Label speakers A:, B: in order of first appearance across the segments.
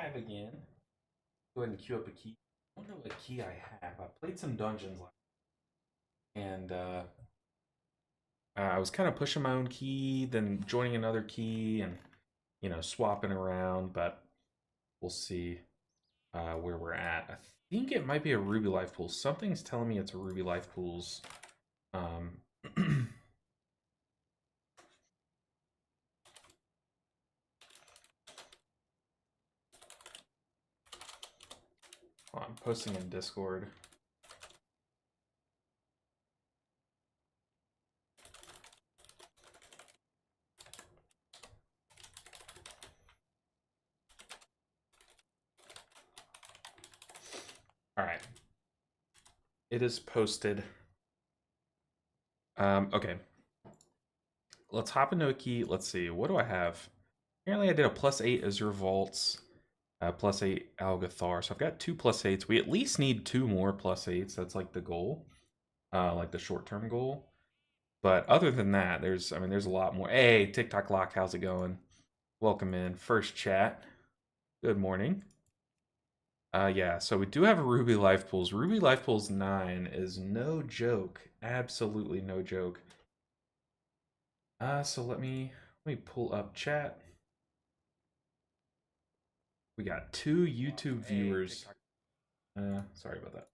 A: live again. Go ahead and queue up a key. I wonder what key I have. I played some dungeons and I was kind of pushing my own key, then joining another key, and swapping around. But we'll see where we're at. I think it might be a Ruby Life Pool. Something's telling me it's a Ruby Life Pools. I'm posting in Discord. All right. It is posted. Okay. Let's hop into a key. Let's see. What do I have? Apparently I did a +8 Azure Vaults. +8 Algathar. So I've got 2 +8s. We at least need 2 more +8s. That's like the goal. Like the short-term goal. But other than that, there's a lot more. Hey, TikTok Lock, how's it going? Welcome in. First chat. Good morning. Yeah, so we do have a Ruby Life Pools. Ruby Life Pools 9 is no joke. Absolutely no joke. So let me pull up chat. We got 2 YouTube viewers. Sorry about that.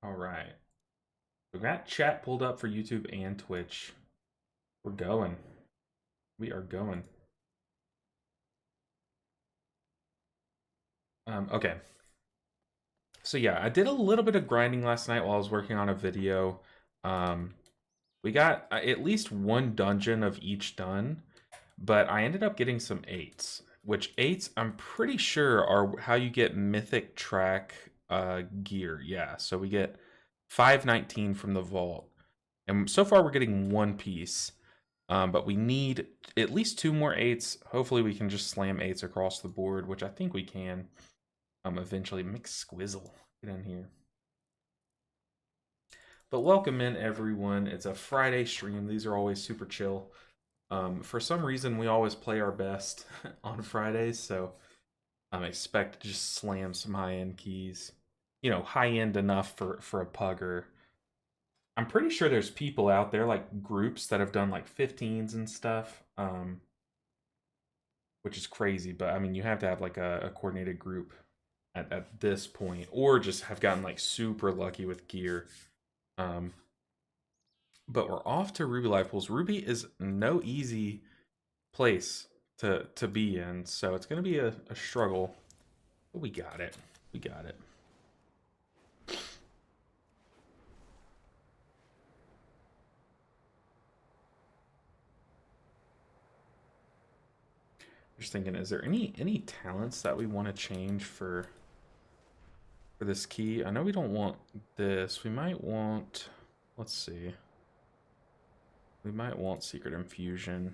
A: All right. We got chat pulled up for YouTube and Twitch. We're going. We are going. Okay. So yeah, I did a little bit of grinding last night while I was working on a video. We got at least 1 dungeon of each done, but I ended up getting some 8s, which 8s I'm pretty sure are how you get mythic track gear. Yeah, so we get 519 from the vault, and so far we're getting 1 piece. But we need at least 2 more 8s. Hopefully we can just slam 8s across the board, which I think we can. Eventually. Mixquizzle, get in here. But welcome in, everyone. It's a Friday stream. These are always super chill. For some reason, we always play our best on Fridays, so I expect to just slam some high-end keys. You know, high-end enough for a pugger. I'm pretty sure there's people out there, like groups that have done like 15s and stuff, which is crazy. But I mean, you have to have like a coordinated group at this point, or just have gotten like super lucky with gear. But we're off to Ruby Life Pools. Ruby is no easy place to be in, so it's going to be a struggle. But we got it. We got it. Just thinking, is there any talents that we want to change for this key? I know we don't want this. We might want, let's see. We might want Secret Infusion.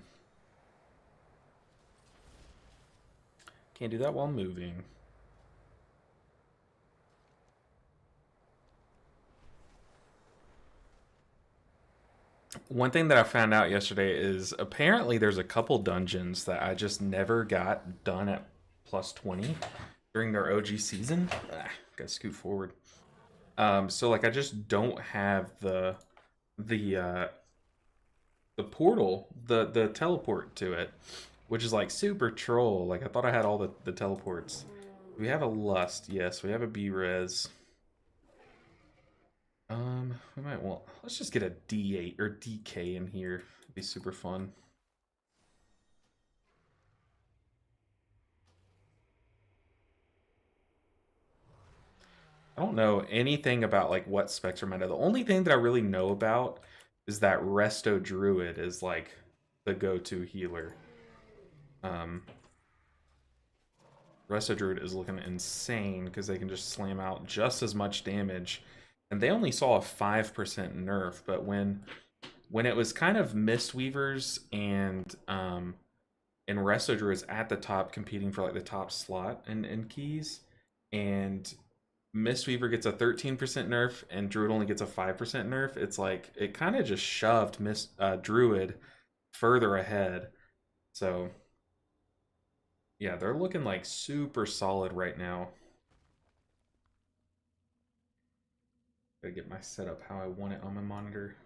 A: Can't do that while moving. One thing that I found out yesterday is apparently there's a couple dungeons that I just never got done at +20 during their OG season. Gotta scoot forward. So like I just don't have the portal, the teleport to it, which is like super troll. Like I thought I had all the teleports. We have a Lust, yes. We have a B-Res. We might want, let's just get a D8 or DK in here. It'd be super fun. I don't know anything about like what specs are meta. The only thing that I really know about is that Resto Druid is like the go-to healer. Resto Druid is looking insane because they can just slam out just as much damage. And they only saw a 5% nerf, but when it was kind of Mistweavers and Resto Druids at the top competing for like the top slot in keys, and Mistweaver gets a 13% nerf and Druid only gets a 5% nerf, it's like it kind of just shoved Druid further ahead. So yeah, they're looking like super solid right now. Gotta get my setup how I want it on my monitor.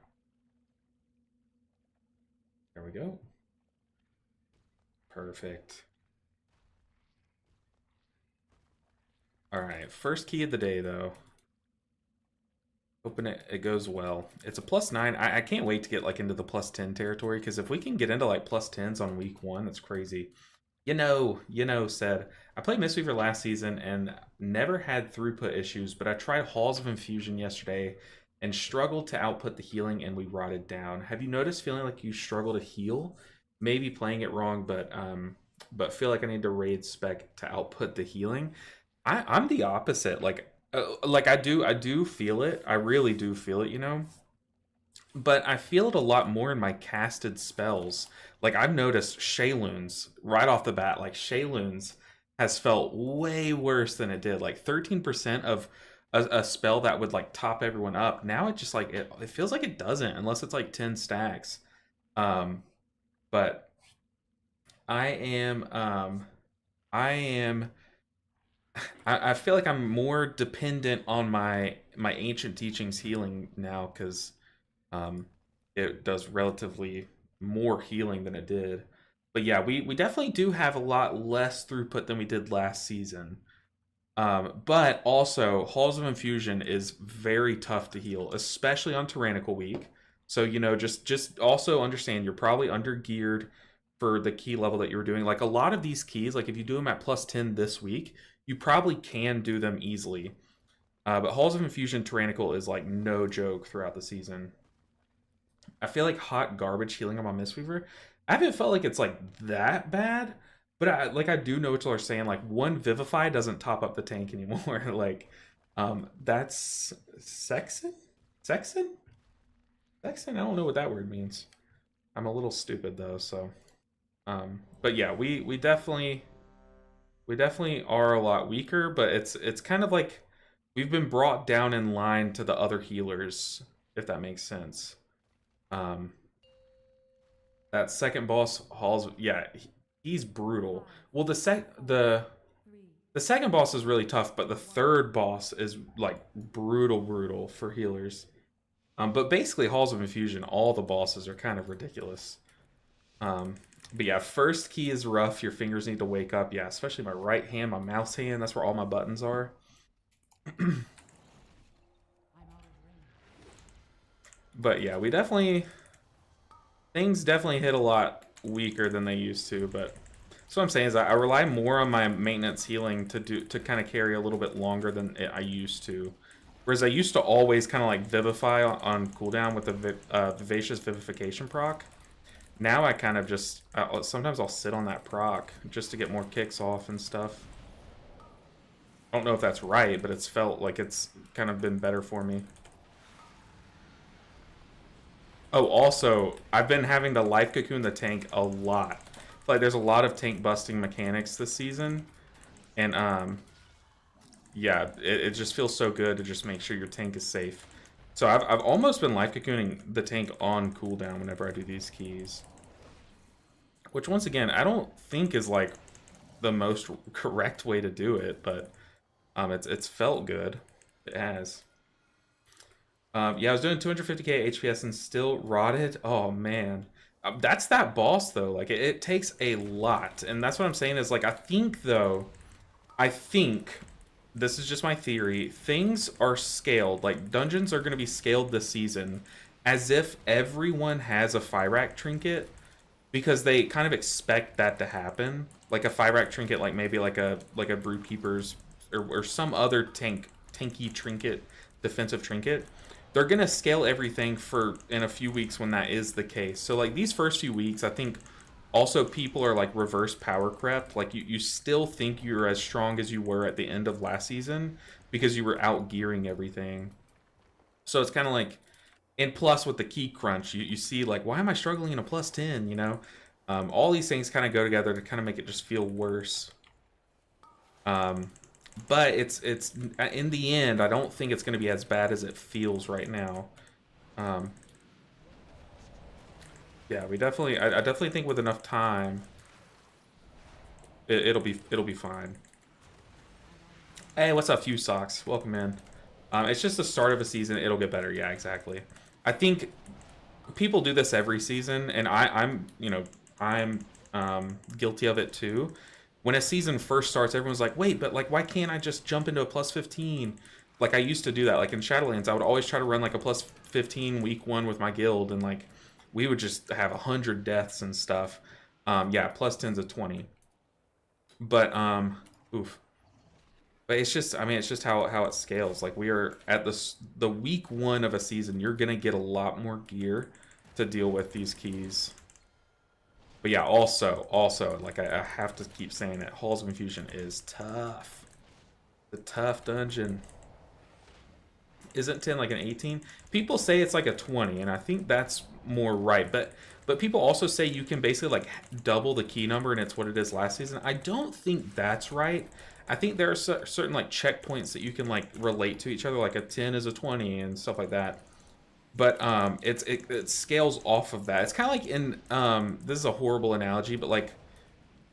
A: There we go. Perfect. All right, first key of the day though. Hoping it goes well. It's a +9. I can't wait to get like into the +10 territory, because if we can get into like +10s on week 1, that's crazy. Said, I played Mistweaver last season and never had throughput issues, but I tried Halls of Infusion yesterday and struggled to output the healing, and we rotted down. Have you noticed feeling like you struggle to heal? Maybe playing it wrong, but feel like I need to raid spec to output the healing. I'm the opposite. Like I do feel it. I really do feel it, but I feel it a lot more in my casted spells. Like I've noticed Shayloons right off the bat. Like Shayloons has felt way worse than it did. Like 13% of a spell that would like top everyone up. Now it just like it feels like it doesn't unless it's like 10 stacks. But I am I am I feel like I'm more dependent on my ancient teachings healing now, because um, it does relatively more healing than it did. But yeah, we definitely do have a lot less throughput than we did last season. But also, Halls of Infusion is very tough to heal, especially on Tyrannical Week. So, just also understand you're probably under geared for the key level that you were doing. Like a lot of these keys, like if you do them at +10 this week, you probably can do them easily. But Halls of Infusion Tyrannical is like no joke throughout the season. I feel like hot garbage healing on my Mistweaver. I haven't felt like it's like that bad, but I do know what y'all are saying. Like one Vivify doesn't top up the tank anymore. Like, that's Sexon? Sexon? Sexon? I don't know what that word means. I'm a little stupid though, so. But yeah, we definitely are a lot weaker, but it's kind of like we've been brought down in line to the other healers, if that makes sense. Um, that second boss, Halls, yeah, he's brutal. Well, the second boss is really tough, but the third boss is like brutal for healers. But basically, Halls of Infusion, all the bosses are kind of ridiculous. But yeah, first key is rough. Your fingers need to wake up. Yeah, especially my right hand, my mouse hand. That's where all my buttons are. But yeah, things definitely hit a lot weaker than they used to. But so what I'm saying is I rely more on my maintenance healing to kind of carry a little bit longer than I used to. Whereas I used to always kind of like Vivify on cooldown with the Vivacious Vivification proc. Now I kind of just, sometimes I'll sit on that proc just to get more kicks off and stuff. I don't know if that's right, but it's felt like it's kind of been better for me. Oh, also, I've been having to life cocoon the tank a lot. Like, there's a lot of tank busting mechanics this season. And, yeah, it just feels so good to just make sure your tank is safe. So I've almost been life cocooning the tank on cooldown whenever I do these keys. Which, once again, I don't think is, like, the most correct way to do it, but it's felt good. It has. Yeah, I was doing 250k HPS and still rotted. Oh, man. That's that boss, though. Like, it takes a lot. And that's what I'm saying is, like, I think, this is just my theory, things are scaled. Like, dungeons are going to be scaled this season as if everyone has a Fyrak trinket, because they kind of expect that to happen. Like a Fyrak trinket, like maybe like a Brewkeeper's or some other tanky trinket, defensive trinket. They're gonna scale everything for in a few weeks when that is the case. So like these first few weeks, I think also people are like reverse power crept. Like you still think you're as strong as you were at the end of last season because you were out gearing everything. So it's kind of like, and plus with the key crunch, you see like, why am I struggling in a +10, you know? All these things kind of go together to kind of make it just feel worse. But it's in the end, I don't think it's going to be as bad as it feels right now. Yeah, I definitely think with enough time, It'll be fine. Hey, what's up, Few Socks? Welcome in. It's just the start of a season. It'll get better. Yeah, exactly. I think people do this every season, and I'm you know I'm guilty of it too. When a season first starts, everyone's like, "Wait, but like, why can't I just jump into a plus 15?" Like I used to do that. Like in Shadowlands, I would always try to run like a plus 15 week one with my guild, and like we would just have 100 deaths and stuff. Yeah, plus 10's a 20. But oof. But it's just, I mean, it's just how it scales. Like we are at the week one of a season, you're gonna get a lot more gear to deal with these keys. But yeah, also, like I have to keep saying that Halls of Confusion is tough. The tough dungeon. Isn't 10 like an 18? People say it's like a 20, and I think that's more right. But people also say you can basically like double the key number, and it's what it is last season. I don't think that's right. I think there are certain like checkpoints that you can like relate to each other, like a 10 is a 20 and stuff like that. But it scales off of that. It's kind of like in this is a horrible analogy, but like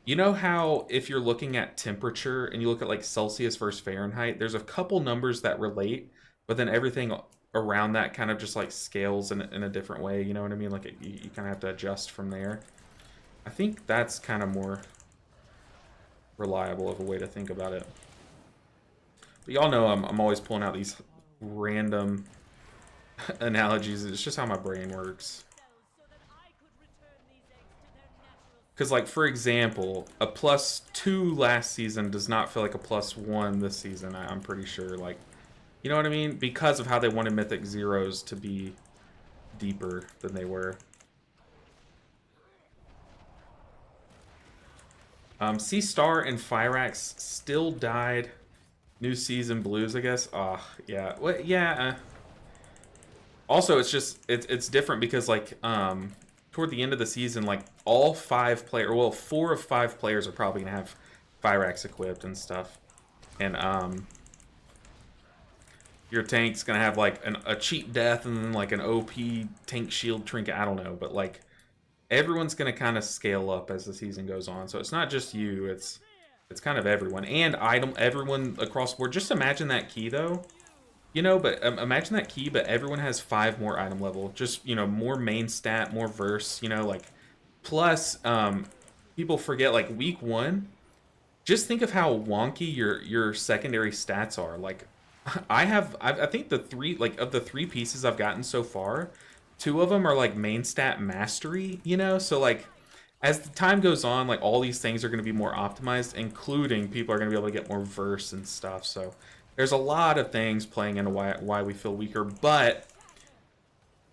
A: you know how if you're looking at temperature and you look at like Celsius versus Fahrenheit, there's a couple numbers that relate, but then everything around that kind of just like scales in a different way. You know what I mean? Like you kind of have to adjust from there. I think that's kind of more reliable of a way to think about it. But y'all know I'm always pulling out these random analogies. It's just how my brain works. Because, like, for example, a +2 last season does not feel like a +1 this season, I'm pretty sure. Like, you know what I mean? Because of how they wanted Mythic Zeros to be deeper than they were. Sea Star and Fyrax still died. New season blues, I guess. Oh, yeah. Well, yeah. Also, it's just it's different because like toward the end of the season, like all 5 players, well, 4 of 5 players are probably gonna have Fyrax equipped and stuff, and your tank's gonna have like a cheap death and then like an OP tank shield trinket. I don't know, but like everyone's gonna kind of scale up as the season goes on. So it's not just you; it's kind of everyone and everyone across the board. Just imagine that key though. You know, but imagine that key, but everyone has 5 more item level. Just, you know, more main stat, more verse, you know, like, plus, people forget, like, week 1, just think of how wonky your secondary stats are. Like, I think the 3, like, of the 3 pieces I've gotten so far, 2 of them are, like, main stat mastery, you know? So, like, as the time goes on, like, all these things are going to be more optimized, including people are going to be able to get more verse and stuff, so... There's a lot of things playing into why we feel weaker, but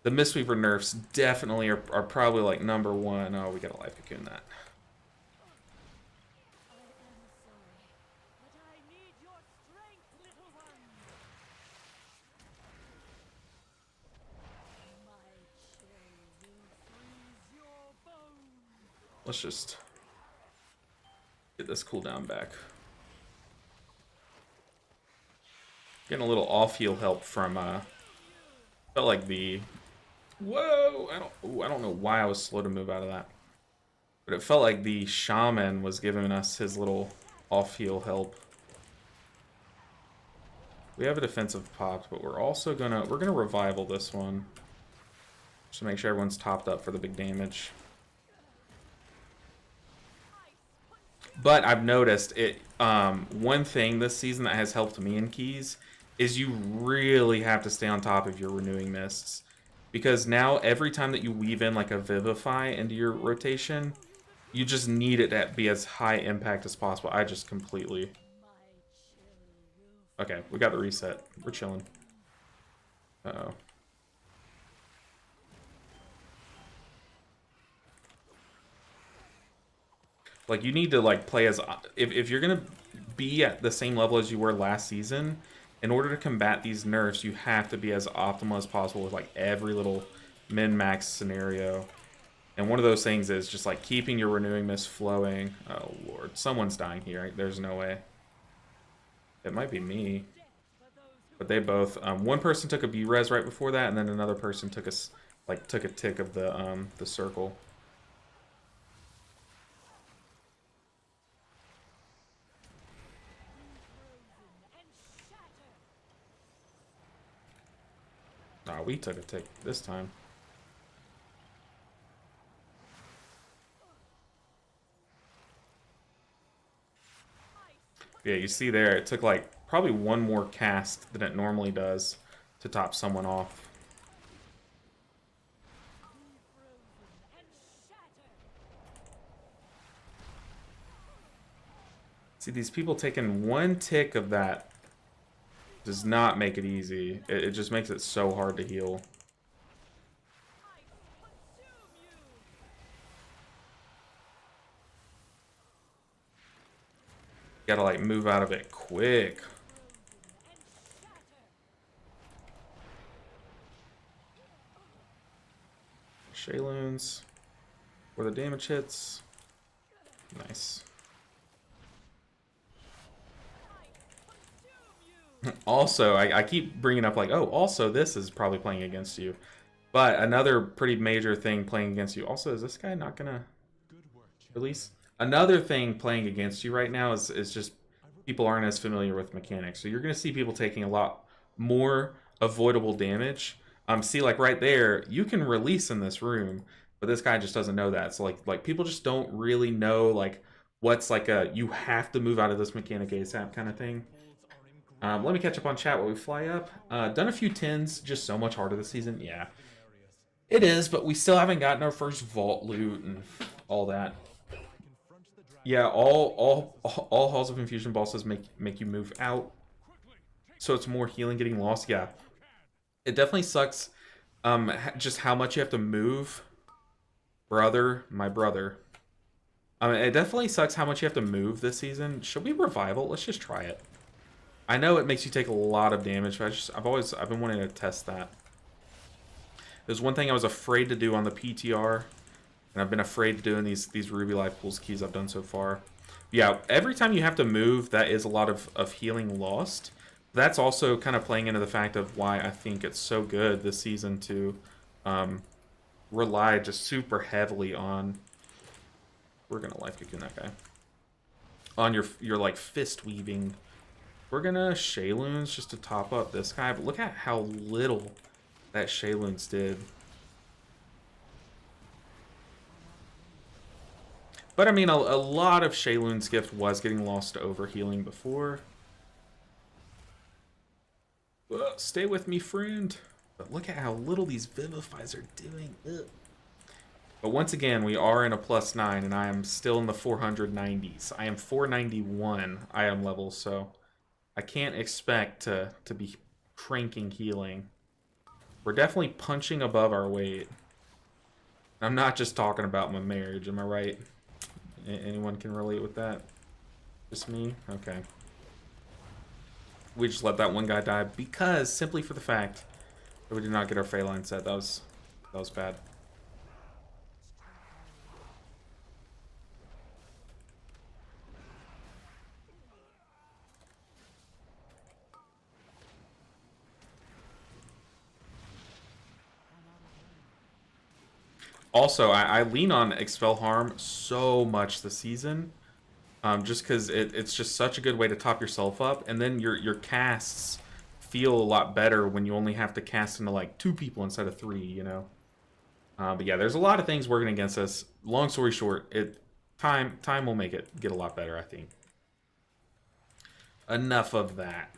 A: the Mistweaver nerfs definitely are probably like #1. Oh, we got a life cocoon that. Let's just get this cooldown back. Getting a little off-heal help from, felt like the... Whoa! I don't know why I was slow to move out of that. But it felt like the shaman was giving us his little off-heal help. We have a defensive pop, but we're also gonna revival this one. Just to make sure everyone's topped up for the big damage. But I've noticed it, one thing this season that has helped me in keys is you really have to stay on top of your renewing mists, because now every time that you weave in like a vivify into your rotation, you just need it to be as high impact as possible. I just completely... Okay, we got the reset. We're chilling. Uh-oh. Like, you need to like play as... If you're gonna be at the same level as you were last season, in order to combat these nerfs, you have to be as optimal as possible with like every little min-max scenario. And one of those things is just like keeping your renewing mist flowing. Oh lord, someone's dying here. There's no way. It might be me. But they both, one person took a B-res right before that, and then another person took a tick of the circle. Ah, we took a tick this time. Yeah, you see there, it took like probably one more cast than it normally does to top someone off. See, these people taking one tick of that does not make it easy. It just makes it so hard to heal. You gotta like move out of it quick. Shayloons. Where the damage hits. Nice. Also, I keep bringing up like, oh, also this is probably playing against you. But another pretty major thing playing against you. Also, is this guy not gonna release? Another thing playing against you right now is just people aren't as familiar with mechanics. So you're gonna see people taking a lot more avoidable damage. See, like right there, you can release in this room, but this guy just doesn't know that. So like people just don't really know like what's like a you have to move out of this mechanic ASAP kind of thing. Let me catch up on chat while we fly up. Done a few 10s, just so much harder this season. Yeah, it is, but we still haven't gotten our first vault loot and all that. Yeah, all Halls of Infusion bosses make you move out, so it's more healing getting lost. Yeah, it definitely sucks. Just how much you have to move, brother, my brother. It definitely sucks how much you have to move this season. Should we revival? Let's just try it. I know it makes you take a lot of damage, but I've been wanting to test that. There's one thing I was afraid to do on the PTR, and I've been afraid to do in these Ruby Life Pools keys I've done so far. Yeah, every time you have to move, that is a lot of healing lost. That's also kind of playing into the fact of why I think it's so good this season to rely just super heavily on. We're gonna life cocoon that guy. On your like fist weaving. We're gonna Shayloons just to top up this guy, but look at how little that Shayloons did. But I mean, a lot of Shayloon's gift was getting lost to overhealing before. Stay with me, friend. But look at how little these Vivifies are doing. Ugh. But once again, we are in a +9, and I am still in the 490s. I am 491 IM level, so I can't expect to be cranking healing. We're definitely punching above our weight. I'm not just talking about my marriage, am I right? Anyone can relate with that? Just me? Okay. We just let that one guy die because, simply for the fact that we did not get our Phalanx set. That was bad. Also, I lean on Expel Harm so much this season, just because it's just such a good way to top yourself up, and then your casts feel a lot better when you only have to cast into like 2 people instead of 3, you know. But yeah, there's a lot of things working against us. Long story short, time will make it get a lot better, I think. Enough of that.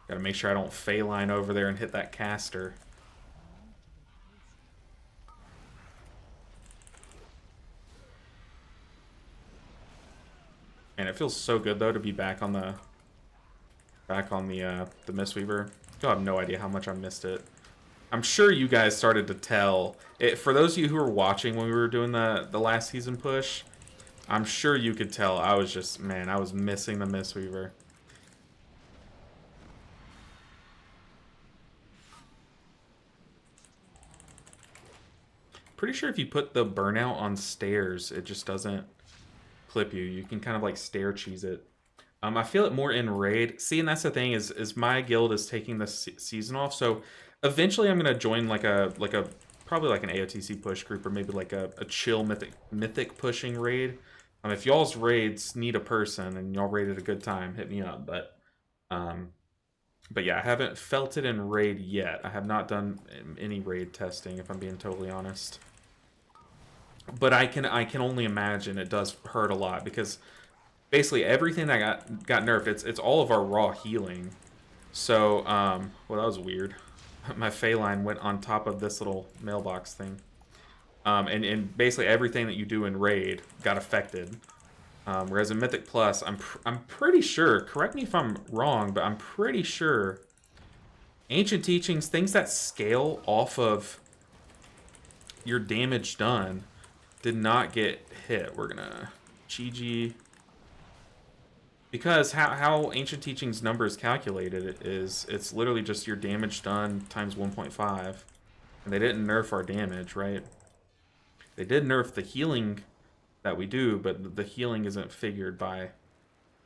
A: Gotta make sure I don't Phaline over there and hit that caster. And it feels so good though to be back on the Mistweaver. You'll have no idea how much I missed it. I'm sure you guys started to tell. For those of you who were watching when we were doing the last season push, I'm sure you could tell I was just, man, I was missing the Mistweaver. Pretty sure if you put the burnout on stairs, it just doesn't clip you. You can kind of like stair cheese it. I feel it more in raid. See, and that's the thing is my guild is taking this season off, so eventually I'm gonna join like a probably like an AOTC push group or maybe like a chill mythic pushing raid. If y'all's raids need a person and y'all raided a good time, hit me up. But yeah, I haven't felt it in raid yet. I have not done any raid testing, if I'm being totally honest. But I can only imagine it does hurt a lot because basically everything that got nerfed, it's all of our raw healing. So well, that was weird. My Phaline went on top of this little mailbox thing. And basically everything that you do in raid got affected. Whereas in Mythic Plus, I'm pretty sure, correct me if I'm wrong, but I'm pretty sure Ancient Teachings, things that scale off of your damage done, did not get hit. We're gonna GG. Because how Ancient Teachings number is calculated is it's literally just your damage done times 1.5. And they didn't nerf our damage, right? They did nerf the healing that we do, but the healing isn't figured by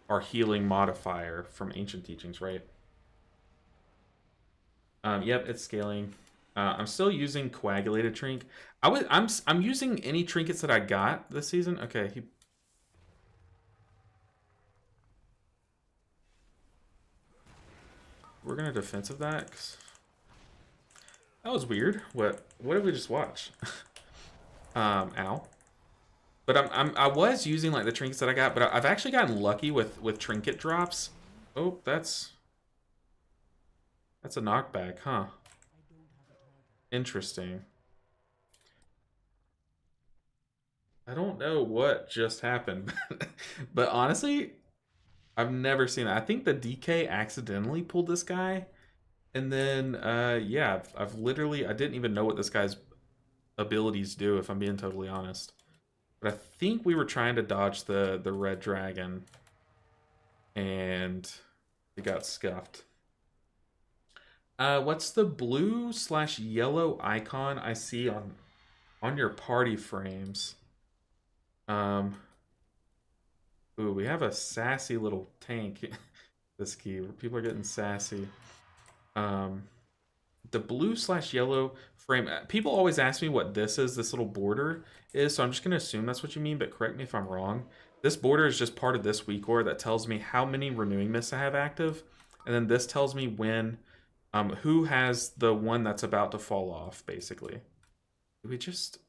A: our healing modifier from Ancient Teachings, right? Yep, it's scaling. I'm still using Coagulated Trink. I'm using any trinkets that I got this season. Okay, we're gonna defensive that. That was weird. What did we just watch? Ow. But I was using like the trinkets that I got, but I've actually gotten lucky with trinket drops. Oh, that's a knockback, huh? Interesting. I don't know what just happened, but honestly, I've never seen that. I think the DK accidentally pulled this guy, and then yeah, I've literally, I didn't even know what this guy's abilities do, if I'm being totally honest. But I think we were trying to dodge the red dragon, and it got scuffed. What's the blue/yellow icon I see on your party frames? Ooh, we have a sassy little tank this key where people are getting sassy. The blue/yellow frame, people always ask me what this is, this little border is, so I'm just going to assume that's what you mean, but correct me if I'm wrong. This border is just part of this week order that tells me how many renewing mists I have active, and then this tells me when, who has the one that's about to fall off, basically. We just...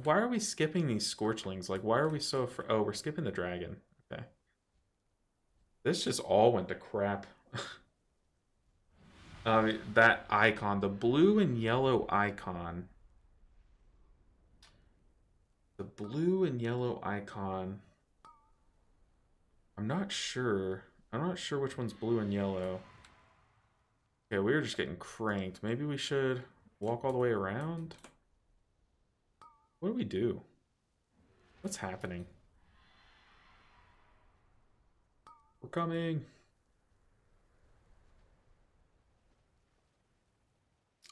A: Why are we skipping these Scorchlings? Like, why are we so... Oh, we're skipping the dragon. Okay. This just all went to crap. That icon, the blue and yellow icon. The blue and yellow icon. I'm not sure. I'm not sure which one's blue and yellow. Okay, we were just getting cranked. Maybe we should walk all the way around? What do we do? What's happening? We're coming.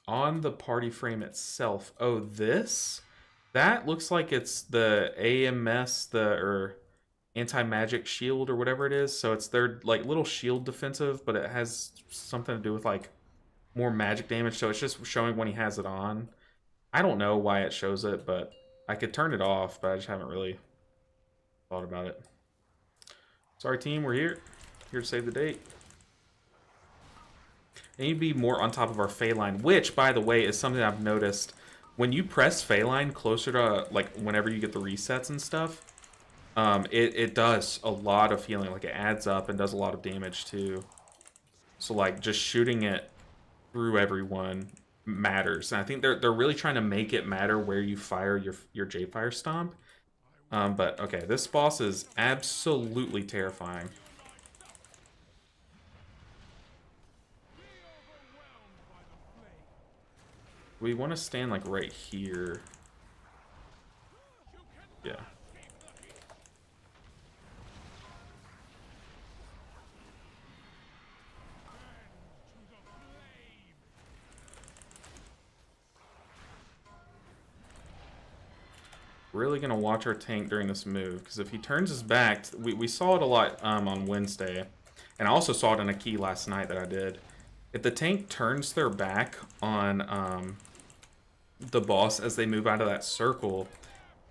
A: On the party frame itself. Oh, this? That looks like it's the AMS, or anti-magic shield or whatever it is. So it's their like little shield defensive, but it has something to do with like more magic damage. So it's just showing when he has it on. I don't know why it shows it, but I could turn it off, but I just haven't really thought about it. Sorry, team, we're here to save the date. I need to be more on top of our Phaline, which, by the way, is something I've noticed. When you press Phaline closer to, like, whenever you get the resets and stuff, it does a lot of healing. Like, it adds up and does a lot of damage, too. So, like, just shooting it through everyone matters. And I think they're really trying to make it matter where you fire your J-Fire Stomp. But, okay, this boss is absolutely terrifying. We want to stand like right here. Yeah. Really gonna watch our tank during this move, because if he turns his back, we saw it a lot on Wednesday, and I also saw it in a key last night that I did. If the tank turns their back on the boss as they move out of that circle,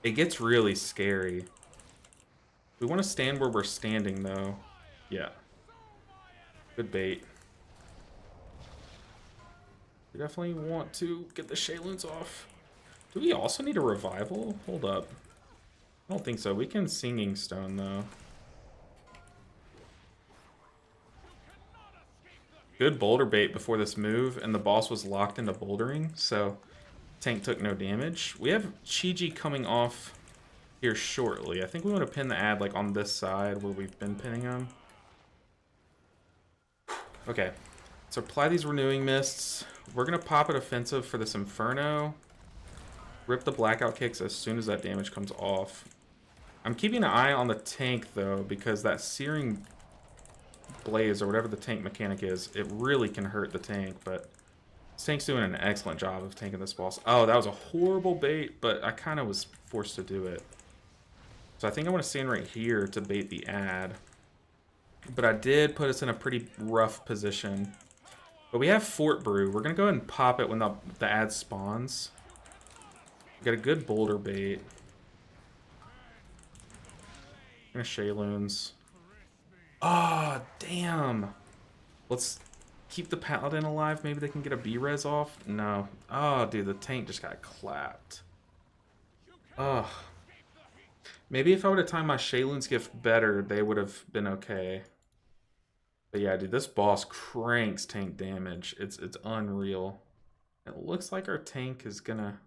A: it gets really scary. We want to stand where we're standing, though. Yeah. Good bait. We definitely want to get the Shayloons off. Do we also need a revival? Hold up. I don't think so. We can Singing Stone, though. Good boulder bait before this move, and the boss was locked into bouldering, so tank took no damage. We have Chi-Ji coming off here shortly. I think we want to pin the ad like on this side where we've been pinning him. Okay, so apply these Renewing Mists. We're going to pop it offensive for this Inferno. Rip the Blackout Kicks as soon as that damage comes off. I'm keeping an eye on the tank, though, because that Searing Blaze, or whatever the tank mechanic is, it really can hurt the tank, but this tank's doing an excellent job of tanking this boss. Oh, that was a horrible bait, but I kind of was forced to do it. So I think I want to stand right here to bait the ad. But I did put us in a pretty rough position. But we have Fort Brew. We're going to go ahead and pop it when the ad spawns. We got a good boulder bait. And a Shayloons. Ah, oh, damn. Let's keep the Paladin alive. Maybe they can get a B-res off. No. Oh, dude, the tank just got clapped. Oh. Maybe if I would have timed my Shayloon's gift better, they would have been okay. But yeah, dude, this boss cranks tank damage. It's unreal. It looks like our tank is gonna...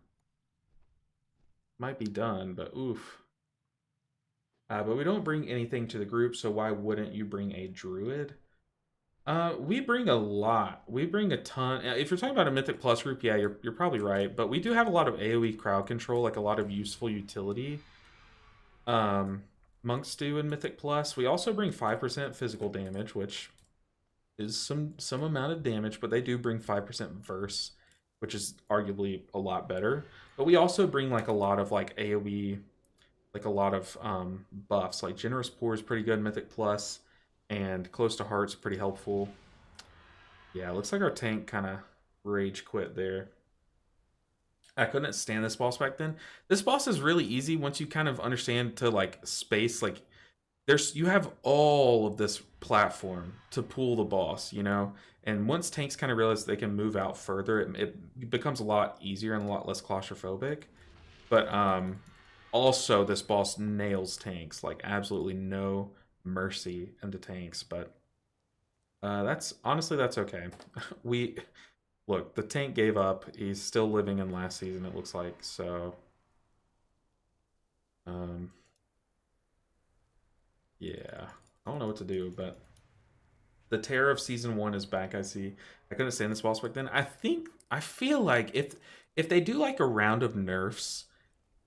A: might be done, but oof. But we don't bring anything to the group, so why wouldn't you bring a druid? We bring a lot. We bring a ton. If you're talking about a Mythic Plus group, yeah, you're probably right. But we do have a lot of AoE crowd control, like a lot of useful utility. Monks do in Mythic Plus. We also bring 5% physical damage, which is some amount of damage, but they do bring 5% verse, which is arguably a lot better. But we also bring like a lot of like AoE, like a lot of buffs. Like Generous Pour is pretty good Mythic Plus, and Close to Heart's pretty helpful. Yeah, it looks like our tank kind of rage quit there. I couldn't stand this boss back then. This boss is really easy once you kind of understand to like space. Like you have all of this platform to pull the boss, you know. And once tanks kind of realize they can move out further, it becomes a lot easier and a lot less claustrophobic. But also, this boss nails tanks, like absolutely no mercy into tanks. But honestly, that's okay. Look, the tank gave up. He's still living in last season, it looks like. So, yeah, I don't know what to do, but the terror of season 1 is back. I see. I couldn't stand this boss back then. I feel like if they do like a round of nerfs,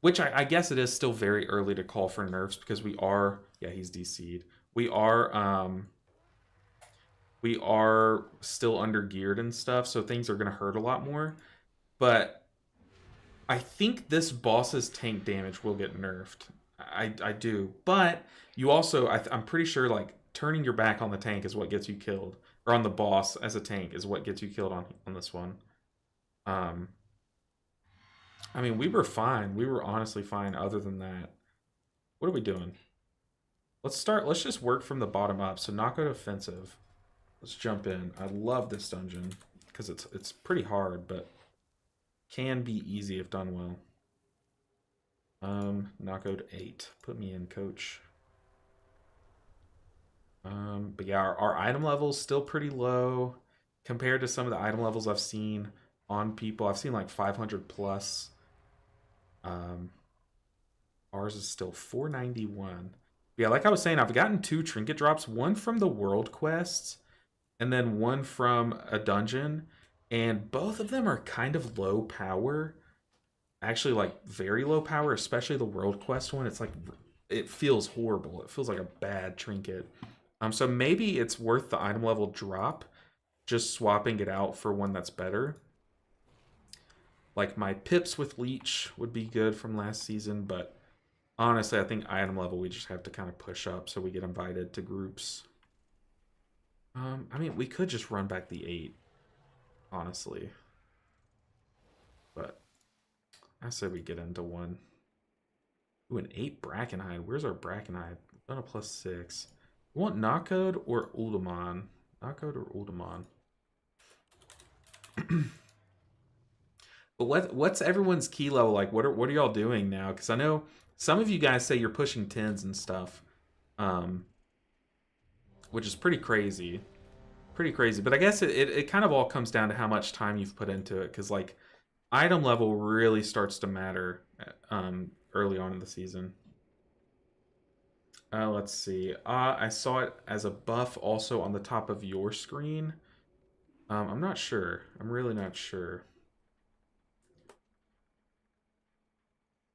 A: which I guess it is still very early to call for nerfs because we are, yeah, he's DC'd. We are still under geared and stuff, so things are gonna hurt a lot more. But I think this boss's tank damage will get nerfed. I do, but you also I'm pretty sure like turning your back on the tank is what gets you killed, or on the boss as a tank is what gets you killed on this one. I mean, we were fine. We were honestly fine other than that. What are we doing? Let's just work from the bottom up. So knock out offensive. Let's jump in. I love this dungeon because it's pretty hard, but can be easy if done well. Knockout 8. Put me in, coach. But yeah, our item level's still pretty low compared to some of the item levels I've seen on people. I've seen like 500 plus. Ours is still 491. Yeah, like I was saying, I've gotten 2 trinket drops, one from the world quests and then one from a dungeon, and both of them are kind of low power. Actually, like very low power, especially the world quest one. It's like, it feels horrible. It feels like a bad trinket. So maybe it's worth the item level drop, just swapping it out for one that's better. Like my pips with leech would be good from last season, but honestly, I think item level we just have to kind of push up so we get invited to groups. I mean, we could just run back the 8. honestly. But I say we get into one. Ooh, an 8 Brackenhide. Where's our Brackenhide? Done a +6. You want Knockcode or Ultimon? Knockcode or Ultimon? But what's everyone's key level like? What are y'all doing now? Because I know some of you guys say you're pushing 10s and stuff, um, which is pretty crazy. Pretty crazy. But I guess it kind of all comes down to how much time you've put into it. Because like item level really starts to matter early on in the season. Let's see. I saw it as a buff also on the top of your screen. I'm not sure. I'm really not sure.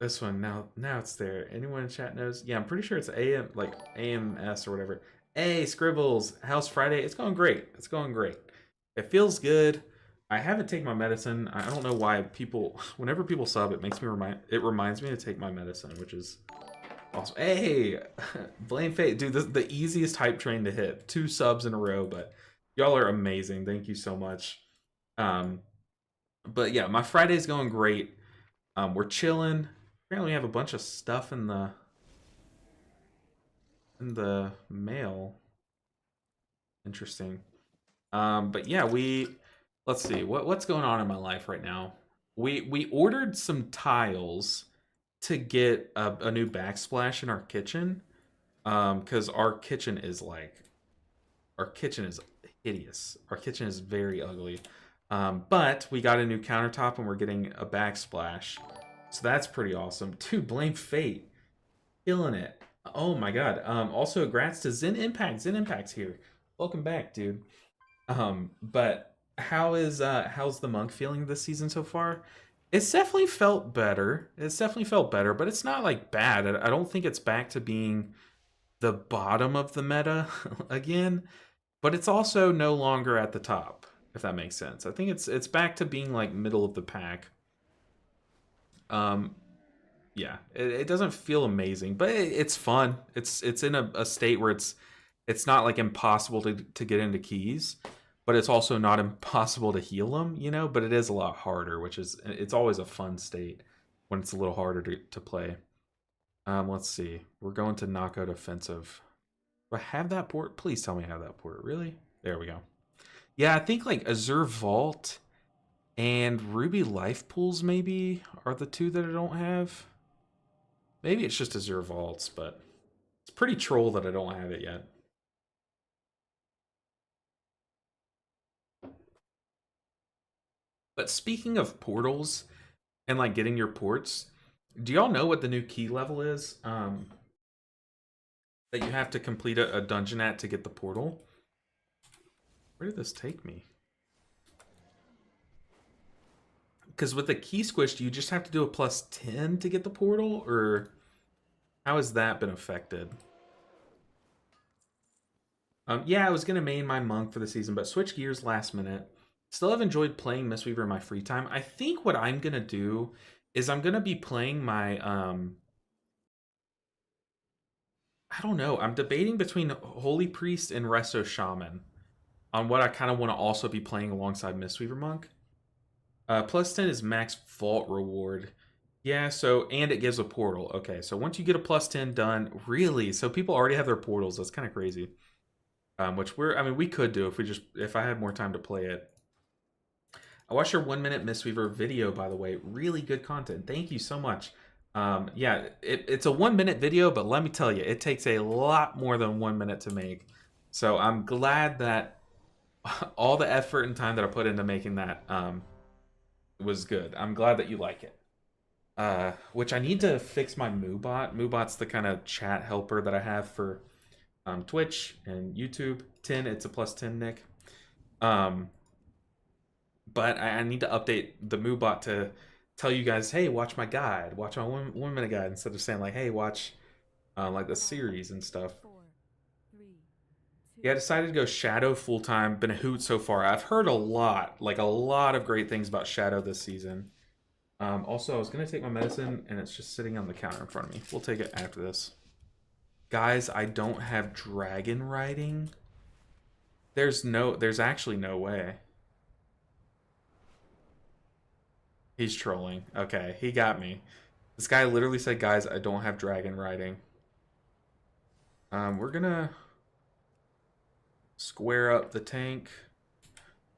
A: This one now it's there. Anyone in chat knows? Yeah, I'm pretty sure it's AM like AMS or whatever. Hey, Scribbles, how's Friday? It's going great. It's going great. It feels good. I haven't taken my medicine. I don't know why people whenever people sub, it reminds me to take my medicine, which is awesome. Hey, blame fate, dude. This is the easiest hype train to hit. 2 subs in a row, but y'all are amazing. Thank you so much. But yeah, my Friday's going great. We're chilling. Apparently, we have a bunch of stuff in the mail. Interesting. But yeah, let's see what's going on in my life right now. We ordered some tiles to get a new backsplash in our kitchen. Because our kitchen is hideous. Our kitchen is very ugly. But we got a new countertop and we're getting a backsplash. So that's pretty awesome. Dude, blame fate. Killing it. Oh my god. Also, congrats to Zen Impact. Zen Impact's here. Welcome back, dude. But how's the monk feeling this season so far? It's definitely felt better. But it's not like bad. I don't think it's back to being the bottom of the meta again, but it's also no longer at the top, if that makes sense. I think it's back to being like middle of the pack. Yeah, it doesn't feel amazing, but it's fun. It's in a state where it's not like impossible to get into keys, but it's also not impossible to heal them, but it is a lot harder, it's always a fun state when it's a little harder to play. Let's see. We're going to knockout offensive. Do I have that port? Please tell me I have that port. Really? There we go. Yeah, I think like Azure Vault and Ruby Life Pools maybe are the 2 that I don't have. Maybe it's just Azure Vaults, but it's pretty troll that I don't have it yet. But speaking of portals and like getting your ports, do y'all know what the new key level is? That you have to complete a dungeon at to get the portal. Where did this take me? Because with the key squish, do you just have to do a +10 to get the portal, or how has that been affected? Yeah, I was gonna main my monk for the season, but switch gears last minute. Still have enjoyed playing Mistweaver in my free time. I think what I'm gonna do is I'm gonna be playing my I don't know. I'm debating between Holy Priest and Resto Shaman on what I kind of want to also be playing alongside Mistweaver Monk. +10 is max vault reward. Yeah, so, and it gives a portal. Okay, so once you get a +10 done, really? So people already have their portals. That's kind of crazy. Which we could do if I had more time to play it. I watched your 1-minute Mistweaver video, by the way. Really good content. Thank you so much. Yeah, it's a 1-minute video, but let me tell you, it takes a lot more than 1 minute to make. So I'm glad that all the effort and time that I put into making that was good. I'm glad that you like it. Which I need to fix my Moobot. Moobot's the kind of chat helper that I have for Twitch and YouTube. 10, it's a +10 nick. But I need to update the Moobot to tell you guys, hey, watch my guide, watch my 1 minute guide, instead of saying like, hey, watch like the series and stuff. Yeah, I decided to go Shadow full time. Been a hoot so far. I've heard a lot of great things about Shadow this season. Also, I was gonna take my medicine and it's just sitting on the counter in front of me. We'll take it after this. Guys, I don't have dragon riding. There's actually no way. He's trolling. Okay, he got me. This guy literally said, guys, I don't have dragon riding. We're gonna square up the tank.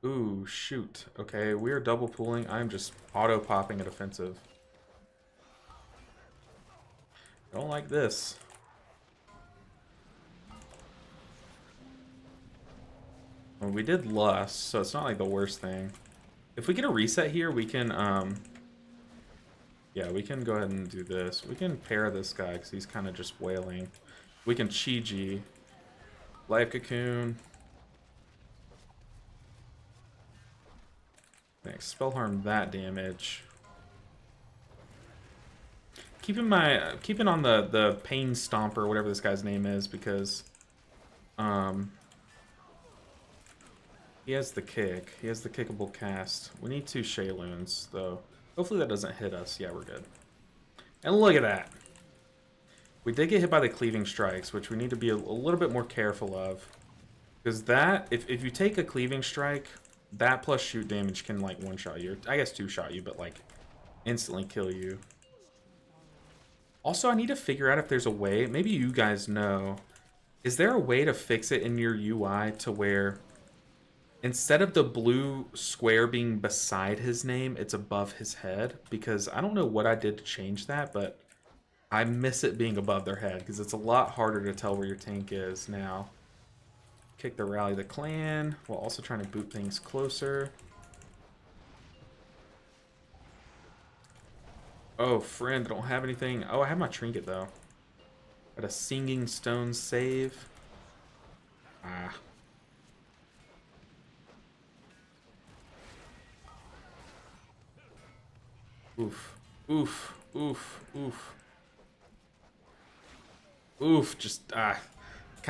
A: Ooh, shoot. Okay, we're double pulling. I'm just auto-popping a defensive. Don't like this. Well, we did lust, so it's not like the worst thing. If we get a reset here, we can, yeah, we can go ahead and do this. We can pair this guy, because he's kind of just wailing. We can Chi-Ji. Life Cocoon. Thanks. Spell harm that damage. Keeping on the Pain Stomper, whatever this guy's name is, because he has the kick. He has the kickable cast. We need 2 Shayloons, though. Hopefully that doesn't hit us. Yeah, we're good. And look at that. We did get hit by the cleaving strikes, which we need to be a little bit more careful of. Because that, if you take a cleaving strike, that plus shoot damage can, like, one-shot you. I guess two-shot you, but, like, instantly kill you. Also, I need to figure out if there's a way, maybe you guys know, is there a way to fix it in your UI to where instead of the blue square being beside his name, it's above his head? Because I don't know what I did to change that, but I miss it being above their head because it's a lot harder to tell where your tank is now. Kick the Rally the Clan while also trying to boot things closer. Oh, friend, I don't have anything. Oh, I have my trinket, though. Got a Singing Stone save. Ah. Oof. Oof. Oof. Oof. Oof. Just, kind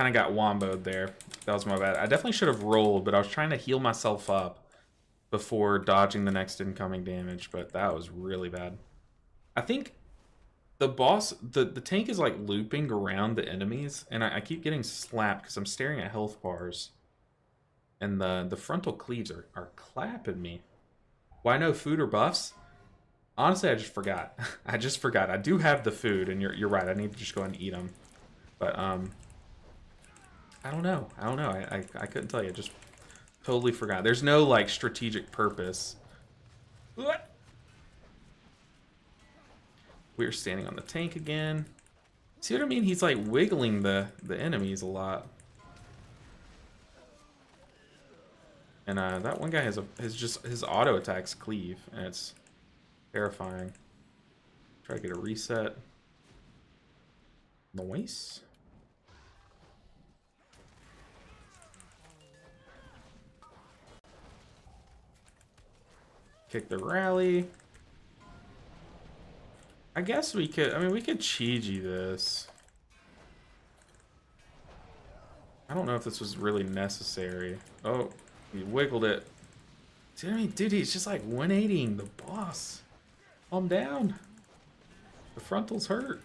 A: of got womboed there. That was my bad. I definitely should have rolled, but I was trying to heal myself up before dodging the next incoming damage, but that was really bad. I think the boss, the tank is like looping around the enemies, and I keep getting slapped because I'm staring at health bars. And the frontal cleaves are clapping me. Why no food or buffs? Honestly, I just forgot. I just forgot. I do have the food, and you're right. I need to just go and eat them. But, I don't know. I don't know. I couldn't tell you. I just totally forgot. There's no, like, strategic purpose. What? We're standing on the tank again. See what I mean? He's like wiggling the enemies a lot. And that one guy has his auto attacks cleave, and it's terrifying. Try to get a reset. Noise. Kick the rally. I guess we could, I mean, we could Chi-Ji this. I don't know if this was really necessary. Oh, he wiggled it. See what I mean? Dude, he's just like 180ing the boss. Calm down. The frontals hurt.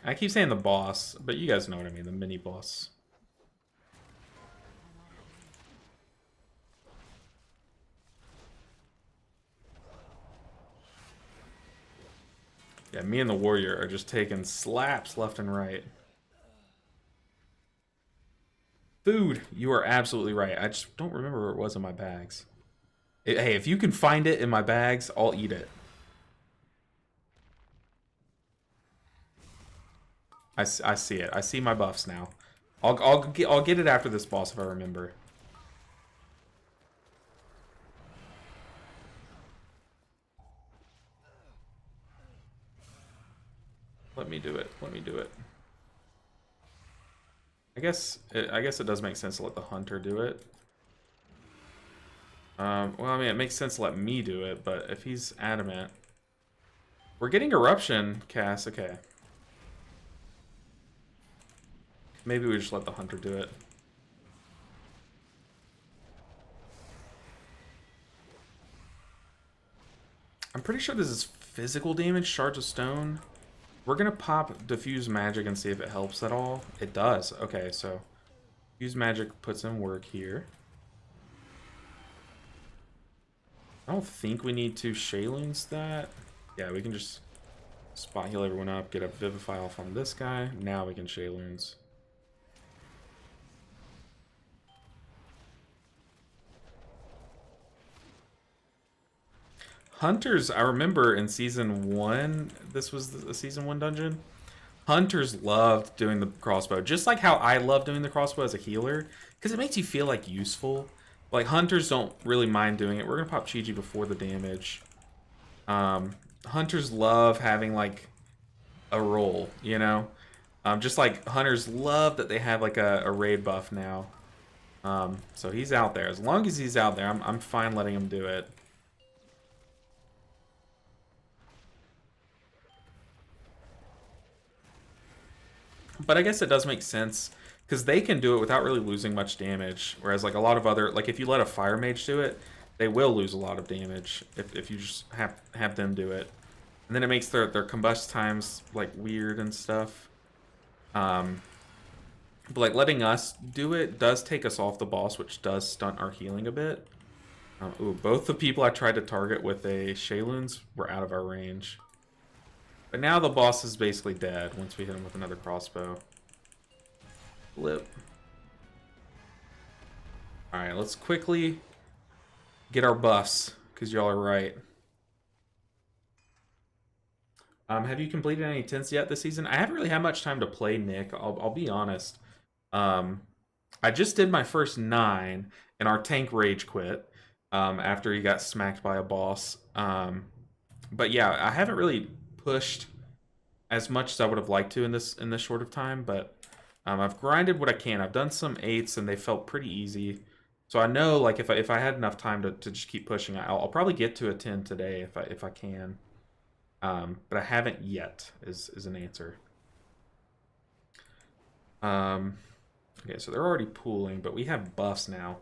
A: I keep saying the boss, but you guys know what I mean, the mini boss. Yeah, me and the warrior are just taking slaps left and right. Food, you are absolutely right. I just don't remember where it was in my bags. Hey, if you can find it in my bags, I'll eat it. I see it. I see my buffs now. I'll get it after this boss if I remember. Let me do it. Let me do it. I guess it does make sense to let the hunter do it. Well, I mean, it makes sense to let me do it, but if he's adamant, we're getting eruption, Cass. Okay. Maybe we just let the hunter do it. I'm pretty sure this is physical damage, shards of stone. We're gonna pop diffuse magic and see if it helps at all. It does. Okay, so diffuse magic puts in work here. I don't think we need to Shayloons that. Yeah, we can just spot heal everyone up, get a Vivify off on this guy. Now we can Shayloons. Hunters, I remember in Season 1, this was the Season 1 dungeon. Hunters loved doing the crossbow, just like how I love doing the crossbow as a healer, because it makes you feel like useful. Like, Hunters don't really mind doing it. We're going to pop Chi-Ji before the damage. Hunters love having, like, a role, you know? Just like Hunters love that they have, like, a raid buff now. So he's out there. As long as he's out there, I'm fine letting him do it. But I guess it does make sense, because they can do it without really losing much damage. Whereas, like, a lot of other... Like, if you let a Fire Mage do it, they will lose a lot of damage if you just have them do it. And then it makes their combust times, like, weird and stuff. But, like, letting us do it does take us off the boss, which does stunt our healing a bit. Ooh, both the people I tried to target with a Shayloons were out of our range. But now the boss is basically dead once we hit him with another crossbow. Flip. Alright, let's quickly get our buffs, because y'all are right. Have you completed any 10s yet this season? I haven't really had much time to play, Nick. I'll be honest. I just did my first 9, and our tank rage quit after he got smacked by a boss. But yeah, I haven't really pushed as much as I would have liked to in this short of time, but I've grinded what I can. I've done some 8s and they felt pretty easy. So I know, like, if I had enough time to just keep pushing, I'll probably get to a 10 today if I can. But I haven't yet is an answer. Okay, so they're already pooling, but we have buffs now.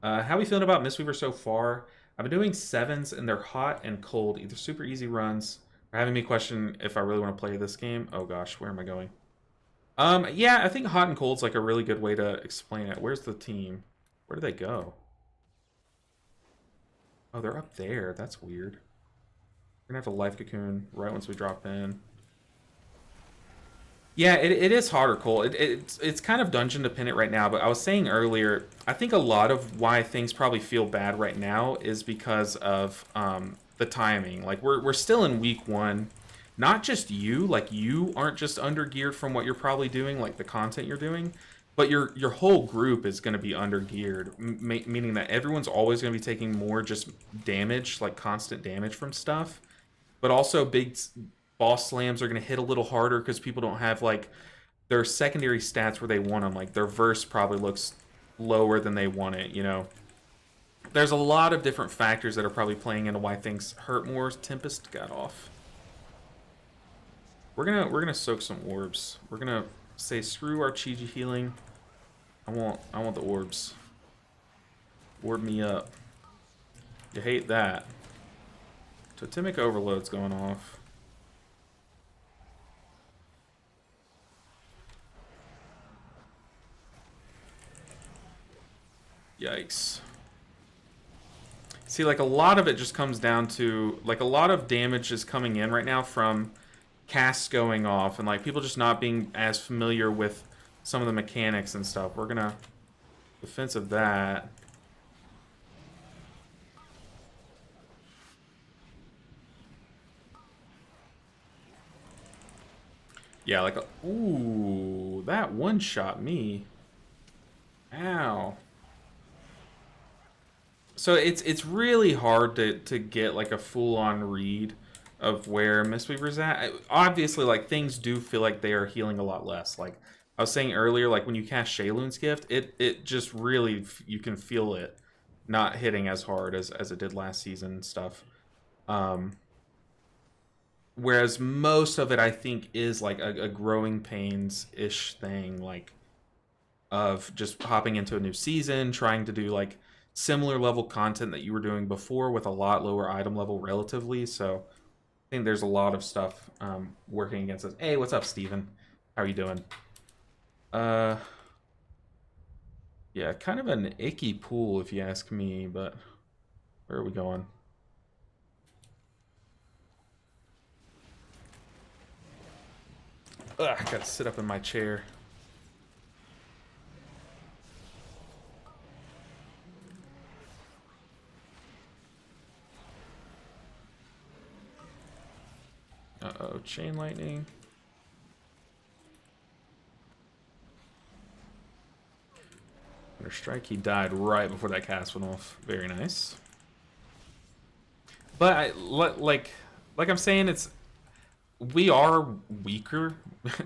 A: How are we feeling about Mistweaver so far? I've been doing 7s and they're hot and cold, either super easy runs or having me question if I really want to play this game. Oh gosh, where am I going? Yeah, I think hot and cold's like a really good way to explain it. Where's the team? Where do they go? Oh, they're up there. That's weird. We're gonna have to life cocoon right once we drop in. Yeah, it is hard or cold. It's kind of dungeon dependent right now, but I was saying earlier, I think a lot of why things probably feel bad right now is because of the timing. Like, we're still in week 1. Not just you, like, you aren't just under geared from what you're probably doing, like the content you're doing, but your whole group is going to be under geared, meaning that everyone's always going to be taking more just damage, like constant damage from stuff, but also big boss slams are going to hit a little harder because people don't have, like, their secondary stats where they want them. Like, their verse probably looks lower than they want it, you know? There's a lot of different factors that are probably playing into why things hurt more. Tempest got off. We're gonna soak some orbs. We're gonna say screw our Chi-Ji healing. I want the orbs. Orb me up. You hate that. Totemic overload's going off. Yikes. See, like, a lot of it just comes down to, like, a lot of damage is coming in right now from casts going off and, like, people just not being as familiar with some of the mechanics and stuff. We're gonna defensive that. Yeah, like, ooh, that one shot me. Ow. So it's really hard to get, like, a full-on read of where Mistweaver's at. Obviously, like, things do feel like they are healing a lot less. Like I was saying earlier, like, when you cast Shayloon's Gift, it just really, you can feel it not hitting as hard as it did last season and stuff. Whereas most of it, I think, is like a growing pains-ish thing, like, of just hopping into a new season, trying to do, like, similar level content that you were doing before with a lot lower item level relatively. So I think there's a lot of stuff working against us. Hey, what's up, Steven? How are you doing? Yeah, kind of an icky pool if you ask me, but where are we going? Ugh, I gotta sit up in my chair. Uh-oh, chain lightning. Under strike, he died right before that cast went off. Very nice. But like I'm saying, we are weaker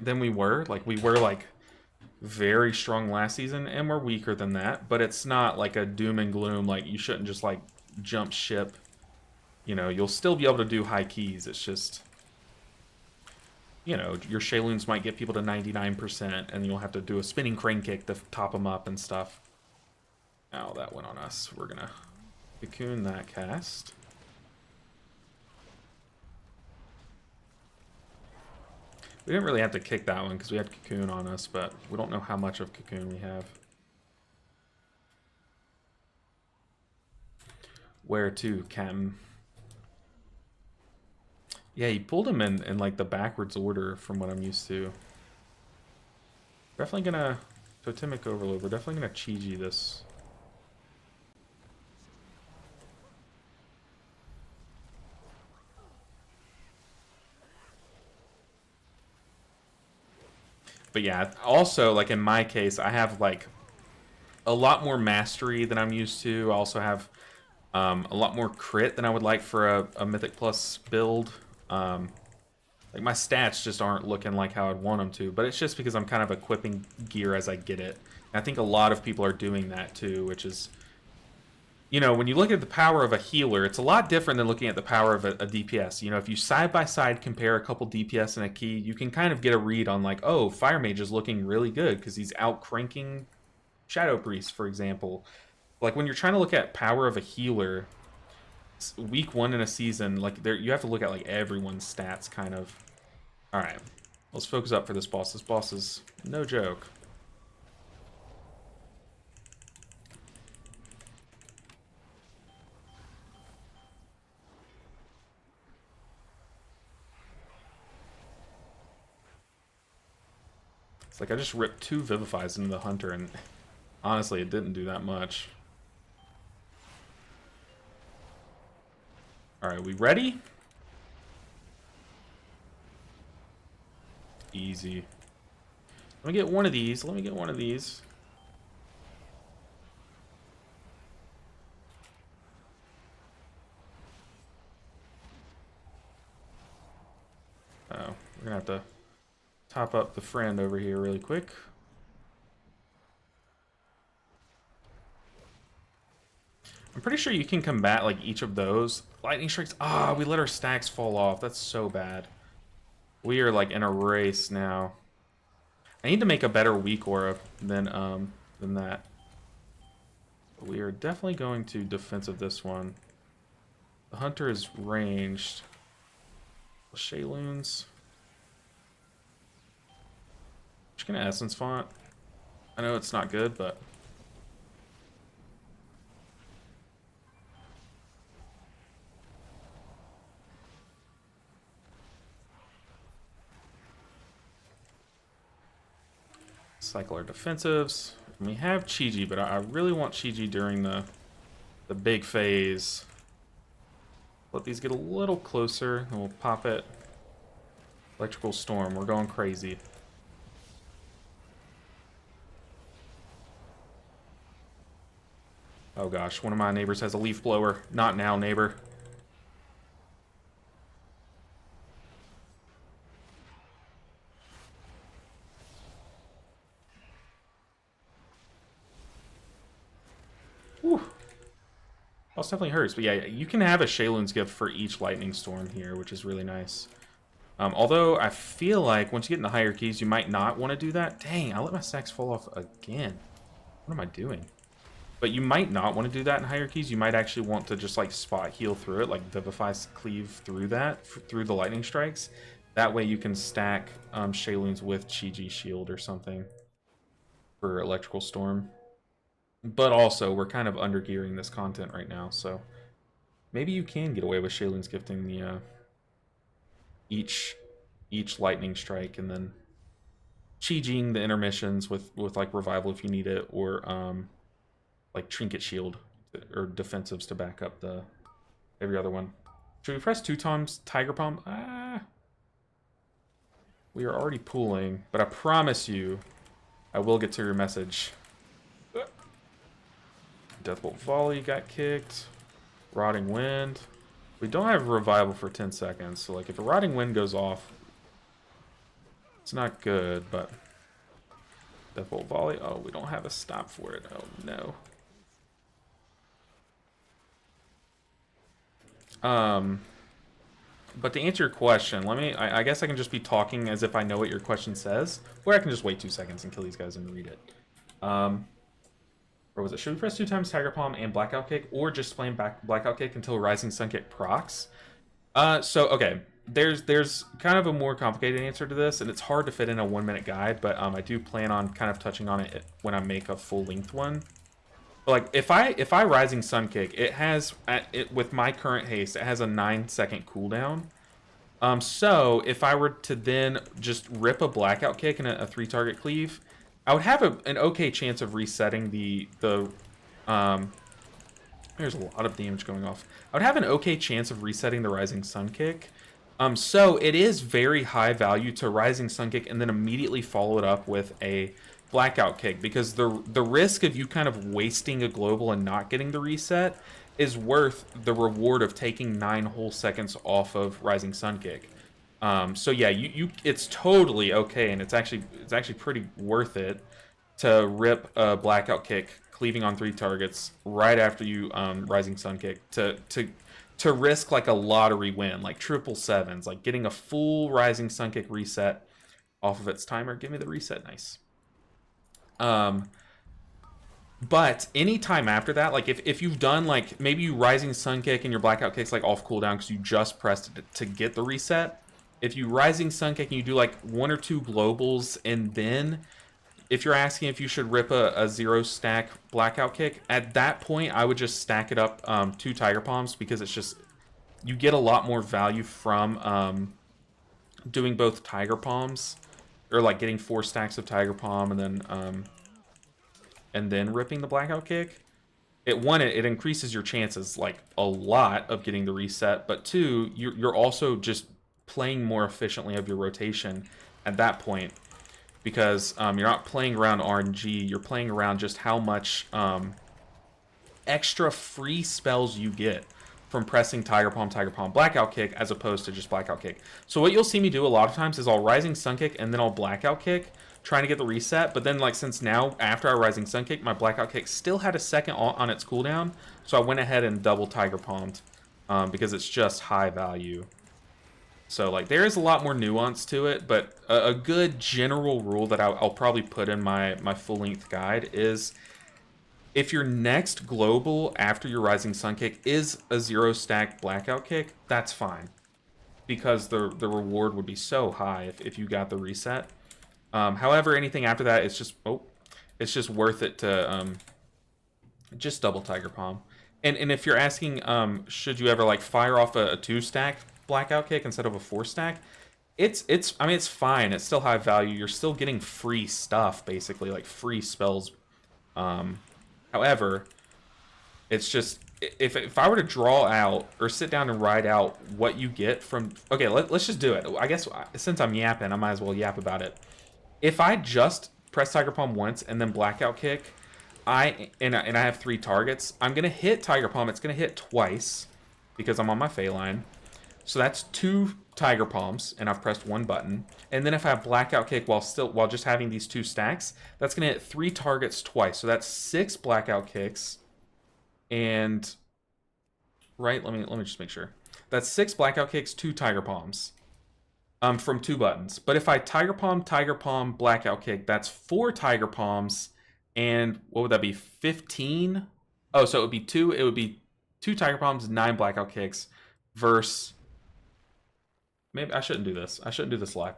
A: than we were. Like we were like very strong last season, and we're weaker than that. But it's not like a doom and gloom. Like you shouldn't just like jump ship. You know, you'll still be able to do high keys. It's just, you know, your Shayloons might get people to 99%, and you'll have to do a spinning crane kick to top them up and stuff. Oh, that went on us. We're gonna cocoon that cast. We didn't really have to kick that one because we had cocoon on us, but we don't know how much of cocoon we have. Where to, Cam? Yeah, he pulled him in like the backwards order from what I'm used to. Definitely gonna Totemic Overload. We're definitely gonna Chi-Ji this. But yeah, also, like in my case, I have like a lot more mastery than I'm used to. I also have a lot more crit than I would like for a Mythic Plus build. Like my stats just aren't looking like how I'd want them to, but it's just because I'm kind of equipping gear as I get it. And I think a lot of people are doing that too, which is, you know, when you look at the power of a healer, it's a lot different than looking at the power of a DPS. You know, if you side by side compare a couple DPS and a key, you can kind of get a read on like, oh, Fire Mage is looking really good because he's out cranking Shadow Priest, for example. Like when you're trying to look at power of a healer, week one in a season, like there you have to look at like everyone's stats kind of. All right, let's focus up for this boss. This boss is no joke. It's like I just ripped 2 Vivifies into the Hunter, and honestly, it didn't do that much. Alright, we ready? Easy. Let me get one of these. Let me get one of these. Oh, we're gonna have to top up the friend over here really quick. I'm pretty sure you can combat like each of those. Lightning strikes. Ah, we let our stacks fall off. That's so bad. We are like in a race now. I need to make a better weak aura than that. We are definitely going to defensive this one. The hunter is ranged. Shayloons. Just gonna essence font. I know it's not good, but cycle our defensives. We have Chi-Ji, but I really want Chi-Ji during the big phase. Let these get a little closer, and we'll pop it. Electrical Storm, we're going crazy. Oh gosh, one of my neighbors has a leaf blower. Not now, neighbor. Whew. That definitely hurts, but yeah, you can have a Shayloon's Gift for each Lightning Storm here, which is really nice. Although I feel like once you get into higher keys, you might not want to do that. Dang, I let my stacks fall off again. What am I doing? But you might not want to do that in higher keys. You might actually want to just like spot heal through it, like Vivify cleave through that, through the lightning strikes. That way you can stack Shayloons with Chi-Ji shield or something for electrical storm. But also, we're kind of undergearing this content right now, so maybe you can get away with Shayloon's gifting the each lightning strike and then Chi-Jing the intermissions with like revival if you need it, or like trinket shield or defensives to back up the every other one. Should we press 2 times Tiger Palm? We are already pooling, but I promise you I will get to your message. Deathbolt Volley got kicked. Rotting Wind. We don't have revival for 10 seconds, so like if a Rotting Wind goes off, it's not good, but Deathbolt Volley. Oh, we don't have a stop for it. Oh no. But to answer your question, I guess I can just be talking as if I know what your question says, or I can just wait 2 seconds and kill these guys and read it. Or was it, should we press 2 times Tiger Palm and Blackout Kick, or just spam back Blackout Kick until Rising Sun Kick procs? Okay, there's kind of a more complicated answer to this, and it's hard to fit in a 1-minute guide, but I do plan on kind of touching on it when I make a full-length one. But like, if I Rising Sun Kick, it has, with my current haste, it has a 9-second cooldown. So if I were to then just rip a Blackout Kick and a 3-target cleave, I would have an okay chance of resetting there's a lot of damage going off. I would have an okay chance of resetting the Rising Sun Kick. So it is very high value to Rising Sun Kick and then immediately follow it up with a Blackout Kick, because the risk of you kind of wasting a global and not getting the reset is worth the reward of taking 9 whole seconds off of Rising Sun Kick. So yeah, it's totally okay, and it's actually pretty worth it to rip a Blackout Kick, cleaving on 3 targets right after you Rising Sun Kick to risk like a lottery win, like 777s, like getting a full Rising Sun Kick reset off of its timer. Give me the reset, nice. But anytime after that, like if you've done like maybe you Rising Sun Kick and your Blackout Kick's like off cooldown because you just pressed it to get the reset. If you Rising Sun Kick and you do like 1 or 2 globals, and then if you're asking if you should rip a 0-stack Blackout Kick, at that point I would just stack it up 2 Tiger Palms, because it's just, you get a lot more value from doing both Tiger Palms, or like getting 4 stacks of Tiger Palm and then ripping the Blackout Kick. It increases your chances like a lot of getting the reset, but 2, you're also just playing more efficiently of your rotation at that point, because you're not playing around RNG, you're playing around just how much extra free spells you get from pressing Tiger Palm, Blackout Kick, as opposed to just Blackout Kick. So what you'll see me do a lot of times is I'll Rising Sun Kick and then I'll Blackout Kick, trying to get the reset, but then like since now, after I Rising Sun Kick, my Blackout Kick still had a second on its cooldown, so I went ahead and double Tiger Palmed, because it's just high value. So like there is a lot more nuance to it, but a good general rule that I'll probably put in my full-length guide is, if your next global after your Rising Sun Kick is a 0-stack Blackout Kick, that's fine, because the reward would be so high if you got the reset. However, anything after that, it's just worth it to just double Tiger Palm. And if you're asking, should you ever like fire off a 2-stack Blackout Kick instead of a 4-stack, I mean, it's fine. It's still high value. You're still getting free stuff, basically, like free spells. However, it's just, if I were to draw out or sit down and write out what you get from, okay, let's just do it. I guess since I'm yapping, I might as well yap about it. If I just press Tiger Palm once and then Blackout Kick, and I have 3 targets, I'm gonna hit Tiger Palm. It's gonna hit twice because I'm on my Fey line. So that's 2 Tiger Palms, and I've pressed 1 button. And then if I have Blackout Kick while just having these 2 stacks, that's gonna hit 3 targets twice. So that's 6 Blackout Kicks, and right. Let me just make sure. That's 6 Blackout Kicks, 2 Tiger Palms, from 2 buttons. But if I Tiger Palm, Blackout Kick, that's 4 Tiger Palms, and what would that be? 15. Oh, so it would be 2. It would be 2 Tiger Palms, 9 Blackout Kicks, versus. Maybe I shouldn't do this. I shouldn't do this live.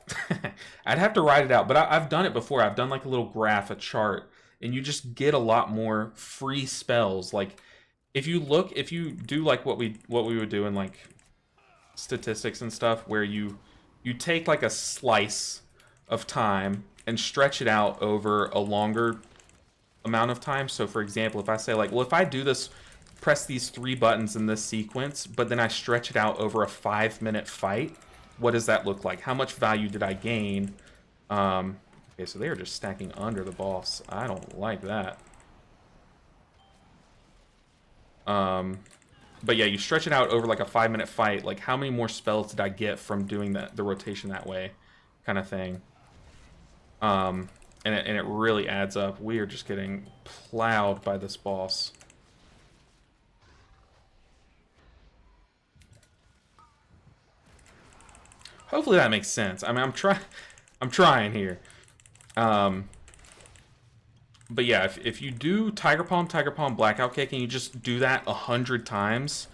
A: I'd have to write it out, but I've done it before. I've done like a little graph, a chart, and you just get a lot more free spells. Like if you do like what we would do in like statistics and stuff, where you take like a slice of time stretch it out over a longer amount of time. So for example, if I say like, well, if I do this, press these 3 buttons in this sequence, but then I stretch it out over a 5-minute fight, what does that look like? How much value did I gain? Okay, so they are just stacking under the boss. I don't like that. But yeah, you stretch it out over like a 5-minute fight. Like, how many more spells did I get from doing the rotation that way, kind of thing. And it really adds up. We are just getting plowed by this boss. Hopefully that makes sense. I mean, I'm trying here. But yeah, if you do Tiger Palm, Blackout Kick, and you just do that 100 times,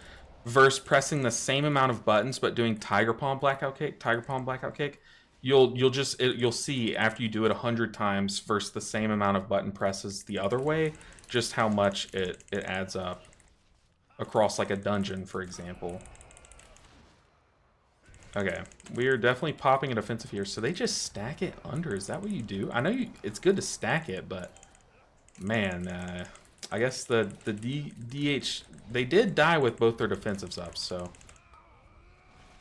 A: versus pressing the same amount of buttons but doing Tiger Palm, Blackout Kick, you'll see after you do it 100 times versus the same amount of button presses the other way, just how much it adds up across like a dungeon, for example. Okay, we are definitely popping a defensive here. So they just stack it under. Is that what you do? I know it's good to stack it, but man, I guess the DH, they did die with both their defensives up, so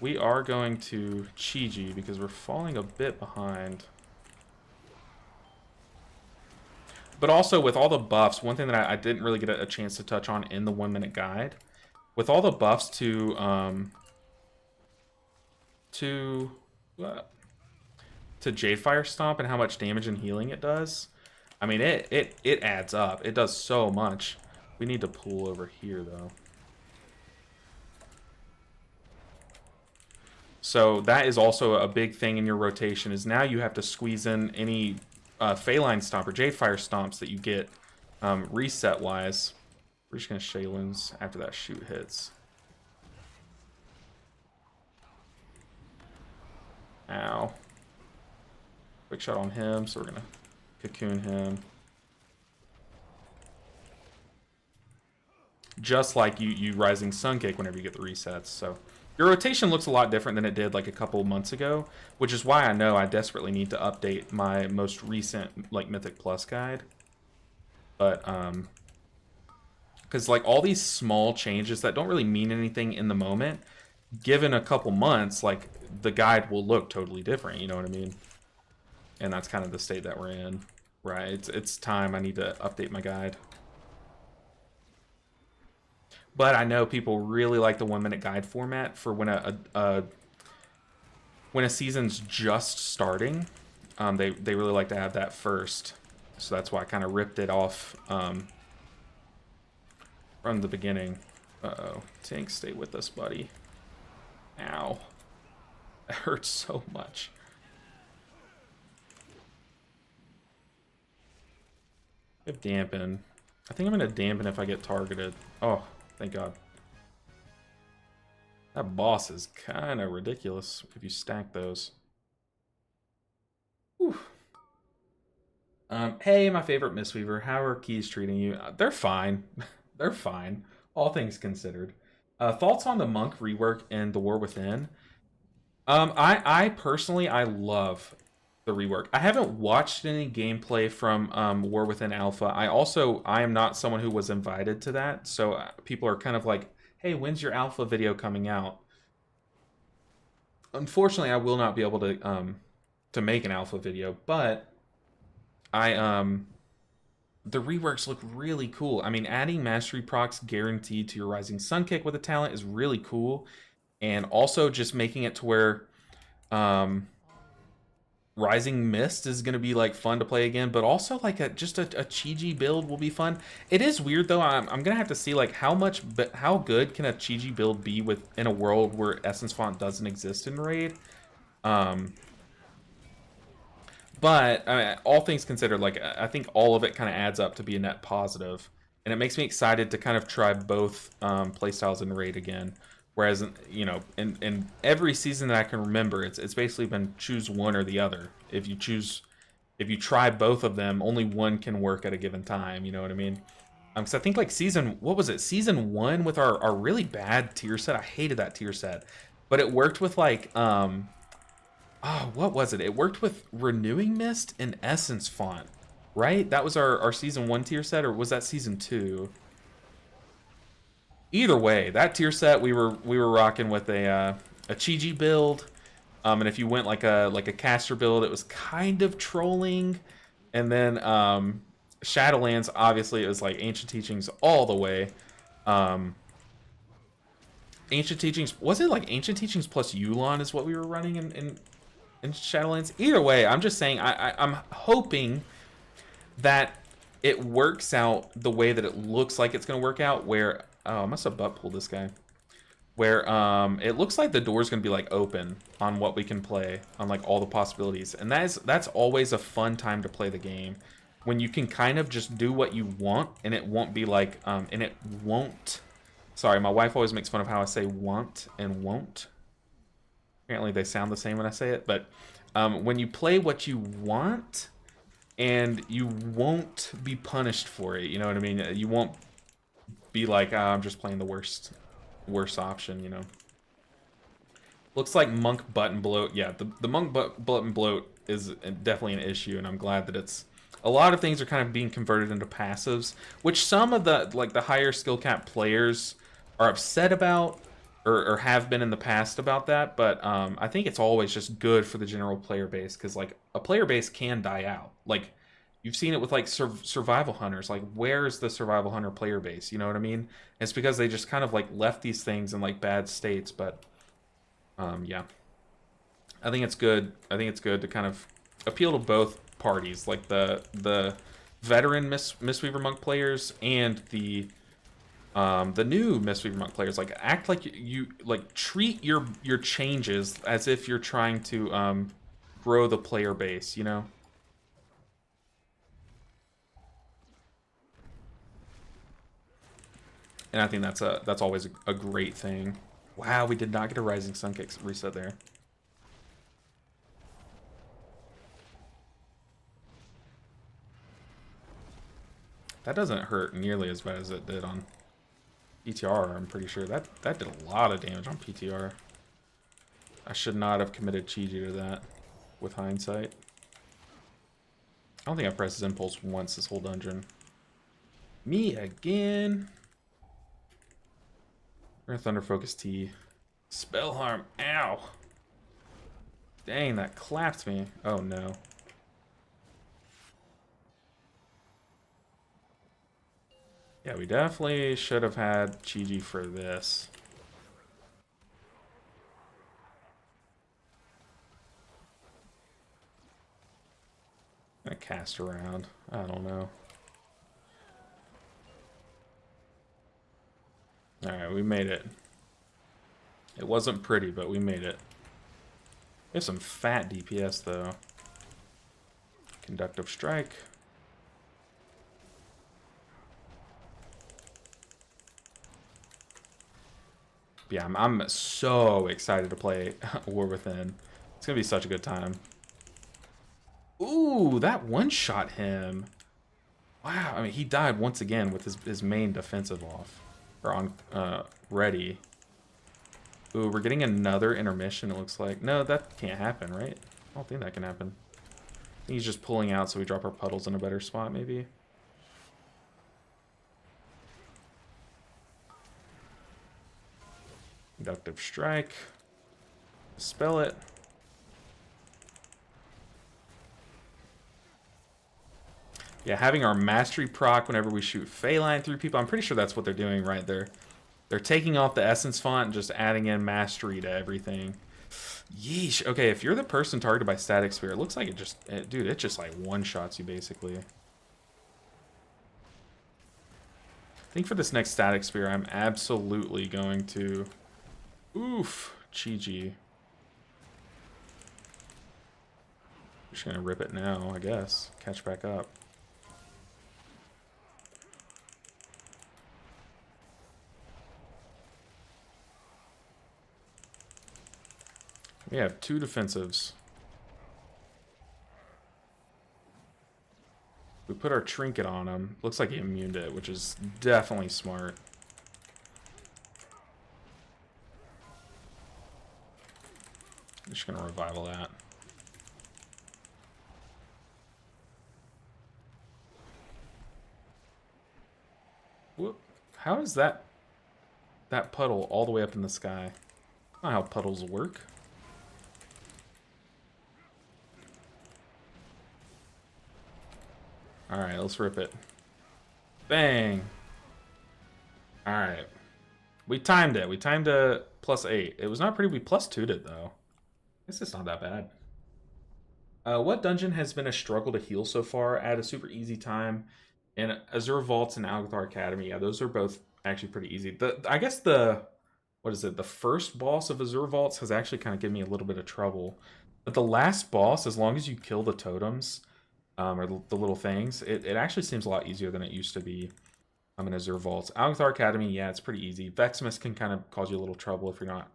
A: we are going to Chi-Ji because we're falling a bit behind. But also with all the buffs, one thing that I didn't really get a chance to touch on in the 1-minute guide, with all the buffs to Jadefire Stomp and how much damage and healing it does, I mean, it adds up. It does so much. We need to pull over here, though. So that is also a big thing in your rotation, is now you have to squeeze in any Phaline Stomp or Jadefire Stomps that you get reset-wise. We're just going to Shaylins after that shoot hits. Ow. Quick shot on him, so we're going to cocoon him. Just like you Rising Sun Kick whenever you get the resets. So your rotation looks a lot different than it did like a couple months ago, which is why I know I desperately need to update my most recent like Mythic Plus guide. But because like all these small changes that don't really mean anything in the moment, given a couple months, like the guide will look totally different, you know what I mean? And that's kind of the state that we're in, right? It's time I need to update my guide. But I know people really like the 1-minute guide format for when a season's just starting. They really like to have that first, so that's why I kind of ripped it off from the beginning. Uh-oh, Tank, stay with us, buddy. Ow, that hurts so much. I have dampen. I think I'm gonna dampen if I get targeted. Oh. Thank God. That boss is kind of ridiculous if you stack those. Whew. Hey, my favorite Mistweaver. How are keys treating you? They're fine. They're fine. All things considered. Thoughts on the monk rework in The War Within? I personally, I love the rework. I haven't watched any gameplay from War Within Alpha. I am not someone who was invited to that, so people are kind of like, hey, when's your alpha video coming out? Unfortunately, I will not be able to make an alpha video, but the reworks look really cool. I mean, adding mastery procs guaranteed to your Rising Sun Kick with a talent is really cool, and also just making it to where Rising Mist is going to be like fun to play again, but also like just a Chi-Ji build will be fun. It is weird though. I'm going to have to see like how good can a Chi-Ji build be in a world where Essence Font doesn't exist in Raid. But I mean, all things considered, like I think all of it kind of adds up to be a net positive, and it makes me excited to kind of try both playstyles in Raid again. Whereas, you know, in every season that I can remember, it's basically been choose one or the other. If you try both of them, only one can work at a given time. You know what I mean? Because I think like season 1 with our really bad tier set. I hated that tier set, but it worked with like Oh, what was it? It worked with Renewing Mist and Essence Font, right? That was our Season 1 tier set, or was that Season 2? Either way, that tier set we were rocking with a Chi build. And if you went like a caster build, it was kind of trolling. And then Shadowlands, obviously, it was like Ancient Teachings all the way. Ancient Teachings, was it like Ancient Teachings plus Yulon is what we were running in Shadowlands? Either way, I'm just saying I'm hoping that it works out the way that it looks like it's going to work out, where... Oh, I must have butt pulled this guy. Where it looks like the door's going to be like open on what we can play, on like all the possibilities. And that's always a fun time to play the game, when you can kind of just do what you want, and it won't be like and it won't... Sorry, my wife always makes fun of how I say want and won't. Apparently they sound the same when I say it, but when you play what you want, and you won't be punished for it, you know what I mean? You won't be like, oh, I'm just playing the worst option, you know. Looks like Monk Button Bloat. Yeah, the Monk Button Bloat is definitely an issue, and I'm glad that it's... A lot of things are kind of being converted into passives, which some of the higher skill cap players are upset about, or have been in the past about that, but I think it's always just good for the general player base, because like a player base can die out. Like, you've seen it with like survival hunters. Like, where's the survival hunter player base? You know what I mean? It's because they just kind of like left these things in like bad states. But yeah, I think it's good. I think it's good to kind of appeal to both parties, like the veteran Mistweaver Monk players and the new Mistweaver Monk players. Like, act like you like treat your changes as if you're trying to grow the player base. You know. And I think that's always a great thing. Wow, we did not get a Rising Sun Kick reset there. That doesn't hurt nearly as bad as it did on PTR, I'm pretty sure. That did a lot of damage on PTR. I should not have committed Chi to that with hindsight. I don't think I pressed his impulse once this whole dungeon. Me again. Thunder Focus T. Spell Harm. Ow. Dang, that clapped me. Oh no. Yeah, we definitely should have had Chi for this. I'm gonna cast around. I don't know. Alright, we made it. It wasn't pretty, but we made it. We have some fat DPS, though. Conductive Strike. Yeah, I'm so excited to play War Within. It's gonna be such a good time. Ooh, that one-shot him. Wow, I mean, he died once again with his main defensive off. Or on ready. Ooh, we're getting another intermission, it looks like. No, that can't happen, right? I don't think that can happen. I think he's just pulling out so we drop our puddles in a better spot, maybe. Conductive Strike. Spell it. Yeah, having our Mastery proc whenever we shoot Phaline through people. I'm pretty sure that's what they're doing right there. They're taking off the Essence font and just adding in Mastery to everything. Yeesh. Okay, if you're the person targeted by Static Sphere, it looks like dude, it just like one-shots you basically. I think for this next Static Sphere, I'm absolutely going to... Oof. Chi. Just gonna rip it now, I guess. Catch back up. We have 2 defensives. We put our trinket on him. Looks like he immuned it, which is definitely smart. I'm just gonna revival that. Whoop. How is that puddle all the way up in the sky? Not how puddles work. Alright, let's rip it. Bang! Alright. We timed it. We timed a +8. It was not pretty. We +2'd it, though. I guess it's not that bad. What dungeon has been a struggle to heal so far? I had a super easy time. And Azure Vaults and Algathar Academy. Yeah, those are both actually pretty easy. I guess what is it? The first boss of Azure Vaults has actually kind of given me a little bit of trouble. But the last boss, as long as you kill the totems, or the little things, it actually seems a lot easier than it used to be. In Azure Vaults. Algathar Academy, yeah, it's pretty easy. Veximus can kind of cause you a little trouble if you're not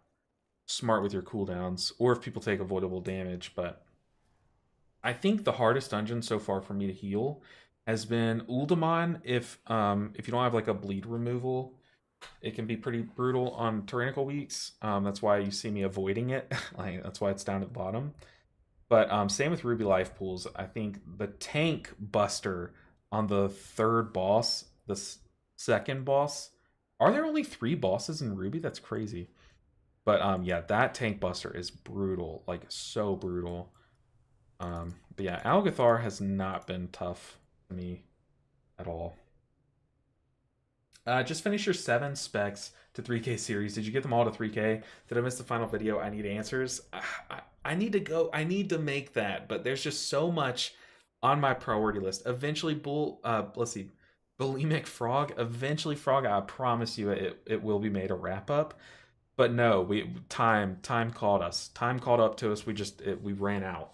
A: smart with your cooldowns, or if people take avoidable damage, but I think the hardest dungeon so far for me to heal has been Uldaman. If you don't have like a bleed removal, it can be pretty brutal on tyrannical weeks. That's why you see me avoiding it. Like, that's why it's down at the bottom. But same with Ruby Life Pools. I think the tank buster on the third boss, the second boss. Are there only 3 bosses in Ruby? That's crazy. But yeah, that tank buster is brutal, like so brutal. But yeah, Algathar has not been tough to me at all. Just finish your 7 specs to 3K series. Did you get them all to 3K? Did I miss the final video? I need answers. I need to go. I need to make that, but there's just so much on my priority list. Eventually, let's see, Bulimic Frog. Eventually, Frog. I promise you, it will be made a wrap up. But no, time called us. Time called up to us. We ran out.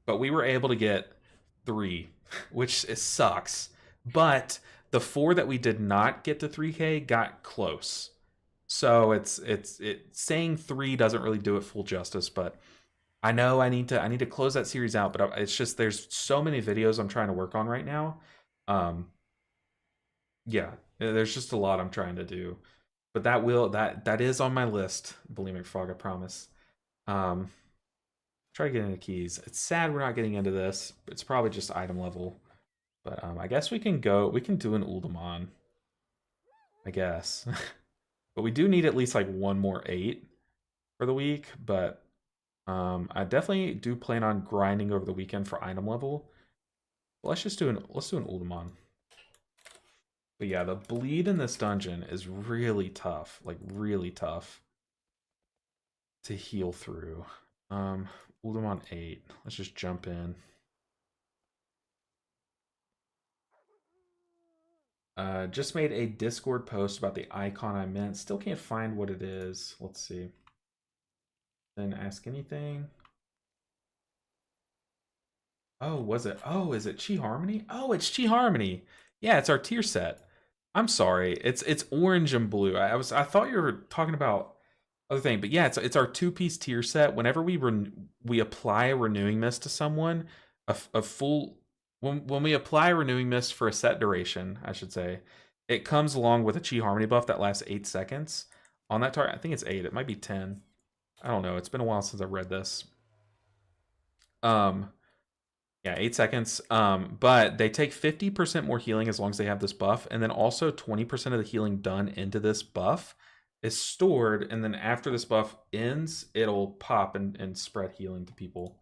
A: But we were able to get 3, which it sucks. But the 4 that we did not get to 3K got close. So it's saying 3 doesn't really do it full justice, but I know I need to close that series out, but it's just there's so many videos I'm trying to work on right now. Yeah, there's just a lot I'm trying to do. But that is on my list, Bulimic Frog, I promise. Try to get into keys. It's sad we're not getting into this. It's probably just item level. But I guess we can do an Uldaman. I guess. But we do need at least like 1 more 8 for the week. But I definitely do plan on grinding over the weekend for item level. Let's do an Uldaman. But yeah, the bleed in this dungeon is really tough. Like really tough to heal through. Uldaman 8. Let's just jump in. Just made a Discord post about the icon I meant. Still can't find what it is. Let's see. Then ask anything. Oh, was it? Oh, is it Chi Harmony? Oh, it's Chi Harmony. Yeah, it's our tier set. I'm sorry. It's orange and blue. I thought you were talking about other thing, but yeah, it's our 2-piece tier set. Whenever we apply a renewing mist to someone, a full when we apply renewing mist for a set duration, I should say, it comes along with a Chi Harmony buff that lasts 8 seconds on that target. I think it's 8. It might be 10. I don't know. It's been a while since I read this. Yeah, 8 seconds. But they take 50% more healing as long as they have this buff, and then also 20% of the healing done into this buff is stored, and then after this buff ends, it'll pop and spread healing to people.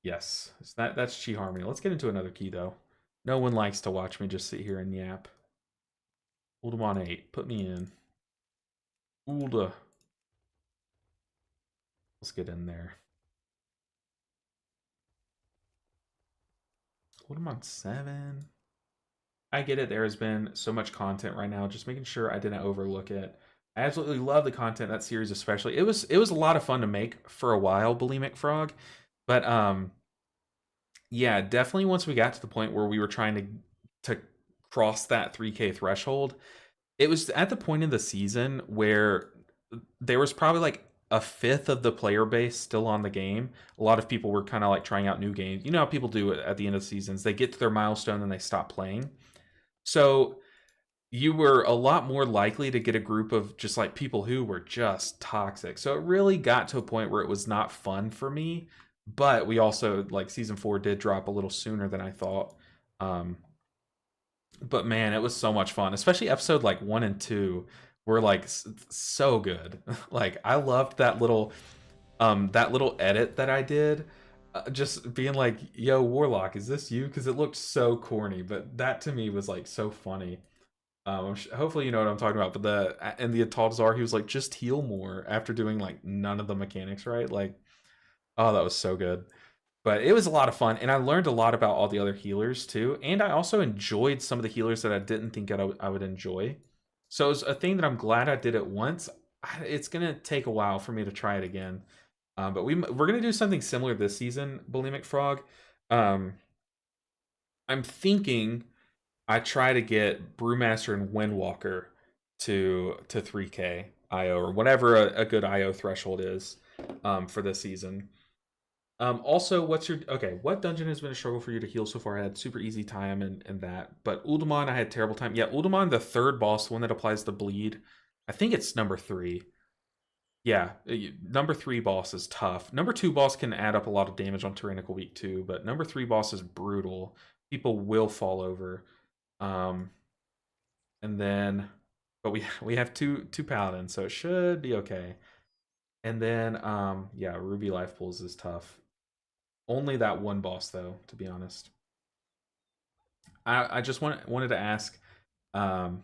A: Yes, so that's Chi Harmony. Let's get into another key though. No one likes to watch me just sit here and yap. Uldaman 8, put me in. Ulda. Let's get in there. Uldaman 7. I get it. There has been so much content right now. Just making sure I didn't overlook it. I absolutely love the content, that series especially. It was a lot of fun to make for a while, Bulimic Frog. But yeah, definitely once we got to the point where we were trying to cross that 3K threshold, it was at the point in the season where there was probably like a fifth of the player base still on the game. A lot of people were kind of like trying out new games. You know how people do it at the end of the seasons. They get to their milestone and they stop playing. So you were a lot more likely to get a group of just like people who were just toxic. So it really got to a point where it was not fun for me. But we also, like, season 4 did drop a little sooner than I thought. But man, it was so much fun, especially episode like 1 and 2 were like so good. Like I loved that little edit that I did, just being like, "Yo, Warlock, is this you?" Because it looked so corny, but that to me was like so funny. Hopefully you know what I'm talking about. But the Atal'Dazar, he was like, "Just heal more," after doing like none of the mechanics right. Like, oh, that was so good. But it was a lot of fun, and I learned a lot about all the other healers too. And I also enjoyed some of the healers that I didn't think I would enjoy. So it was a thing that I'm glad I did it once. It's gonna take a while for me to try it again. But we're gonna do something similar this season, Bulimic Frog. Um, I'm thinking I try to get Brewmaster and Windwalker to 3K IO or whatever a good IO threshold is for this season. Also, what dungeon has been a struggle for you to heal so far? I had super easy time and that, but Uldaman I had terrible time. Yeah, Uldaman, the third boss, the one that applies the bleed. I think it's number 3. Yeah, number 3 boss is tough. Number 2 boss can add up a lot of damage on Tyrannical Week too, but number 3 boss is brutal. People will fall over. Um, and then, but we have two paladins, so it should be okay. And then, yeah, Ruby Life Pools is tough. Only that one boss though, to be honest. I just wanted to ask, um,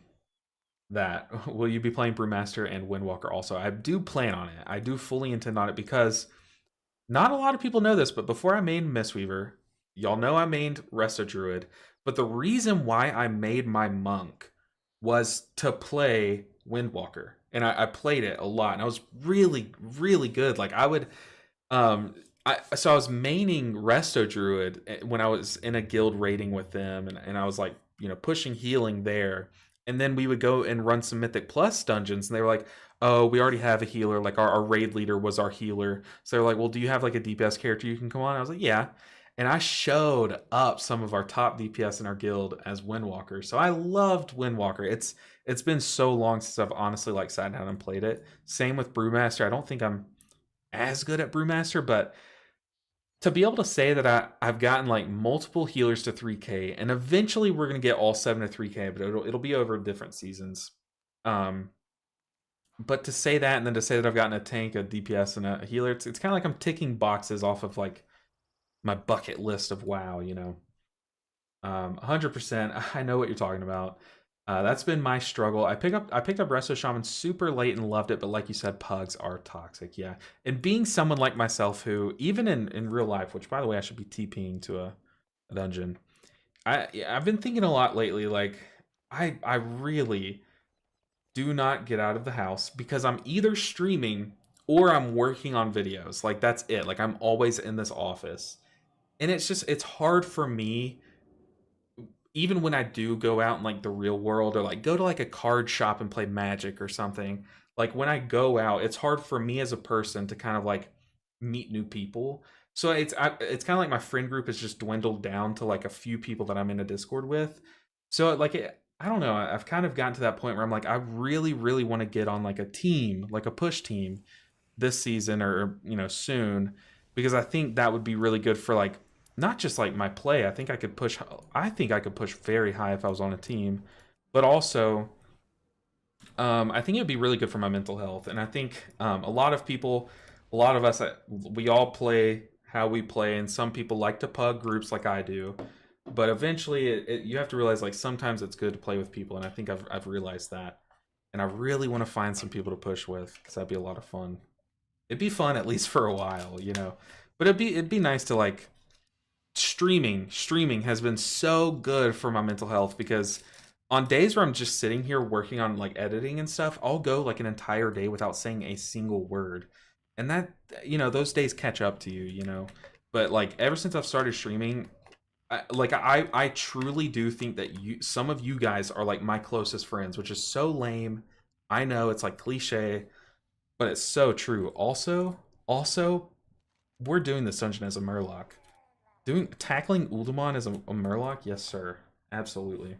A: that will you be playing Brewmaster and Windwalker also? I do plan on it. I do fully intend on it because not a lot of people know this, but before I made Mistweaver, y'all know I made Resto Druid. But the reason why I made my monk was to play Windwalker. And I played it a lot. And I was really, really good. Like I would so I was maining Resto Druid when I was in a guild raiding with them, and I was like, pushing healing there. And then we would go and run some Mythic Plus dungeons, and they were like, "Oh, we already have a healer. Like our raid leader was our healer." So they're like, "Well, do you have like a DPS character you can come on?" I was like, "Yeah." And I showed up some of our top DPS in our guild as Windwalker. So I loved Windwalker. It's been so long since I've honestly like sat down and played it. Same with Brewmaster. I don't think I'm as good at Brewmaster, but to be able to say that I've gotten like multiple healers to 3K, and eventually we're gonna get all 7 to 3K, but it'll be over different seasons. Um, but to say that, and then to say that I've gotten a tank, a DPS, and a healer, it's kind of like I'm ticking boxes off of like my bucket list of WoW. 100%. I know what you're talking about. That's been my struggle. I picked up Resto Shaman super late and loved it, but like you said, pugs are toxic. Yeah, and being someone like myself who, even in real life, which by the way I should be TPing to a dungeon, I've been thinking a lot lately. Like I really do not get out of the house because I'm either streaming or I'm working on videos. Like that's it. Like I'm always in this office, and it's hard for me even when I do go out in like the real world or like go to like a card shop and play Magic or something, like when I go out, it's hard for me as a person to kind of like meet new people. So it's kind of like my friend group has just dwindled down to like a few people that I'm in a Discord with. So I don't know. I've kind of gotten to that point where I'm like, I really, really want to get on like a team, like a push team this season or soon, because I think that would be really good for like not just like my play. I think I could push very high if I was on a team, but also I think it'd be really good for my mental health. And I think a lot of people, a lot of us, we all play how we play, and some people like to pug groups like I do. But eventually, you have to realize like sometimes it's good to play with people, and I think I've realized that. And I really want to find some people to push with because that'd be a lot of fun. It'd be fun at least for a while. But it'd be nice to like streaming has been so good for my mental health because on days where I'm just sitting here working on like editing and stuff, I'll go like an entire day without saying a single word. And that those days catch up to you. But like ever since I've started streaming, I truly do think that some of you guys are like my closest friends, which is so lame. I know it's like cliche, but it's so true. Also, we're doing this dungeon as a Murloc. Tackling Uldaman as a Murloc? Yes, sir. Absolutely.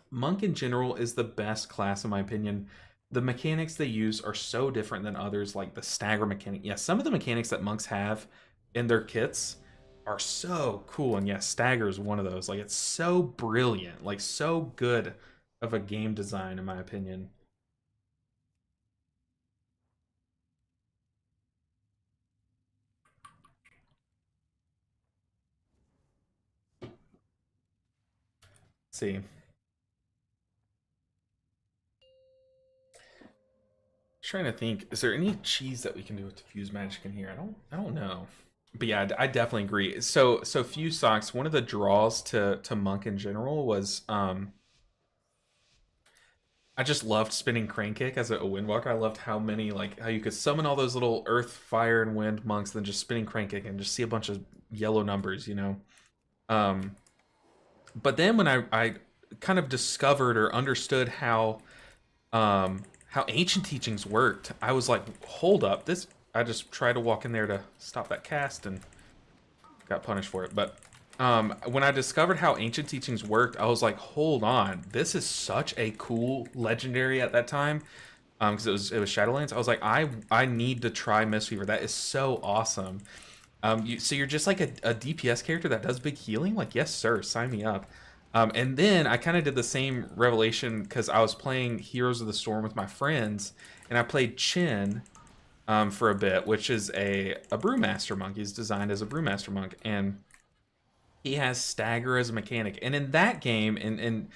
A: Monk in general is the best class in my opinion. The mechanics they use are so different than others, like the stagger mechanic. Yeah, some of the mechanics that monks have in their kits are so cool. And yeah, Stagger is one of those. Like, it's so brilliant, like so good of a game design, in my opinion. Let's see. Trying to think, is there any cheese that we can do with diffuse magic in here? I don't know. But yeah, I definitely agree. So Fuse Socks, one of the draws to Monk in general was I just loved spinning Crane Kick as a Windwalker. I loved how many, like, how you could summon all those little Earth, Fire, and Wind monks, then just spinning Crane Kick and just see a bunch of yellow numbers, you know? Um, but then when I kind of discovered or understood how ancient teachings worked, I was like, hold up, this. I just tried to walk in there to stop that cast and got punished for it. But when I discovered how ancient teachings worked, I was like, hold on, this is such a cool legendary at that time. Because it was Shadowlands. I was like, I need to try Mistweaver. That is so awesome. So you're just like a DPS character that does big healing? Like, yes, sir, sign me up. And then I kind of did the same revelation because I was playing Heroes of the Storm with my friends, and I played Chin for a bit, which is a Brewmaster monk. He's designed as a Brewmaster monk, and he has Stagger as a mechanic. And in that game, in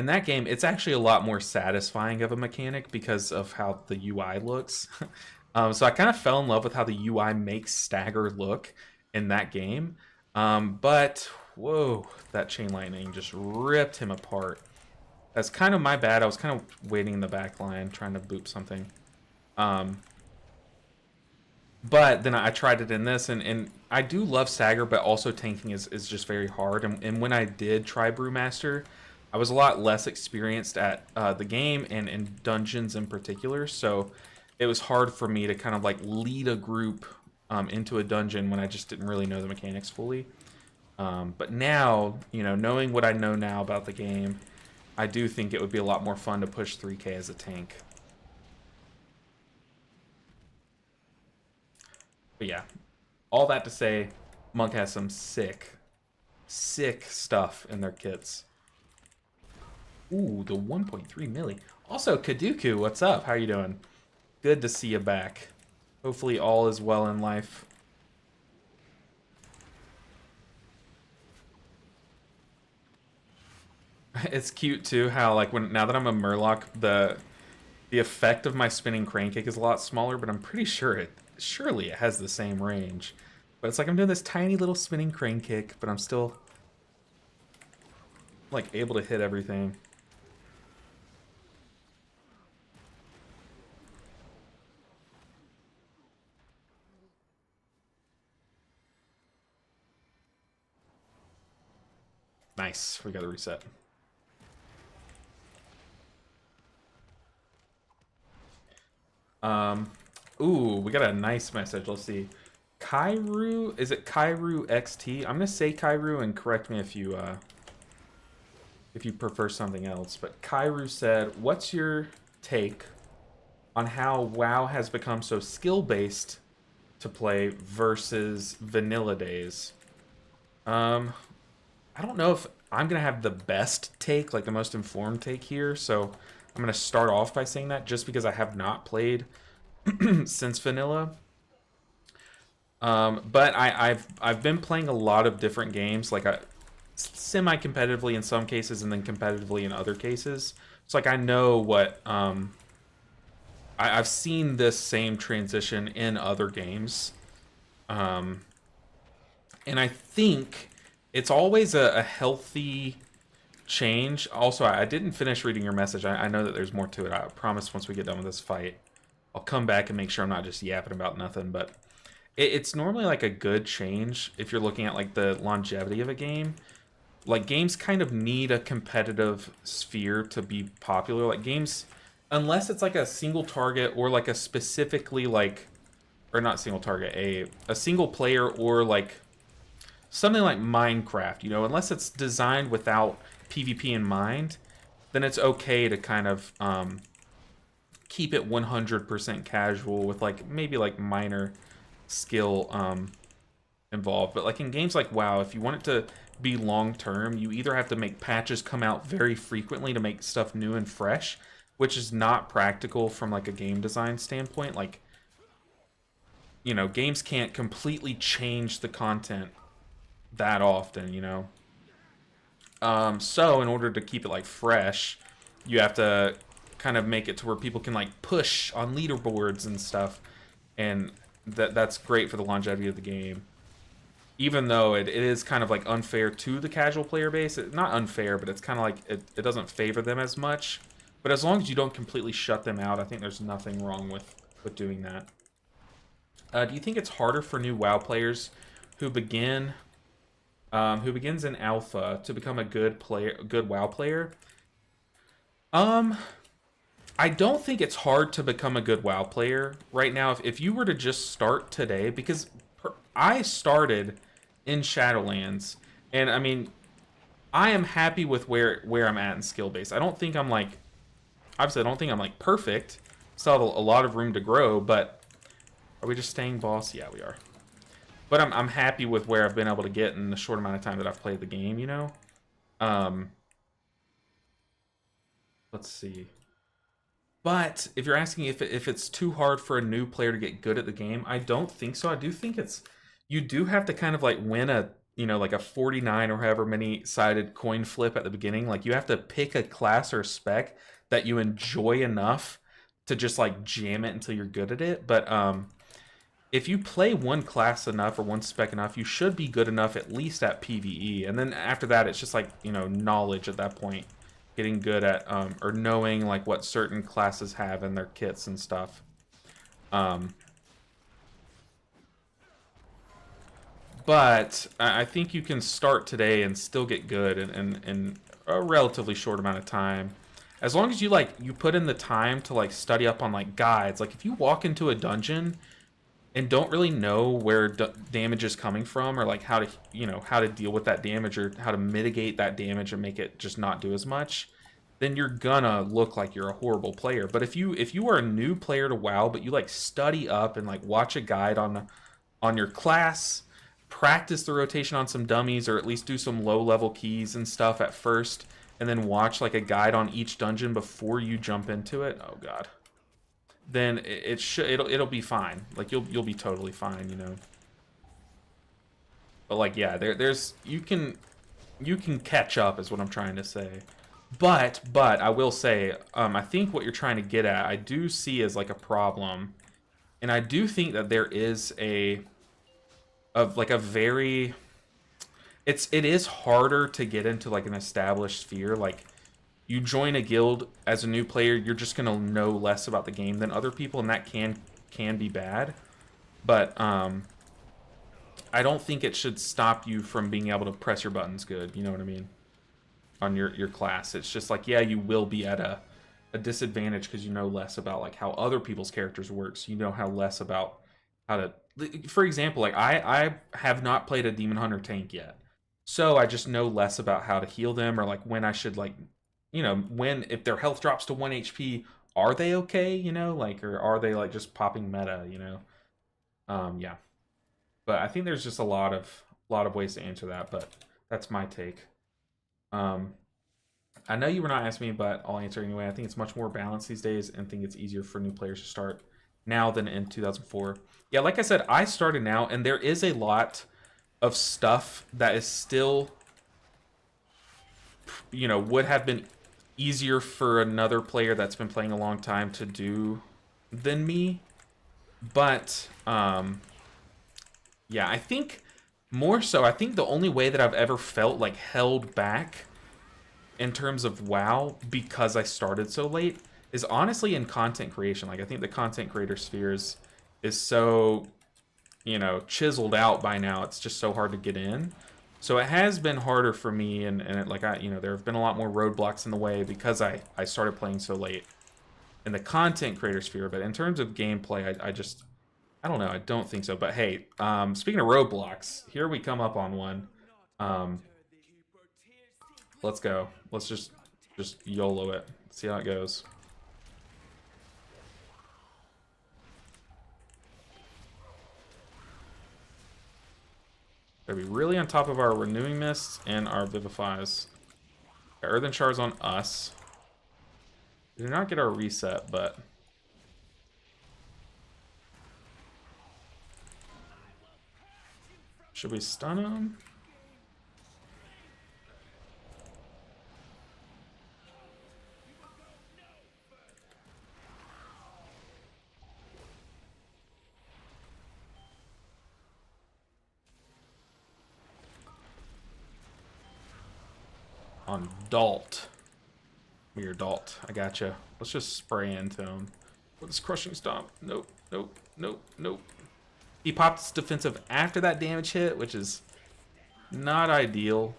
A: that game, it's actually a lot more satisfying of a mechanic because of how the UI looks. So I kind of fell in love with how the UI makes Stagger look in that game. But whoa, that Chain Lightning just ripped him apart. That's kind of my bad. I was kind of waiting in the back line, trying to boop something. But then I tried it in this, and I do love Stagger, but also tanking is just very hard. And when I did try Brewmaster, I was a lot less experienced at the game and in dungeons in particular, so it was hard for me to kind of like lead a group into a dungeon when I just didn't really know the mechanics fully. But now, you know, knowing what I know now about the game, I do think it would be a lot more fun to push 3K as a tank. But yeah, all that to say, Monk has some sick stuff in their kits. Ooh, the 1.3 milli. Also, Kaduku, what's up? How you doing? Good to see you back. Hopefully all is well in life. It's cute too how like now that I'm a Murloc, the effect of my spinning Crane Kick is a lot smaller, but I'm pretty sure surely it has the same range. But it's like I'm doing this tiny little spinning Crane Kick, but I'm still like able to hit everything. Nice, we got a reset. Ooh, we got a nice message. Let's see. Kairu, is it Kairu XT? I'm gonna say Kairu and correct me if you prefer something else. But Kairu said, "What's your take on how WoW has become so skill-based to play versus vanilla days?" I don't know if I'm gonna have the best take, like the most informed take here, so I'm gonna start off by saying that just because I have not played since vanilla. But I've been playing a lot of different games, like semi-competitively in some cases, and then competitively in other cases. So like I know what I've seen this same transition in other games, and I think it's always a healthy change. Also, I didn't finish reading your message. I know that there's more to it. I promise once we get done with this fight, I'll come back and make sure I'm not just yapping about nothing. But it's normally like a good change if you're looking at like the longevity of a game. Like games kind of need a competitive sphere to be popular. Like games, unless it's like a single target or like a specifically like, or not single target, a single player or like something like Minecraft, you know, unless it's designed without PvP in mind, then it's okay to kind of keep it 100% casual with like maybe like minor skill involved. But like in games like WoW, if you want it to be long term, you either have to make patches come out very frequently to make stuff new and fresh, which is not practical from like a game design standpoint. Like, you know, games can't completely change the content that often, you know. So in order to keep it like fresh, you have to kind of make it to where people can like push on leaderboards and stuff, and that's great for the longevity of the game. Even though it is kind of like unfair to the casual player base, not unfair, but it's kind of like it doesn't favor them as much. But as long as you don't completely shut them out, I think there's nothing wrong with doing that. Do you think it's harder for new WoW players who begins in alpha to become a good WoW player? I don't think it's hard to become a good WoW player right now. If you were to just start today, because I started in Shadowlands, and I mean, I am happy with where I'm at in skill base. I don't think I'm like, obviously, I don't think I'm like perfect. Still have a lot of room to grow, but are we just staying boss? Yeah, we are. But I'm happy with where I've been able to get in the short amount of time that I've played the game, you know? Let's see. But if you're asking if it's too hard for a new player to get good at the game, I don't think so. I do think you do have to kind of like win a, you know, like a 49 or however many sided coin flip at the beginning. Like you have to pick a class or spec that you enjoy enough to just like jam it until you're good at it. But if you play one class enough or one spec enough, you should be good enough at least at PvE. And then after that, it's just like, you know, knowledge at that point. Getting good at, or knowing like what certain classes have in their kits and stuff. But I think you can start today and still get good in a relatively short amount of time. As long as you you put in the time to like study up on like guides. Like if you walk into a dungeon and don't really know where damage is coming from, or like how to, you know, how to deal with that damage or how to mitigate that damage and make it just not do as much, then you're gonna look like you're a horrible player. But if you are a new player to WoW, but you like study up and like watch a guide on your class, practice the rotation on some dummies, or at least do some low level keys and stuff at first, and then watch like a guide on each dungeon before you jump into it. Oh god. Then it'll be fine. Like you'll be totally fine, you know. But like yeah, there's you can catch up is what I'm trying to say. But I will say, I think what you're trying to get at, I do see as like a problem, and I do think that there is it is harder to get into like an established sphere. Like you join a guild as a new player, you're just gonna know less about the game than other people, and that can be bad. But I don't think it should stop you from being able to press your buttons good. You know what I mean? On your class, it's just like, yeah, you will be at a disadvantage because you know less about like how other people's characters work. So you know how less about how to. For example, like I have not played a Demon Hunter tank yet, so I just know less about how to heal them, or like when I should like, you know, when if their health drops to 1 HP, are they okay? You know, like, or are they like just popping meta? You know, yeah. But I think there's just a lot of ways to answer that. But that's my take. I know you were not asking me, but I'll answer anyway. I think it's much more balanced these days, and think it's easier for new players to start now than in 2004. Yeah, like I said, I started now, and there is a lot of stuff that is still, you know, would have been easier for another player that's been playing a long time to do than me. But yeah, I think more so, I think the only way that I've ever felt like held back in terms of WoW because I started so late is honestly in content creation. Like I think the content creator spheres is so, you know, chiseled out by now. It's just so hard to get in. So it has been harder for me, and you know, there have been a lot more roadblocks in the way because I started playing so late in the content creator sphere. But in terms of gameplay, I don't know. I don't think so. But hey, speaking of roadblocks, here we come up on one. Let's go. Let's just YOLO it. See how it goes. Gotta be really on top of our Renewing Mists and our Vivifies. Earthen Shards on us. We did not get our reset, but... Should we stun him? On Dalt. Weird Dalt. I gotcha. Let's just spray into him. With this Crushing Stomp. Nope, nope, nope, nope. He popped his defensive after that damage hit, which is not ideal.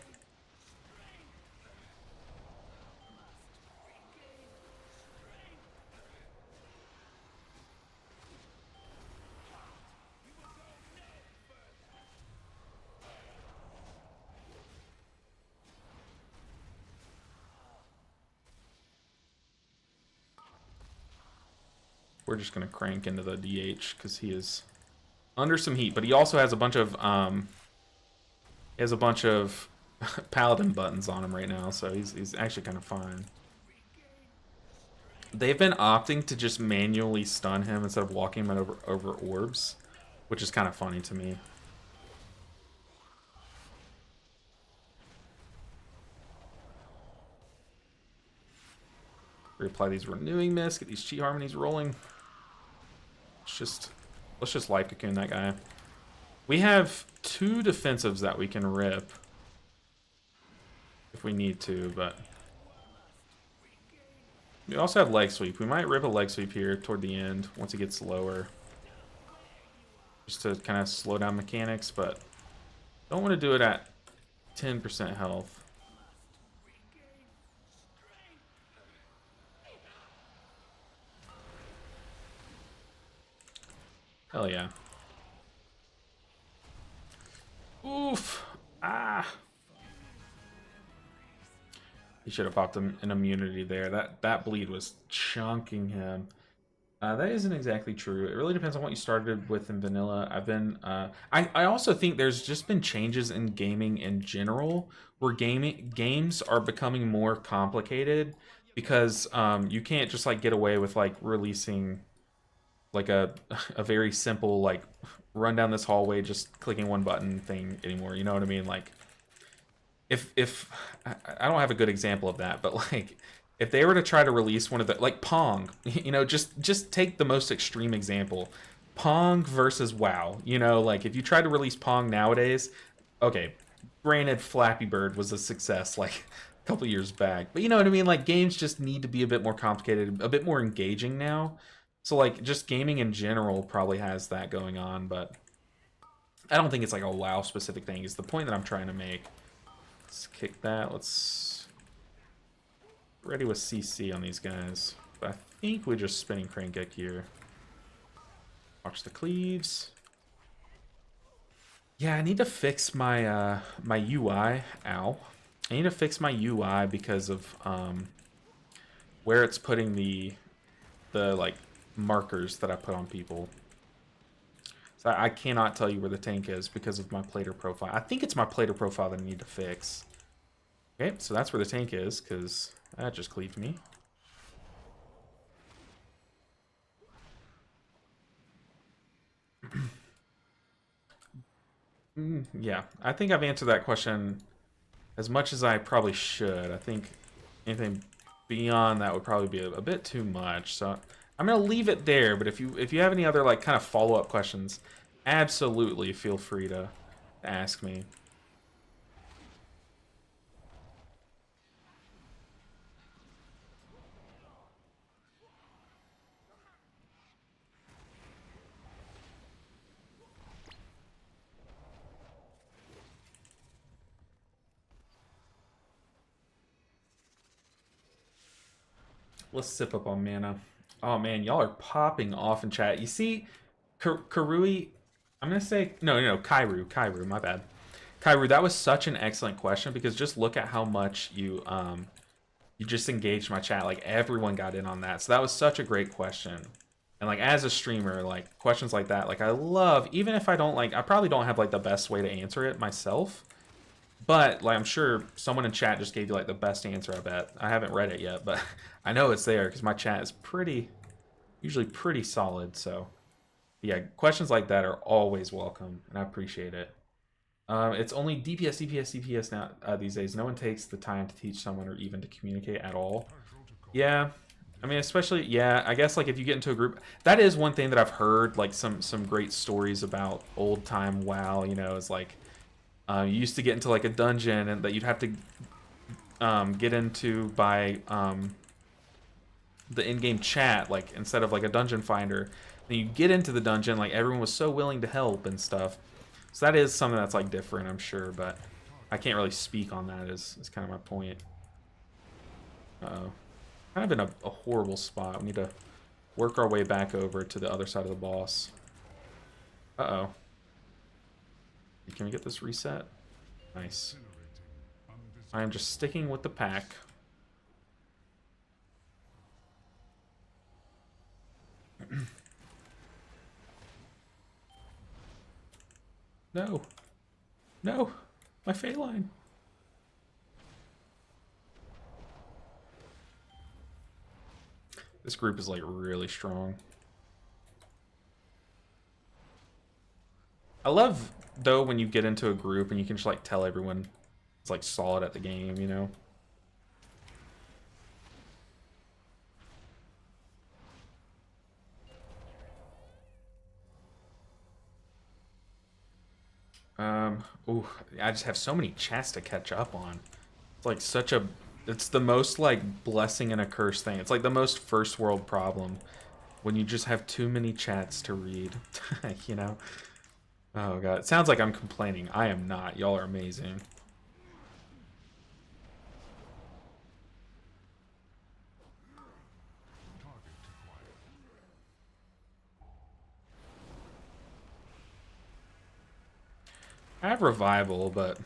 A: We're just gonna crank into the DH because he is under some heat, but he also has a bunch of paladin buttons on him right now, so he's actually kind of fine. They've been opting to just manually stun him instead of walking him over orbs, which is kind of funny to me. Reapply these Renewing Mists, get these Chi Harmonies rolling. Let's just Life Cocoon that guy. We have 2 defensives that we can rip if we need to, but we also have Leg Sweep. We might rip a Leg Sweep here toward the end once he gets lower, just to kind of slow down mechanics, but don't want to do it at 10% health. Hell yeah. Oof. Ah. He should have popped him an immunity there. That bleed was chunking him. That isn't exactly true. It really depends on what you started with in vanilla. I also think there's just been changes in gaming in general, where games are becoming more complicated because you can't just like get away with like releasing like a very simple like run down this hallway just clicking one button thing anymore. You know what I mean? Like if I don't have a good example of that, but like if they were to try to release one of the like Pong, you know, just take the most extreme example, Pong versus WoW. You know, like if you try to release Pong nowadays, okay, granted Flappy Bird was a success like a couple years back, but you know what I mean? Like games just need to be a bit more complicated, a bit more engaging now. So like just gaming in general probably has that going on, but I don't think it's like a WoW specific thing is the point that I'm trying to make. Let's kick that. Let's ready with CC on these guys. But I think we're just spinning Crank Egg here. Watch the cleaves. Yeah, I need to fix my my UI. Ow. I need to fix my UI because of where it's putting the like markers that I put on people. So I cannot tell you where the tank is because of my plater profile. I think it's my plater profile that I need to fix. Okay, so that's where the tank is, because that just cleaved me. Yeah, I think I've answered that question as much as I probably should. I think anything beyond that would probably be a bit too much. So I'm gonna leave it there, but if you have any other like kind of follow-up questions, absolutely feel free to ask me. Let's sip up on mana. Oh man, y'all are popping off in chat. You see, Karui, I'm gonna say no, Kairu, my bad. Kairu, that was such an excellent question because just look at how much you just engaged my chat. Like everyone got in on that. So that was such a great question. And like as a streamer, like questions like that, like I love, even if I don't like, I probably don't have like the best way to answer it myself, but like I'm sure someone in chat just gave you like the best answer. I bet I haven't read it yet, but I know it's there because my chat is usually pretty solid. So yeah, questions like that are always welcome, and I appreciate it. It's only DPS, DPS, DPS now these days. No one takes the time to teach someone or even to communicate at all. Yeah, I mean, especially, yeah, I guess like if you get into a group, that is one thing that I've heard, like some great stories about old time WoW, you know, is like you used to get into like a dungeon and that you'd have to get into by the in-game chat, like instead of like a dungeon finder. And you get into the dungeon, like everyone was so willing to help and stuff. So that is something that's like different, I'm sure, but I can't really speak on that is kind of my point. Uh-oh. Kind of in a horrible spot. We need to work our way back over to the other side of the boss. Uh-oh. Can we get this reset? Nice. I am just sticking with the pack. No. No. My Phalanx. This group is like really strong. I love though when you get into a group and you can just like tell everyone it's like solid at the game, you know? Ooh, I just have so many chats to catch up on. It's like such a, it's the most like blessing and a curse thing. It's like the most first world problem when you just have too many chats to read, you know? Oh god, it sounds like I'm complaining. I am not. Y'all are amazing. I have revival, but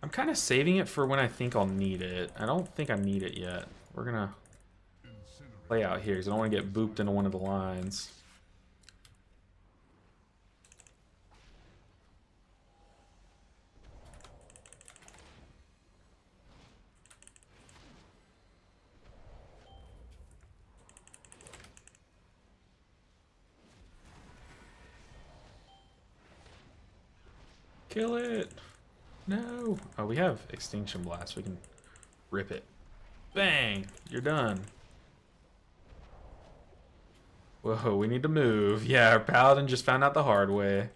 A: I'm kind of saving it for when I think I'll need it. I don't think I need it yet. We're gonna play out here because I don't want to get booped into one of the lines. Kill it! No! Oh, we have Extinction Blast. We can rip it. Bang! You're done. Whoa, we need to move. Yeah, our paladin just found out the hard way.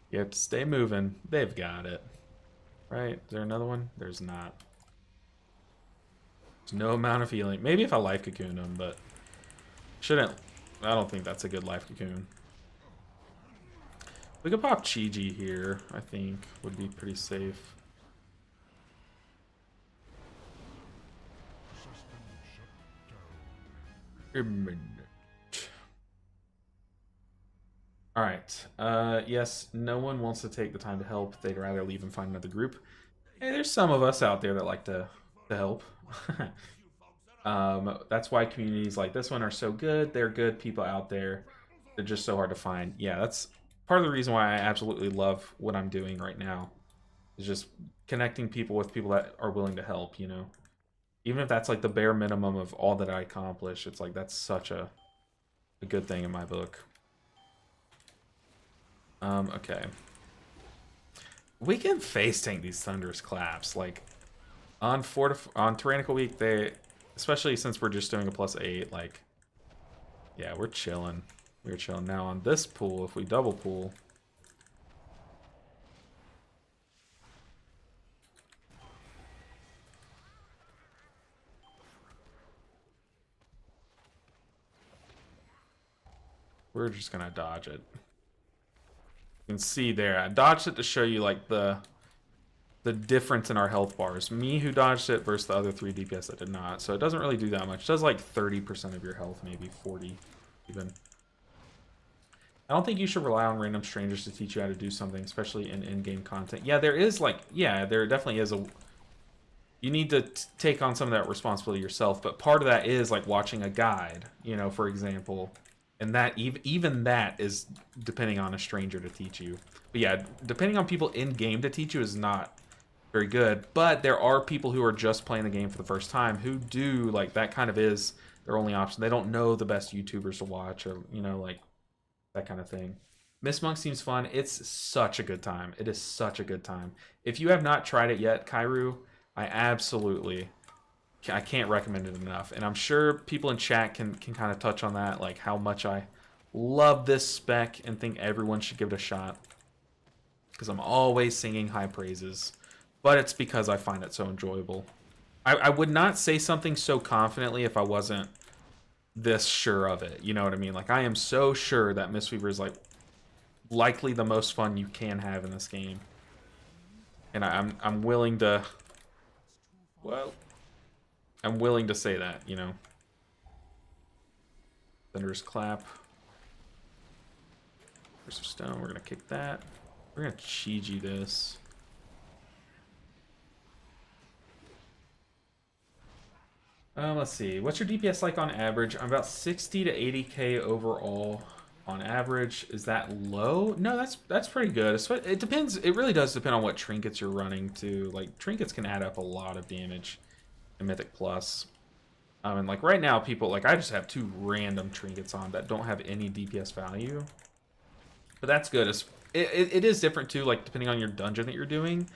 A: You have to stay moving. They've got it. Right? Is there another one? There's not. There's no amount of healing. Maybe if I life cocoon them, but shouldn't. I don't think that's a good life cocoon. We could pop Chi-Ji here, I think. Would be pretty safe. Alright. Yes, no one wants to take the time to help. They'd rather leave and find another group. Hey, there's some of us out there that like to help. That's why communities like this one are so good. They're good people out there. They're just so hard to find. Yeah, that's part of the reason why I absolutely love what I'm doing right now. Is just connecting people with people that are willing to help, you know? Even if that's like the bare minimum of all that I accomplish, it's like that's such a good thing in my book. Okay. We can face tank these Thunderous Claps. Like, on Tyrannical Week, they, especially since we're just doing a +8, like, yeah, we're chilling. We're chilling. Now on this pool, if we double pool, we're just gonna dodge it. You can see there, I dodged it to show you like the difference in our health bars. Me who dodged it versus the other 3 DPS that did not. So it doesn't really do that much. It does like 30% of your health, maybe 40 even. I don't think you should rely on random strangers to teach you how to do something, especially in in-game content. Yeah, there is like, yeah, there definitely is a... you need to take on some of that responsibility yourself. But part of that is like watching a guide, you know, for example, and that even that is depending on a stranger to teach you. But yeah, depending on people in game to teach you is not very good. But there are people who are just playing the game for the first time who do like that kind of is their only option. They don't know the best YouTubers to watch or you know like that kind of thing. Miss Monk seems fun. It's such a good time. It is such a good time. If you have not tried it yet, Kairu, I absolutely I can't recommend it enough. And I'm sure people in chat can kind of touch on that, like how much I love this spec and think everyone should give it a shot. Because I'm always singing high praises. But it's because I find it so enjoyable. I would not say something so confidently if I wasn't this sure of it. You know what I mean? Like I am so sure that Mistweaver is like likely the most fun you can have in this game. And I'm willing to well I'm willing to say that, you know. Thunderous Clap. There's some stone, we're gonna kick that. We're gonna Chi-Ji this. Let's see. What's your DPS like on average? I'm about 60 to 80k overall on average. Is that low? No, that's pretty good. It depends. It really does depend on what trinkets you're running too. Like trinkets can add up a lot of damage in Mythic Plus. And like right now, people like I just have 2 random trinkets on that don't have any DPS value. But that's good. It is different too. Like depending on your dungeon that you're doing.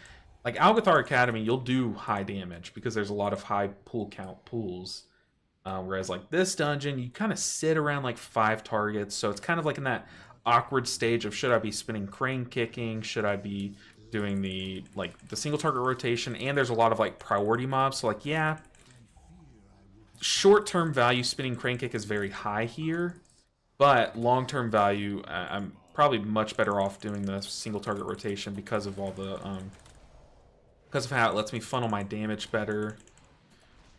A: Like Algathar Academy, you'll do high damage because there's a lot of high pull count pools. Whereas like this dungeon, you kind of sit around like 5 targets. So it's kind of like in that awkward stage of should I be spinning crane kicking? Should I be doing the single target rotation? And there's a lot of like priority mobs. So like, yeah, short-term value spinning crane kick is very high here. But long-term value, I'm probably much better off doing the single target rotation because of all the... because of how it lets me funnel my damage better.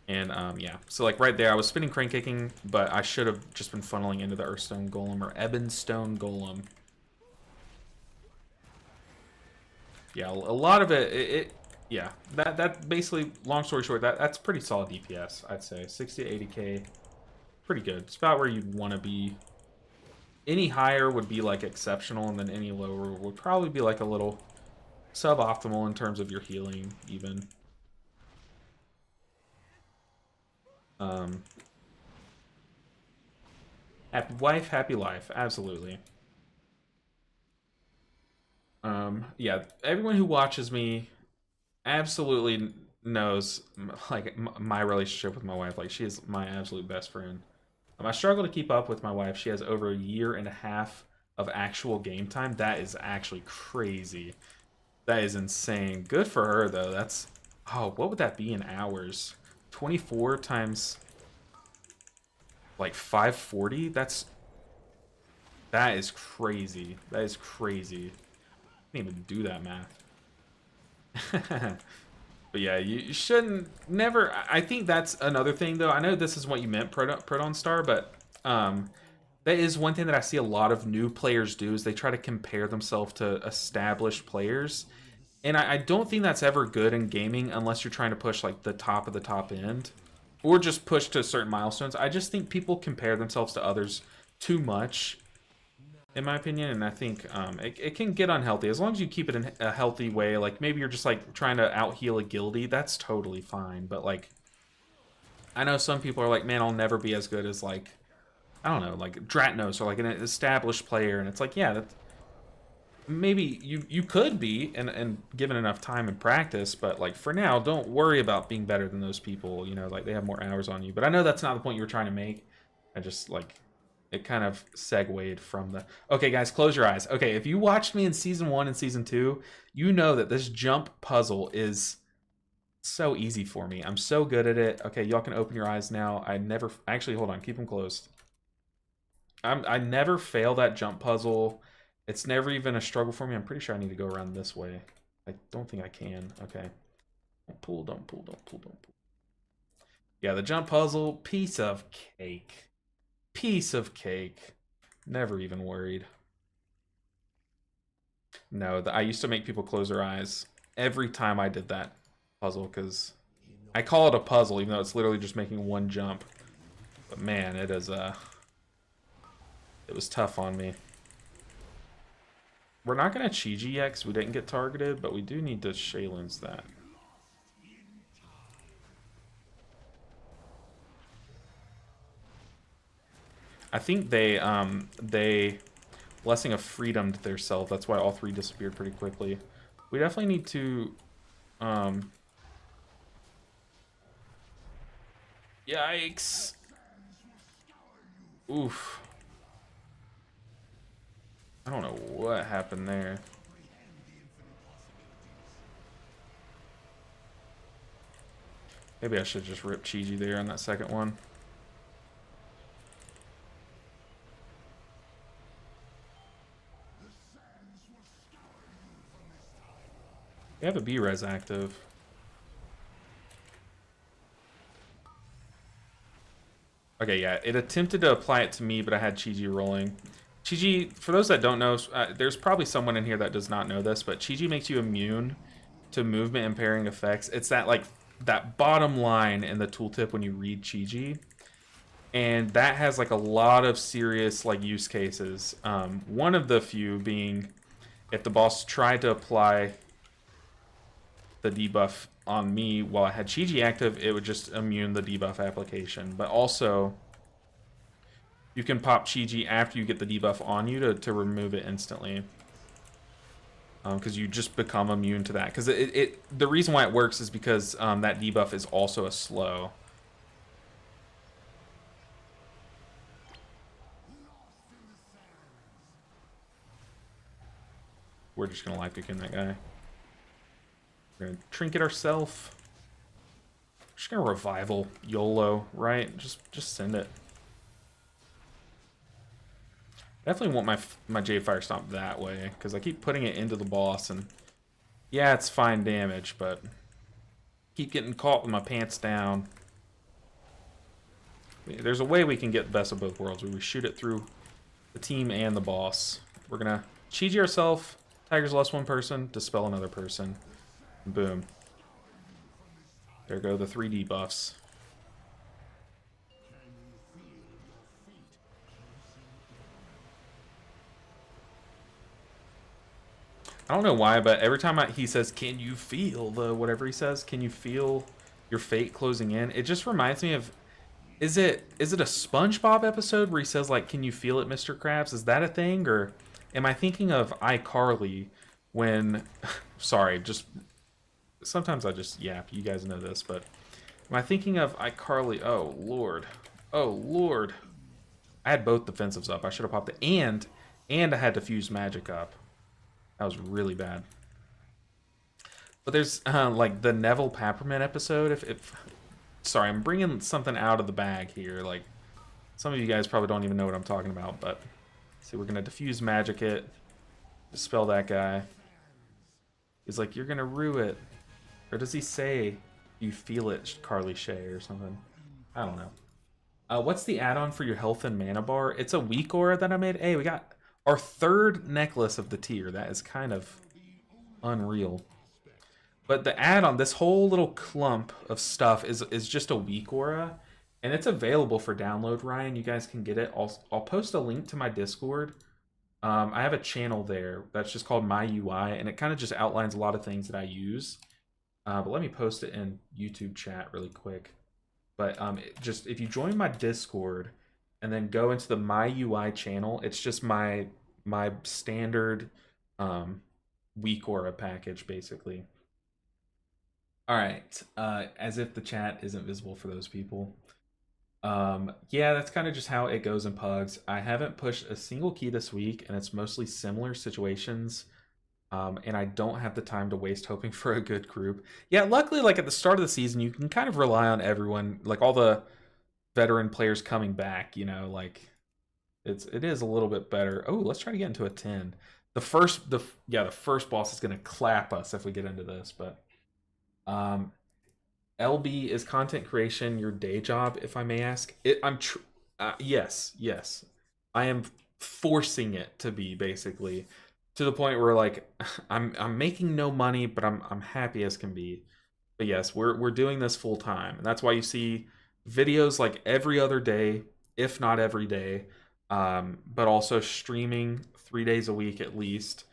A: And yeah, so like right there I was spinning crane kicking, but I should have just been funneling into the Earthstone Golem or Ebonstone Golem. Yeah, a lot of it yeah, that basically, long story short, that's pretty solid DPS, I'd say. 60 to 80k, pretty good. It's about where you'd want to be. Any higher would be like exceptional, and then any lower would probably be like a little suboptimal in terms of your healing, even. Happy wife, happy life. Absolutely. Yeah, everyone who watches me absolutely knows like my relationship with my wife. Like she is my absolute best friend. I struggle to keep up with my wife. She has over 1.5 years of actual game time. That is actually crazy. That is insane. Good for her though. That's what would that be in hours? 24 times like 540? That is crazy. That is crazy. I can't even do that math. But yeah, you shouldn't never. I think that's another thing though. I know this is what you meant, Proton Star, but that is one thing that I see a lot of new players do is they try to compare themselves to established players. And I don't think that's ever good in gaming unless you're trying to push like the top of the top end or just push to certain milestones. I just think people compare themselves to others too much, in my opinion, and I think it can get unhealthy. As long as you keep it in a healthy way, like maybe you're just like trying to out-heal a guildie, that's totally fine. But like, I know some people are like, man, I'll never be as good as like, I don't know, like Dratnos or like an established player, and it's like, yeah, that's maybe you could be and given enough time and practice, but like for now don't worry about being better than those people, you know, like they have more hours on you. But I know that's not the point you were trying to make. I just like it kind of segued from the okay guys, close your eyes. Okay, if you watched me in season 1 and season 2, you know that this jump puzzle is so easy for me. I'm so good at it. Okay, y'all can open your eyes now. I never actually hold on, keep them closed. I never fail that jump puzzle. It's never even a struggle for me. I'm pretty sure I need to go around this way. I don't think I can. Okay. Don't pull, don't pull, don't pull, don't pull. Yeah, the jump puzzle, piece of cake. Piece of cake. Never even worried. No, I used to make people close their eyes every time I did that puzzle because I call it a puzzle, even though it's literally just making one jump. But man, it is it was tough on me. We're not gonna Chi-Ji yet because we didn't get targeted, but we do need to Shaylin's that. I think they Blessing of Freedom to their self. That's why all three disappeared pretty quickly. We definitely need to yikes. Oof. I don't know what happened there. Maybe I should just rip Chi-Ji there on that second one. We have a B-res active. Okay, yeah, it attempted to apply it to me, but I had Chi-Ji rolling. Chi-Ji, for those that don't know, there's probably someone in here that does not know this, but Chi-Ji makes you immune to movement impairing effects. It's that, like, that bottom line in the tooltip when you read Chi-Ji. And that has, like, a lot of serious, like, use cases. One of the few being if the boss tried to apply the debuff on me while I had Chi-Ji active, it would just immune the debuff application. But also, you can pop Chi-Ji after you get the debuff on you to remove it instantly. Because you just become immune to that. Because the reason why it works is because that debuff is also a slow. We're just gonna life kick in that guy. We're gonna trinket ourselves. Just gonna revival YOLO, right? Just send it. Definitely want my Jade Fire Stomp that way, because I keep putting it into the boss, and yeah, it's fine damage, but keep getting caught with my pants down. There's a way we can get the best of both worlds, where we shoot it through the team and the boss. We're gonna Chi-Ji ourselves, Tiger's Lust one person, dispel another person. Boom. There go the 3D buffs. I don't know why, but every time he says, "Can you feel the whatever he says? Can you feel your fate closing in?" It just reminds me of, is it a SpongeBob episode where he says like, "Can you feel it, Mr. Krabs?" Is that a thing, or am I thinking of iCarly when? Sorry, just sometimes I just yap. You guys know this, but am I thinking of iCarly? Oh Lord, oh Lord! I had both defensives up. I should have popped it, and I had to fuse magic up. That was really bad. But there's like the Neville Peppermint episode. If sorry, I'm bringing something out of the bag here. Like some of you guys probably don't even know what I'm talking about. But see, we're gonna diffuse magic it, dispel that guy. He's like, "You're gonna rue it," or does he say, "You feel it, Carly Shay," or something? I don't know. What's the add-on for your health and mana bar? It's a weak aura that I made. Hey, we got our third necklace of the tier. That is kind of unreal. But the add-on, this whole little clump of stuff is just a weak aura. And it's available for download, Ryan. You guys can get it. I'll post a link to my Discord. I have a channel there that's just called My UI. And it kind of just outlines a lot of things that I use. But let me post it in YouTube chat really quick. But just if you join my Discord and then go into the My UI channel, it's just my standard weak aura package, basically. All right, as if the chat isn't visible for those people. Yeah, that's kind of just how it goes in Pugs. I haven't pushed a single key this week, and it's mostly similar situations. And I don't have the time to waste hoping for a good group. Yeah, luckily, like at the start of the season, you can kind of rely on everyone, like all the veteran players coming back. You know, like it is a little bit better. Oh, let's try to get into a 10. The first boss is gonna clap us if we get into this, but LB, is content creation your day job, if I may ask? Yes. I am forcing it to be, basically, to the point where like I'm making no money, but I'm happy as can be. But yes, we're doing this full time, and that's why you see videos like every other day, if not every day, but also streaming 3 days a week at least.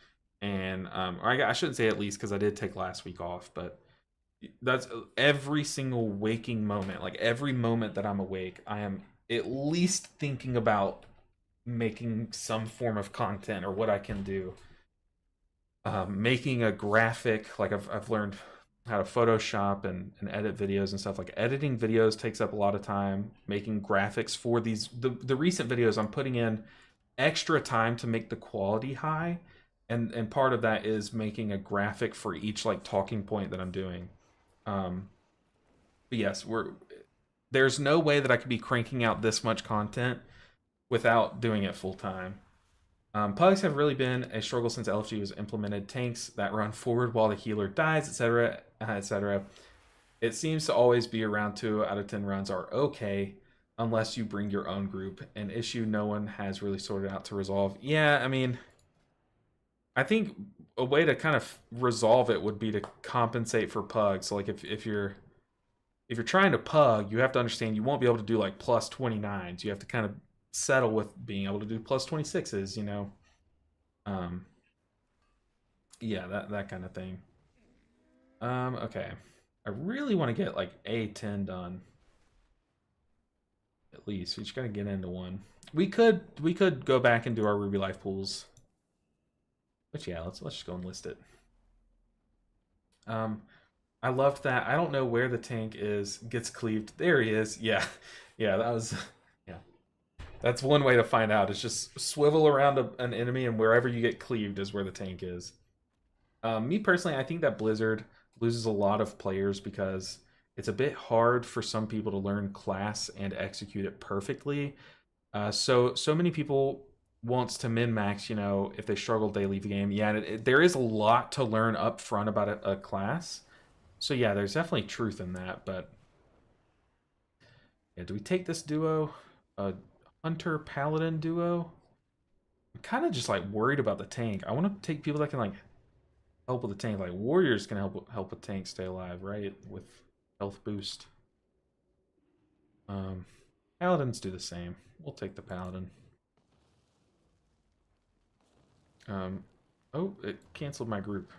A: And I shouldn't say at least because I did take last week off, but that's every single waking moment. Like every moment that I'm awake, I am at least thinking about making some form of content or what I can do. Making a graphic, like I've learned how to Photoshop and edit videos and stuff. Like editing videos takes up a lot of time. Making graphics for the recent videos, I'm putting in extra time to make the quality high, and part of that is making a graphic for each like talking point that I'm doing. Um, but yes, there's no way that I could be cranking out this much content without doing it full time. Pugs have really been a struggle since LFG was implemented. Tanks that run forward while the healer dies, etc., etc. It seems to always be around 2 out of 10 runs are okay, unless you bring your own group. An issue no one has really sorted out to resolve. Yeah, I mean, I think a way to kind of resolve it would be to compensate for pugs. So like if you're trying to pug, you have to understand you won't be able to do like plus 29s. You have to kind of settle with being able to do plus 26s, you know. Um yeah, that kind of thing. Okay. I really want to get like A10 done. At least. We just gotta get into one. We could go back and do our Ruby Life pools. But yeah, let's just go and list it. Um I loved that. I don't know where the tank is. Gets cleaved. There he is. Yeah. Yeah, that was yeah. That's one way to find out. Is just swivel around an enemy, and wherever you get cleaved is where the tank is. Me personally, I think that Blizzard loses a lot of players because it's a bit hard for some people to learn class and execute it perfectly. So many people wants to min max. You know, if they struggle, they leave the game. Yeah, there is a lot to learn up front about a class. So yeah, there's definitely truth in that. But yeah, do we take this duo? Hunter Paladin duo? I'm kind of just like worried about the tank. I want to take people that can like help with the tank. Like warriors can help with tank stay alive, right? With health boost. Um, Paladins do the same. We'll take the paladin. Oh, it canceled my group.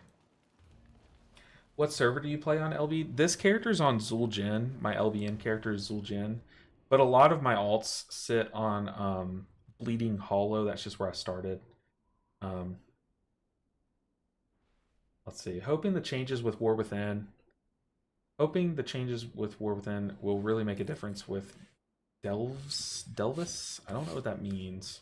A: What server do you play on, LB? This character's on Zul'jin. My LBN character is Zul'jin. But a lot of my alts sit on Bleeding Hollow. That's just where I started. Um, let's see. Hoping the changes with War Within. Hoping the changes with War Within will really make a difference with Delvis? I don't know what that means.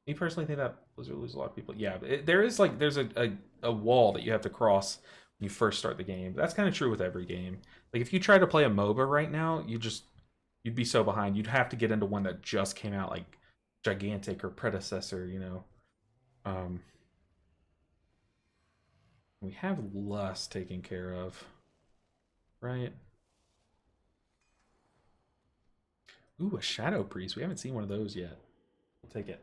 A: Me personally think that Blizzard lose a lot of people. Yeah, there's a wall that you have to cross when you first start the game. That's kind of true with every game. Like if you try to play a MOBA right now, you'd be so behind. You'd have to get into one that just came out, like Gigantic or Predecessor. You know. We have Lust taken care of, right? Ooh, a Shadow Priest. We haven't seen one of those yet. We'll take it.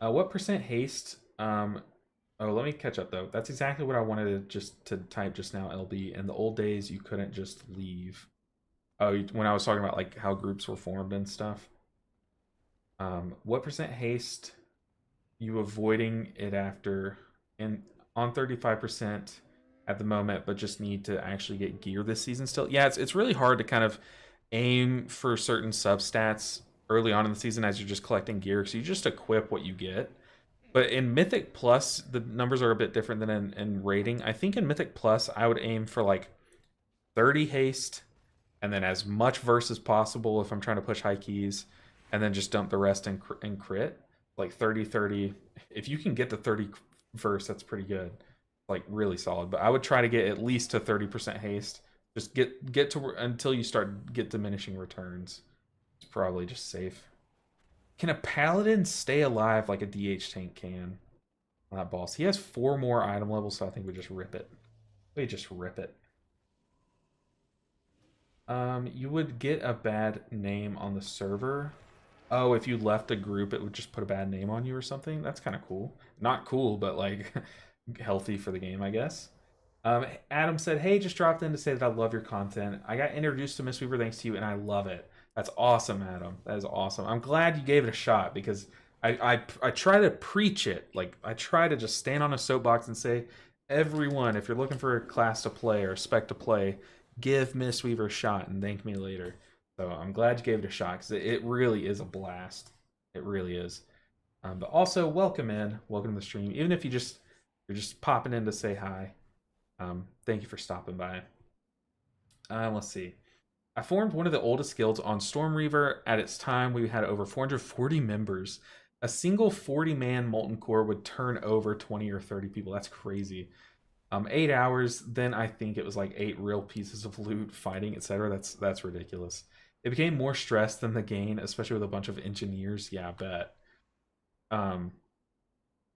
A: What percent haste? Oh, let me catch up though. That's exactly what I wanted to type just now, LB. In the old days, you couldn't just leave. Oh, when I was talking about like how groups were formed and stuff. What percent haste? You avoiding it after and on 35% at the moment, but just need to actually get gear this season still. Yeah, it's really hard to kind of aim for certain substats early on in the season as you're just collecting gear, so you just equip what you get. But in Mythic Plus, the numbers are a bit different than in rating. I think in Mythic Plus, I would aim for like 30 haste, and then as much verse as possible if I'm trying to push high keys, and then just dump the rest in crit. Like 30, 30. If you can get to 30 verse, that's pretty good. Like really solid. But I would try to get at least to 30% haste. Just get to until you get diminishing returns. It's probably just safe. Can a paladin stay alive like a DH tank can on that boss? He has 4 more item levels, so I think we just rip it. We just rip it. You would get a bad name on the server. Oh, if you left a group, it would just put a bad name on you or something? That's kind of cool. Not cool, but like healthy for the game, I guess. Adam said, "Hey, just dropped in to say that I love your content. I got introduced to Mistweaver thanks to you, and I love it. That's awesome, Adam. That is awesome. I'm glad you gave it a shot because I try to preach it. Like I try to just stand on a soapbox and say, everyone, if you're looking for a class to play or spec to play, give Mistweaver a shot and thank me later. So I'm glad you gave it a shot because it really is a blast. It really is. But also, welcome to the stream. Even if you're just popping in to say hi. Thank you for stopping by. Let's see. I formed one of the oldest guilds on Storm Reaver. At its time, we had over 440 members. A single 40-man Molten Core would turn over 20 or 30 people. That's crazy. 8 hours, then I think it was like 8 real pieces of loot, fighting, etc. That's ridiculous. It became more stress than the gain, especially with a bunch of engineers. Yeah, I bet. Um,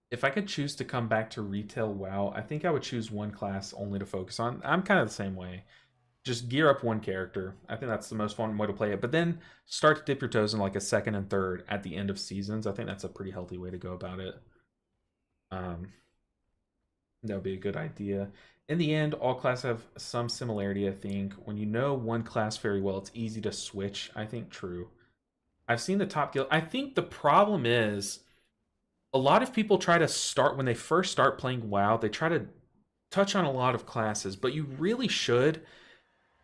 A: if I could choose to come back to retail WoW, I think I would choose one class only to focus on. I'm kind of the same way. Just gear up one character. I think that's the most fun way to play it. But then start to dip your toes in like a second and third at the end of seasons. I think that's a pretty healthy way to go about it. That would be a good idea. In the end, all classes have some similarity, I think. When you know one class very well, it's easy to switch. I think true. I've seen the top guild. I think the problem is a lot of people try to start when they first start playing WoW, they try to touch on a lot of classes, but you really should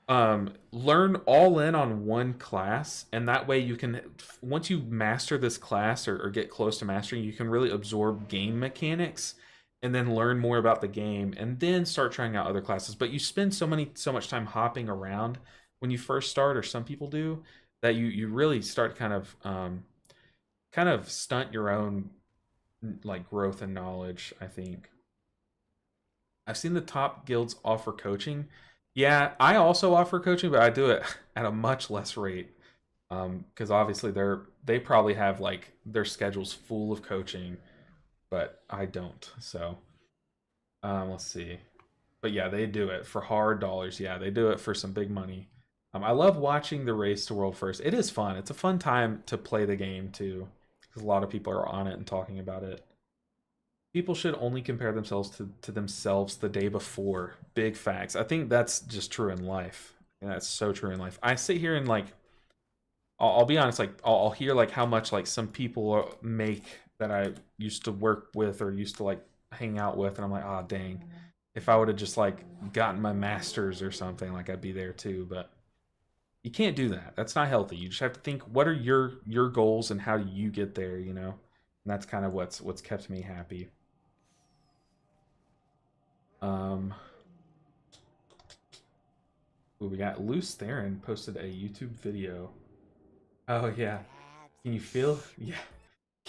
A: learn all in on one class, and that way you can, once you master this class or get close to mastering, you can really absorb game mechanics and then learn more about the game and then start trying out other classes. But you spend so much time hopping around when you first start, or some people do, that you really start kind of stunt your own like growth and knowledge, I think. I've seen the top guilds offer coaching. Yeah, I also offer coaching, but I do it at a much less rate. Because obviously they probably have like their schedules full of coaching, but I don't. So let's see. But yeah, they do it for hard dollars. Yeah, they do it for some big money. I love watching the race to world first. It is fun. It's a fun time to play the game too, because a lot of people are on it and talking about it. People should only compare themselves to themselves the day before. Big facts. I think that's just true in life. And that's so true in life. I sit here and like, I'll be honest, like I'll hear like how much like some people make that I used to work with or used to like hang out with, and I'm like, oh dang, if I would have just like gotten my master's or something, like I'd be there too. But you can't do that. That's not healthy. You just have to think, what are your goals and how do you get there, you know? And that's kind of what's kept me happy. Ooh, we got Loose Theron posted a YouTube video. Oh yeah. Can you feel? Yeah.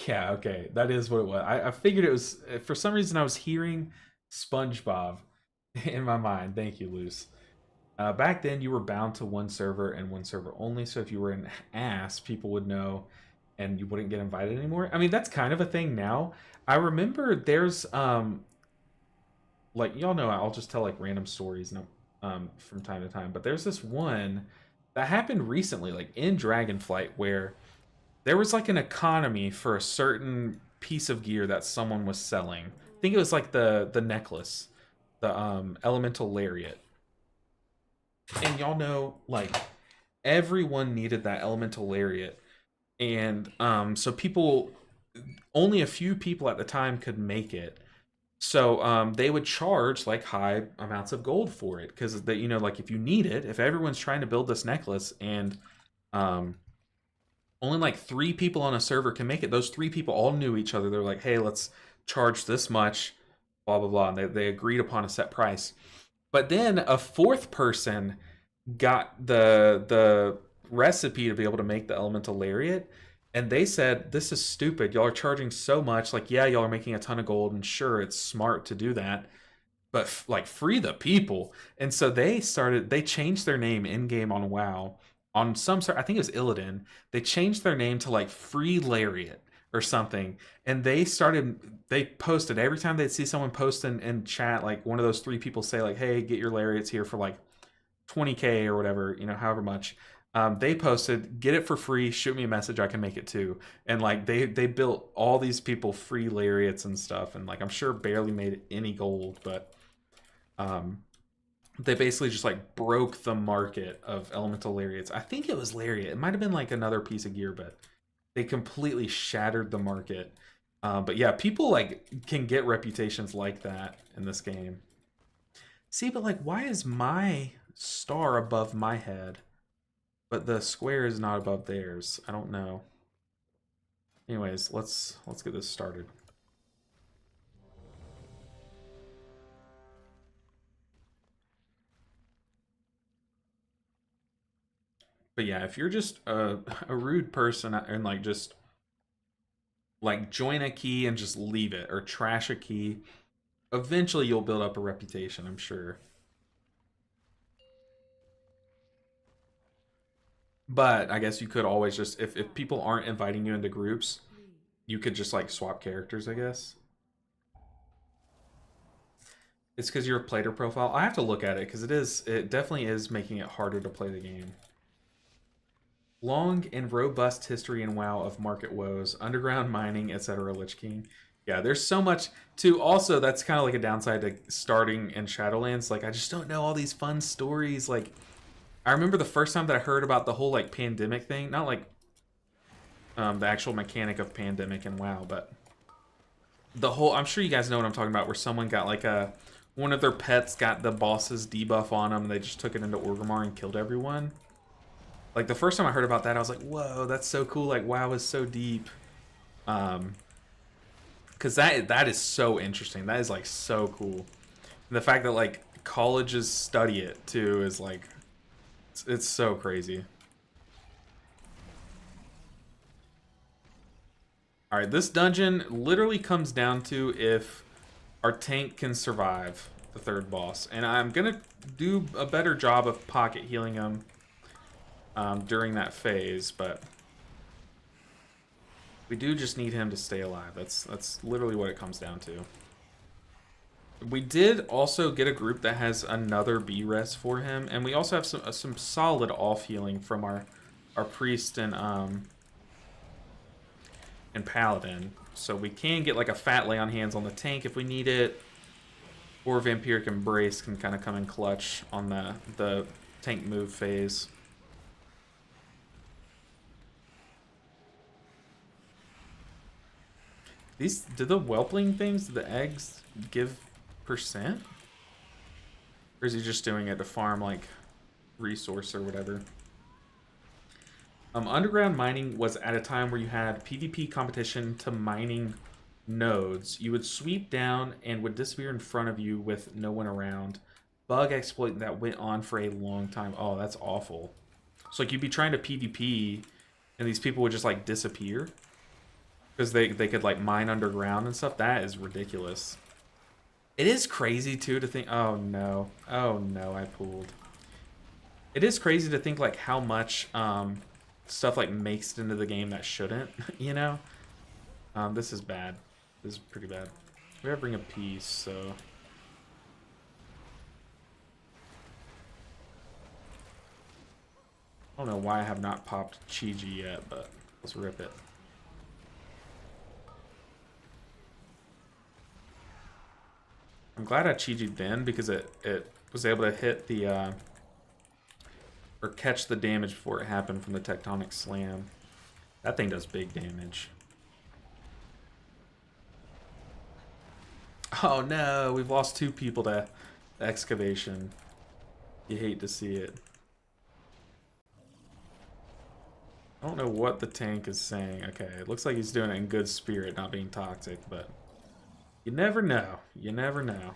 A: Yeah, okay. That is what it was. I figured it was, for some reason I was hearing SpongeBob in my mind. Thank you, Loose. Back then you were bound to one server and one server only, so if you were an ass, people would know and you wouldn't get invited anymore. I mean, that's kind of a thing now. I remember there's like, y'all know I'll just tell like random stories from time to time, but there's this one that happened recently, like in Dragonflight, where there was like an economy for a certain piece of gear that someone was selling. I think it was like the necklace, the elemental lariat. And y'all know, like, everyone needed that elemental lariat, and so people, only a few people at the time could make it. So they would charge like high amounts of gold for it, because they, you know, like if you need it, if everyone's trying to build this necklace and um, only like 3 people on a server can make it, those 3 people all knew each other. They're like, hey, let's charge this much, blah blah blah, and they agreed upon a set price. But then a 4th person got the recipe to be able to make the elemental lariat, and they said, this is stupid, y'all are charging so much. Like, yeah, y'all are making a ton of gold, and sure, it's smart to do that, but like, free the people. And so they changed their name in game on WoW, on some sort, I think it was Illidan. They changed their name to like Free Lariat or something, and they posted every time they'd see someone post in chat, like one of those 3 people say like, hey, get your lariats here for like 20k or whatever, you know, however much. They posted, get it for free, shoot me a message, I can make it too. And like they built all these people free lariats and stuff, and like I'm sure barely made any gold, but They basically just like broke the market of elemental lariats. I think it was lariat. It might have been like another piece of gear, but they completely shattered the market. But yeah, people like can get reputations like that in this game. See, but like, why is my star above my head, but the square is not above theirs? I don't know. Anyways, let's get this started. But yeah, if you're just a rude person and like just like join a key and just leave it or trash a key, eventually you'll build up a reputation, I'm sure. But I guess you could always just if people aren't inviting you into groups, you could just like swap characters, I guess. It's because your player profile. I have to look at it because it definitely is making it harder to play the game. Long and robust history in WoW of market woes, underground mining, etc. Lich King. Yeah, there's so much to. Also, that's kind of like a downside to starting in Shadowlands. Like, I just don't know all these fun stories. Like, I remember the first time that I heard about the whole like pandemic thing. Not like the actual mechanic of pandemic and WoW, but the whole. I'm sure you guys know what I'm talking about. Where someone got like one of their pets got the boss's debuff on them, and they just took it into Orgrimmar and killed everyone. Like, the first time I heard about that, I was like, whoa, that's so cool. Like, WoW is so deep. Because that is so interesting. That is, like, so cool. And the fact that, like, colleges study it, too, is, like, it's so crazy. Alright, this dungeon literally comes down to if our tank can survive the third boss. And I'm going to do a better job of pocket healing him during that phase, but we do just need him to stay alive. That's literally what it comes down to. We did also get a group that has another B-res for him, and we also have some solid off healing from our priest and paladin. So we can get like a fat lay on hands on the tank if we need it, or Vampiric Embrace can kind of come in clutch on the tank move phase. Do the whelpling things, the eggs, give percent? Or is he just doing it to farm, like, resource or whatever? Underground mining was at a time where you had PvP competition to mining nodes. You would sweep down and would disappear in front of you with no one around. Bug exploit that went on for a long time. Oh, that's awful. So, like, you'd be trying to PvP, and these people would just, like, disappear. Because they could, like, mine underground and stuff. That is ridiculous. It is crazy, too, to think... Oh, no. Oh, no, I pulled. It is crazy to think, like, how much stuff, like, makes it into the game that shouldn't, you know? This is bad. This is pretty bad. We gotta bring a piece, so... I don't know why I have not popped Chi-Ji yet, but let's rip it. I'm glad I Chi-Ji'd then because it was able to hit the or catch the damage before it happened from the tectonic slam. That thing does big damage. Oh no, we've lost 2 people to excavation. You hate to see it. I don't know what the tank is saying. Okay, it looks like he's doing it in good spirit, not being toxic, but you never know. You never know.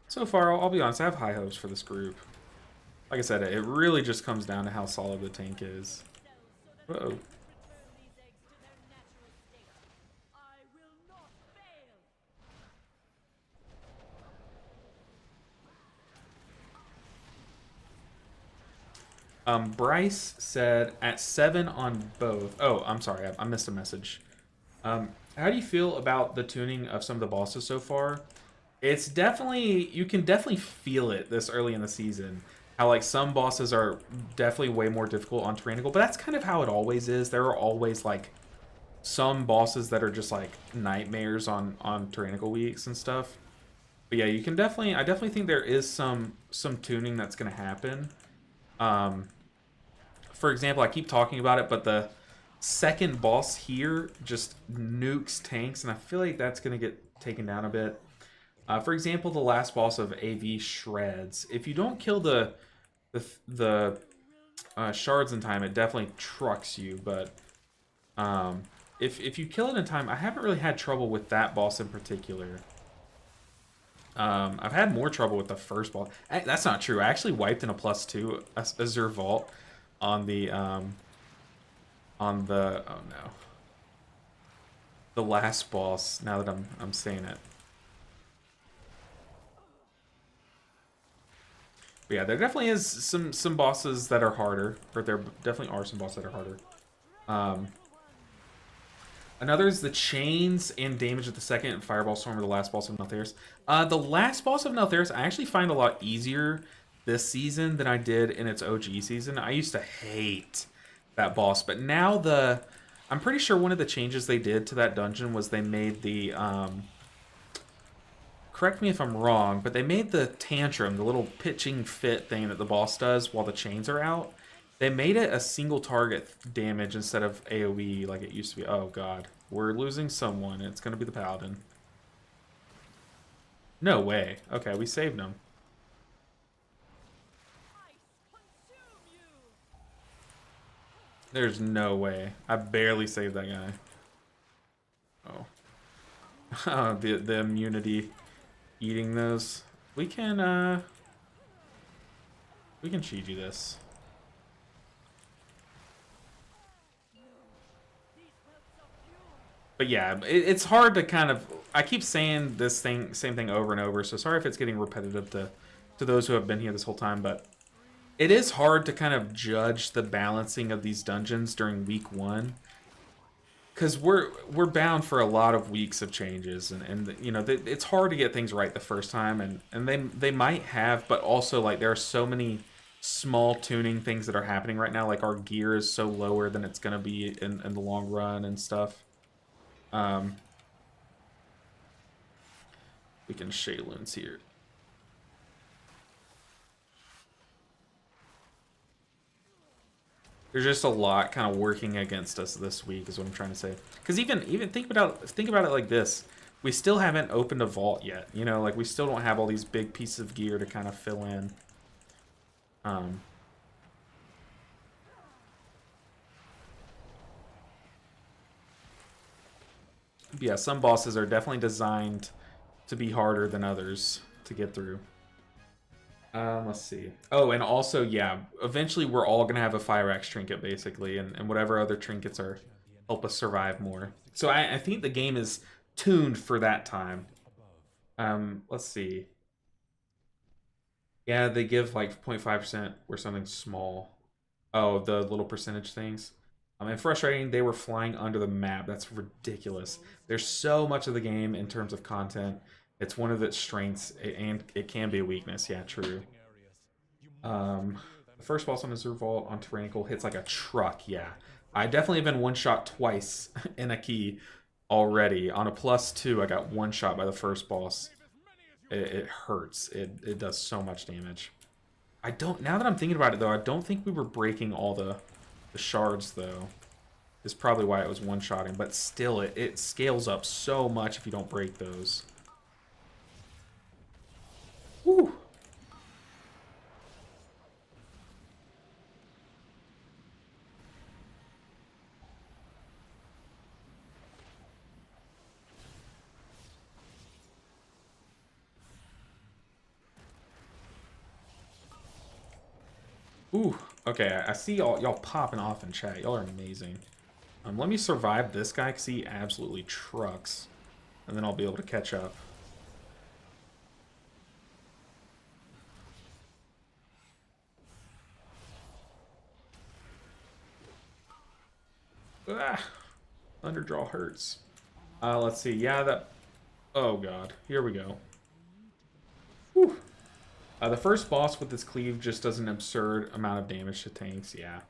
A: So far, I'll be honest, I have high hopes for this group. Like I said, it really just comes down to how solid the tank is. Uh-oh. Bryce said at 7 on both. Oh, I'm sorry, I missed a message. How do you feel about the tuning of some of the bosses so far? It's definitely, you can definitely feel it this early in the season. how like some bosses are definitely way more difficult on Tyrannical, but that's kind of how it always is. There are always like some bosses that are just like nightmares on Tyrannical weeks and stuff. But yeah, you can definitely, I definitely think there is some tuning that's going to happen. Um, for example, I keep talking about it, but the second boss here just nukes tanks, and I feel like that's going to get taken down a bit. For example, the last boss of AV Shreds. If you don't kill the shards in time, it definitely trucks you. But if you kill it in time, I haven't really had trouble with that boss in particular. I've had more trouble with the first boss. That's not true. I actually wiped in a +2 Azure Vault on the oh no, the last boss. Now that I'm saying it. But yeah, there definitely is some bosses that are harder, or there definitely are some bosses that are harder. Another is the chains and damage of the second Fireball Storm, or the last boss of Neltharis. The last boss of Neltharis I actually find a lot easier this season than I did in its OG season. I used to hate that boss, but now I'm pretty sure one of the changes they did to that dungeon was they made the correct me if I'm wrong, but they made the tantrum, the little pitching fit thing that the boss does while the chains are out. They made it a single target damage instead of AoE like it used to be. Oh god, we're losing someone. It's going to be the paladin. No way. Okay, we saved him. There's no way. I barely saved that guy. Oh. the immunity eating those. We can Chiji this. But yeah, it's hard to kind of, I keep saying this same thing over and over, so sorry if it's getting repetitive to those who have been here this whole time, but it is hard to kind of judge the balancing of these dungeons during week 1. Because we're bound for a lot of weeks of changes, and you know, it's hard to get things right the first time, and they might have, but also like there are so many small tuning things that are happening right now. Like our gear is so lower than it's gonna be in the long run and stuff. We can Shayloons here. There's just a lot kind of working against us this week, is what I'm trying to say. Because even think about it like this: we still haven't opened a vault yet. You know, like we still don't have all these big pieces of gear to kind of fill in. Yeah, some bosses are definitely designed to be harder than others to get through. Let's see. Oh, and also, yeah, eventually we're all going to have a Fire Axe trinket, basically, and whatever other trinkets are help us survive more. So I think the game is tuned for that time. Let's see. Yeah, they give like 0.5% or something small. Oh, the little percentage things. And frustrating, they were flying under the map. That's ridiculous. There's so much of the game in terms of content. It's one of its strengths, and it can be a weakness. Yeah, true. The first boss on Azure Vault on Tyrannical hits like a truck. Yeah, I definitely have been one shot twice in a key already. On a +2, I got one shot by the first boss. It hurts. It does so much damage. I don't. Now that I'm thinking about it, though, I don't think we were breaking all the shards, though. Is probably why it was one-shotting. But still, it scales up so much if you don't break those. Whew. Ooh, okay, I see y'all popping off in chat. Y'all are amazing. Let me survive this guy because he absolutely trucks. And then I'll be able to catch up. Ah, Thunderdraw hurts. Let's see. Yeah, that... Oh, God. Here we go. Whew. The first boss with its cleave just does an absurd amount of damage to tanks. Yeah.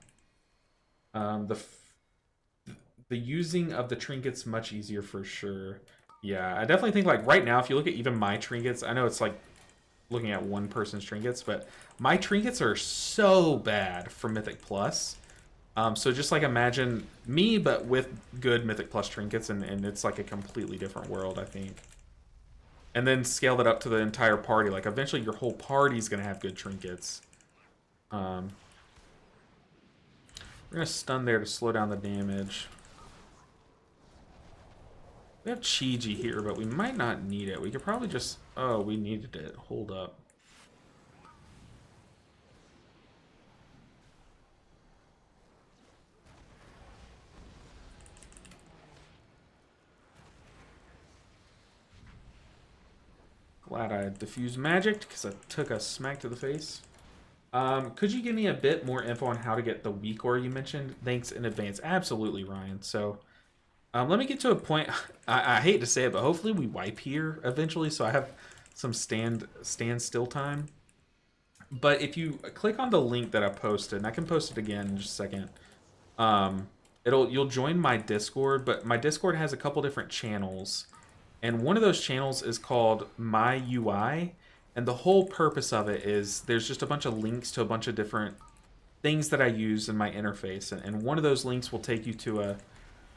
A: The using of the trinkets much easier for sure. Yeah, I definitely think like right now, if you look at even my trinkets, I know it's like looking at one person's trinkets, but my trinkets are so bad for Mythic Plus. So just like imagine me, but with good Mythic Plus trinkets, and it's like a completely different world, I think. And then scale that up to the entire party. Like eventually your whole party's gonna have good trinkets. We're gonna stun there to slow down the damage. We have Chi-Ji here, but we might not need it. We could probably just... Oh, we needed it. Hold up. Glad I diffused magic because I took a smack to the face. Could you give me a bit more info on how to get the weak ore you mentioned? Thanks in advance. Absolutely, Ryan. So... let me get to a point. I hate to say it, but hopefully we wipe here eventually, so I have some stand still time. But if you click on the link that I posted, and I can post it again in just a second, you'll join my Discord. But my Discord has a couple different channels, and one of those channels is called My UI, and the whole purpose of it is there's just a bunch of links to a bunch of different things that I use in my interface, and one of those links will take you to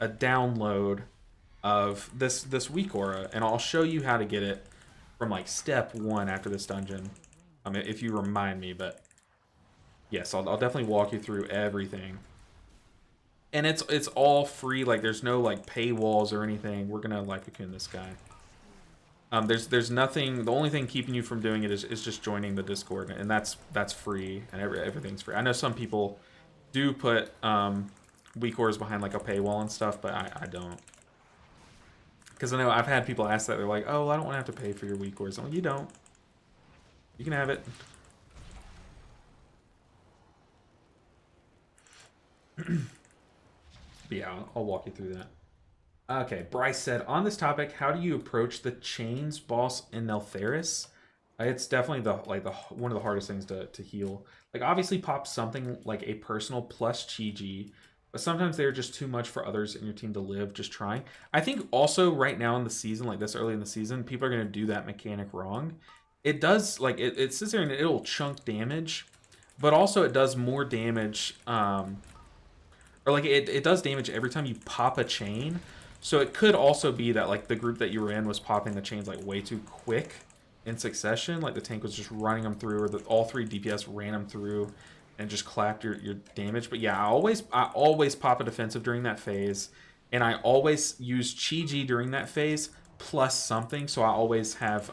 A: a download of this weak aura, and I'll show you how to get it from like step 1 after this dungeon. I mean, if you remind me, but yes, I'll definitely walk you through everything. And it's all free, like there's no like paywalls or anything. We're gonna life cocoon this guy. There's nothing. The only thing keeping you from doing it is just joining the Discord, and that's free, and everything's free. I know some people do put weak ores behind like a paywall and stuff, but I don't. Because I know I've had people ask that. They're like, oh, I don't want to have to pay for your weak ores. I'm like, you don't. You can have it. But yeah, I'll walk you through that. Okay, Bryce said, on this topic, how do you approach the chains boss in Neltharis? It's definitely one of the hardest things to heal. Like obviously pop something like a personal plus Chi-Ji, but sometimes they're just too much for others in your team to live just trying. I think also right now in the season, like this early in the season, people are going to do that mechanic wrong. It does, like, it sits there and it'll chunk damage, but also it does more damage, or like it does damage every time you pop a chain. So it could also be that like the group that you were in was popping the chains like way too quick in succession. Like the tank was just running them through, or all 3 DPS ran them through and just clapped your damage. But yeah, I always pop a defensive during that phase, and I always use Chi-Ji during that phase plus something. So I always have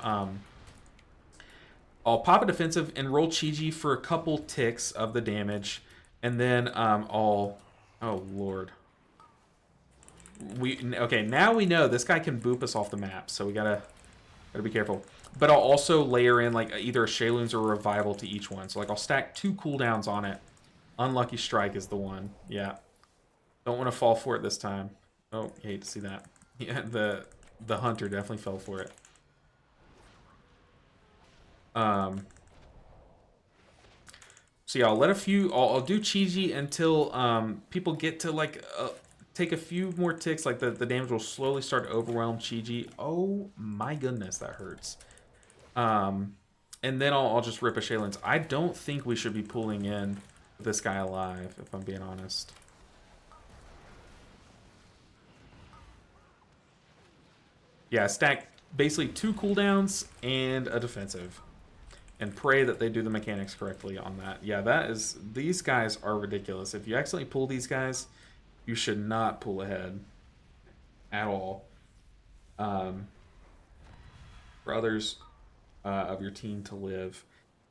A: I'll pop a defensive and roll Chi-Ji for a couple ticks of the damage, and then oh lord. Okay, now we know this guy can boop us off the map, so we gotta be careful. But I'll also layer in like either a Shayloons or a Revival to each one. So like I'll stack 2 cooldowns on it. Unlucky Strike is the one. Yeah. Don't want to fall for it this time. Oh, you hate to see that. Yeah, the Hunter definitely fell for it. So yeah, I'll let a few. I'll do Chi-Ji until people get to like take a few more ticks. Like the damage will slowly start to overwhelm Chi-Ji. Oh my goodness, that hurts. And then I'll just rip a Shayloons. I don't think we should be pulling in this guy alive, if I'm being honest. Yeah, stack basically 2 cooldowns and a defensive. And pray that they do the mechanics correctly on that. Yeah, these guys are ridiculous. If you accidentally pull these guys, you should not pull ahead at all. For others of your team to live.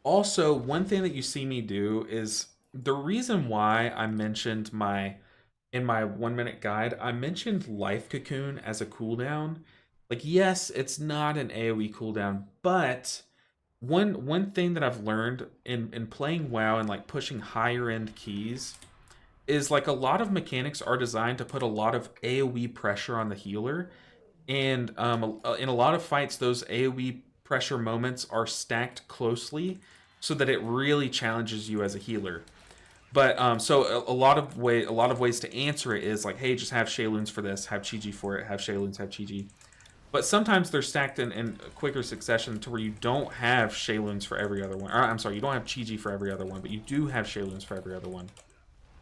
A: Also, one thing that you see me do is the reason why I mentioned in my 1-minute guide, I mentioned Life Cocoon as a cooldown. Like, yes, it's not an AoE cooldown, but one thing that I've learned in playing WoW and like pushing higher end keys is like a lot of mechanics are designed to put a lot of AoE pressure on the healer, and in a lot of fights those AoE pressure moments are stacked closely so that it really challenges you as a healer. But so a lot of ways to answer it is like, hey, just have Shayluns for this, have Chi-Ji for it, have Shayluns, have Chi-Ji. But sometimes they're stacked in quicker succession to where you don't have Shayluns for every other one. Or, I'm sorry, you don't have Chi-Ji for every other one, but you do have Shayluns for every other one.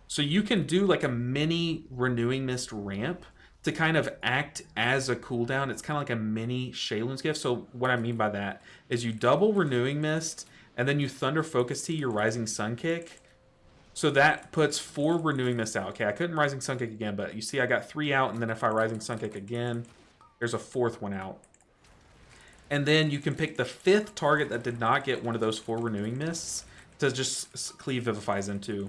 A: So you can do like a mini Renewing Mist ramp to kind of act as a cooldown. It's kind of like a mini Shayluns gift. So what I mean by that is you double Renewing Mist, and then you Thunder Focus Tea your Rising Sun Kick. So that puts 4 Renewing Mist out. Okay, I couldn't Rising Sun Kick again, but you see I got 3 out, and then if I Rising Sun Kick again, there's a 4th one out. And then you can pick the 5th target that did not get one of those 4 Renewing Mists to just cleave Vivifies into.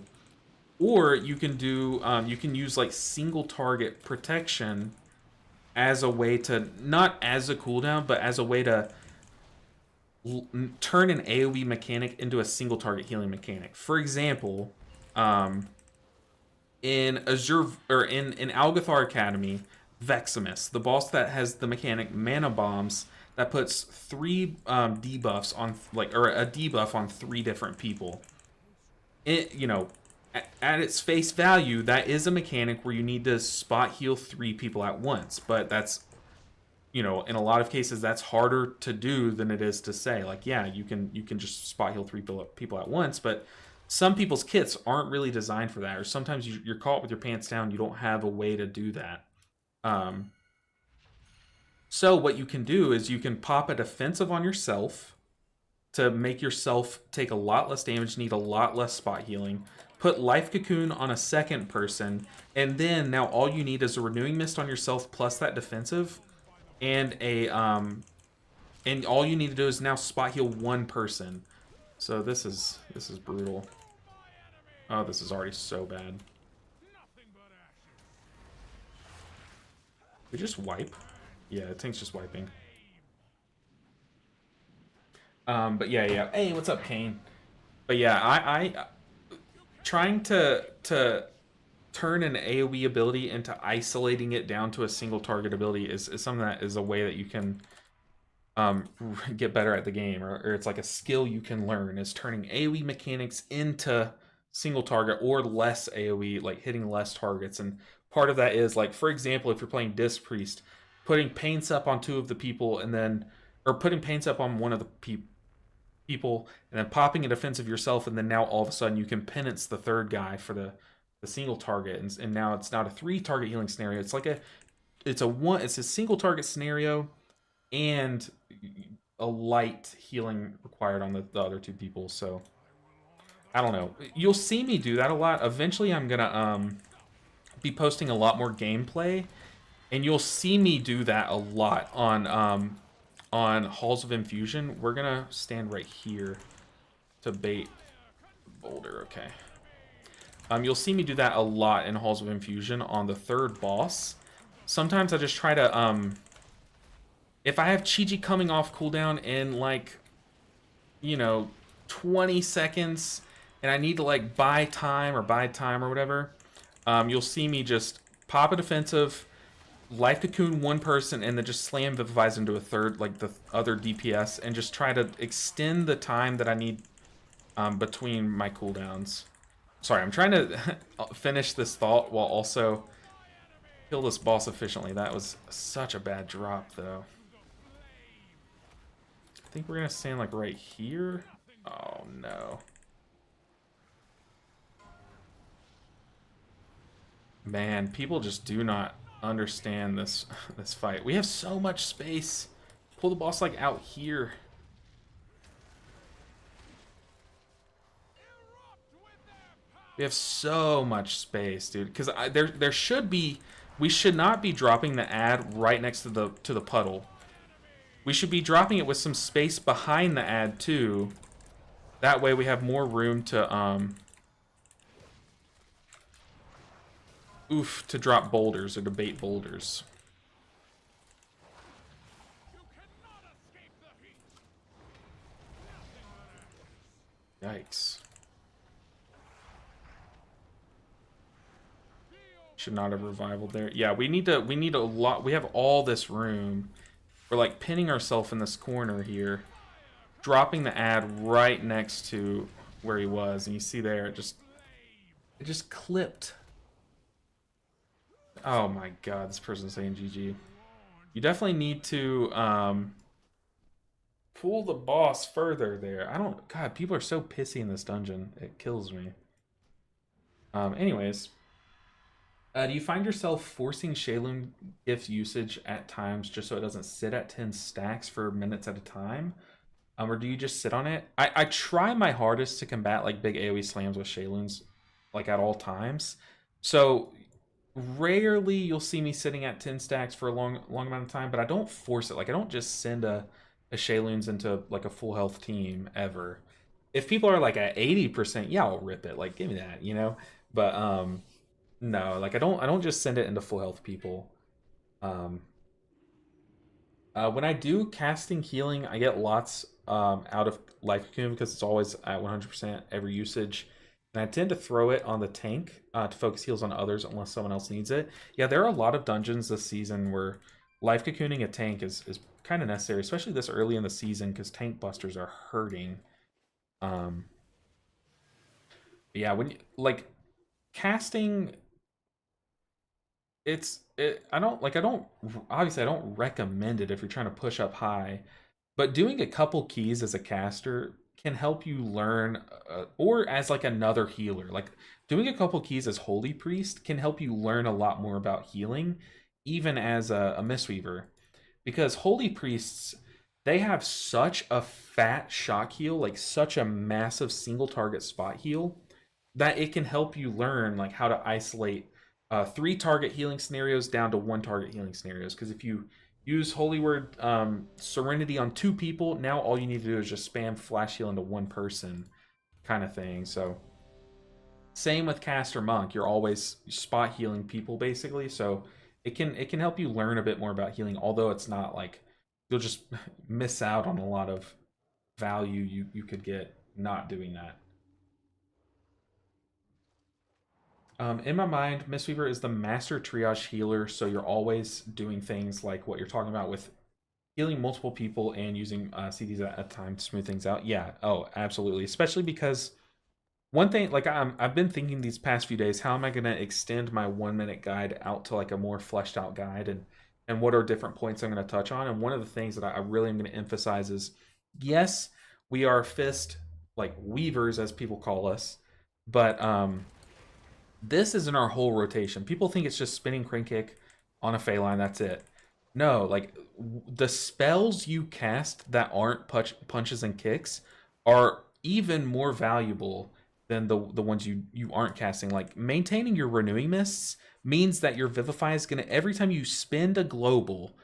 A: Or you can do, you can use like single target protection as a way to, not as a cooldown, but as a way to turn an AoE mechanic into a single target healing mechanic. For example, in Azure, or in Algathar Academy, Veximus, the boss that has the mechanic Mana Bombs that puts 3 debuffs on, like, or a debuff on 3 different people. It, you know, at its face value, that is a mechanic where you need to spot heal 3 people at once, but that's, you know, in a lot of cases that's harder to do than it is to say, like, yeah, you can just spot heal 3 people at once, but some people's kits aren't really designed for that, or sometimes you're caught with your pants down, you don't have a way to do that. So what you can do is you can pop a defensive on yourself to make yourself take a lot less damage, need a lot less spot healing. Put Life Cocoon on a second person, and then now all you need is a Renewing Mist on yourself plus that defensive, and a and all you need to do is now spot heal 1 person. So this is brutal. Oh, this is already so bad. We just wipe? Yeah, Tank's just wiping. But yeah. Hey, what's up, Kane? But yeah, I trying to turn an AoE ability into isolating it down to a single target ability is something that is a way that you can get better at the game, or it's like a skill you can learn, is turning AoE mechanics into single target or less AoE, like hitting less targets. And part of that is, like, for example, if you're playing Disc Priest, putting Paints Up on 2 of the people, and then, or putting Paints Up on 1 of the people, and then popping a defensive yourself, and then now all of a sudden you can penance the 3rd guy for the single target, and now it's not a 3 target healing scenario. It's like it's a single target scenario, and a light healing required on the other 2 people. So I don't know. You'll see me do that a lot. Eventually, I'm gonna be posting a lot more gameplay, and you'll see me do that a lot on Halls of Infusion. We're gonna stand right here to bait Boulder. Okay. You'll see me do that a lot in Halls of Infusion on the 3rd boss. Sometimes I just try to, if I have Chi-Ji coming off cooldown in, like, you know, 20 seconds, and I need to, like, buy time or whatever, you'll see me just pop a defensive, Life Cocoon 1 person, and then just slam Vivifies into a 3rd, like the other DPS, and just try to extend the time that I need between my cooldowns. Sorry, I'm trying to finish this thought while also kill this boss efficiently. That was such a bad drop, though. I think we're going to stand, like, right here. Oh, no. Man, people just do not understand this fight. We have so much space. Pull the boss, like, out here. We have so much space, dude. Because there should be, we should not be dropping the ad right next to the puddle. We should be dropping it with some space behind the ad too. That way we have more room to to drop boulders or to bait boulders. Yikes. Should not have revivaled there. Yeah, we need a lot. We have all this room. We're like pinning ourselves in this corner here. dropping the ad right next to where he was, and you see there it just clipped. Oh my god, this person's saying GG. You definitely need to pull the boss further there. I don't. God, people are so pissy in this dungeon. It kills me. Anyways, do you find yourself forcing Shaylin gift usage at times just so it doesn't sit at 10 stacks for minutes at a time? Or do you just sit on it? I try my hardest to combat like big AoE slams with Shayluns like at all times. So rarely you'll see me sitting at 10 stacks for a long amount of time, but I don't force it. Like I don't just send a Shayluns into like a full health team ever. If people are like at 80%, yeah, I'll rip it. Like give me that, you know? But no, like I don't just send it into full health people. Um when I do casting healing, I get lots out of life cocoon because it's always at 100% every usage. And I tend to throw it on the tank to focus heals on others unless someone else needs it. Yeah, there are a lot of dungeons this season where life cocooning a tank is kind of necessary, especially this early in the season because tank busters are hurting. Um, yeah, when you, like casting, I don't obviously I don't recommend it if you're trying to push up high, but doing a couple keys as a caster can help you learn, or as like another healer. Like doing a couple keys as Holy Priest can help you learn a lot more about healing, even as a Mistweaver. Because Holy Priests, they have such a fat shock heal, like such a massive single target spot heal, that it can help you learn like how to isolate 3 target healing scenarios down to 1 target healing scenarios. Because if you use Holy Word Serenity on 2 people, now all you need to do is just spam flash heal into 1 person, kind of thing. So same with caster monk, you're always spot healing people basically. So it can help you learn a bit more about healing, although it's not like you'll just miss out on a lot of value you could get not doing that. In my mind, Mistweaver is the master triage healer, so you're always doing things like what you're talking about with healing multiple people and using CDs at a time to smooth things out. Yeah, oh, absolutely. Especially because one thing, like I've been thinking these past few days, how am I going to extend my 1 minute guide out to like a more fleshed out guide, and what are different points I'm going to touch on? And one of the things that I really am going to emphasize is, yes, we are fist like weavers as people call us, but this isn't our whole rotation. People think it's just spinning crane kick on a Phalanx, that's it. No, like the spells you cast that aren't punches and kicks are even more valuable than the ones you aren't casting. Like maintaining your renewing mists means that your Vivify is gonna, every time you spend a global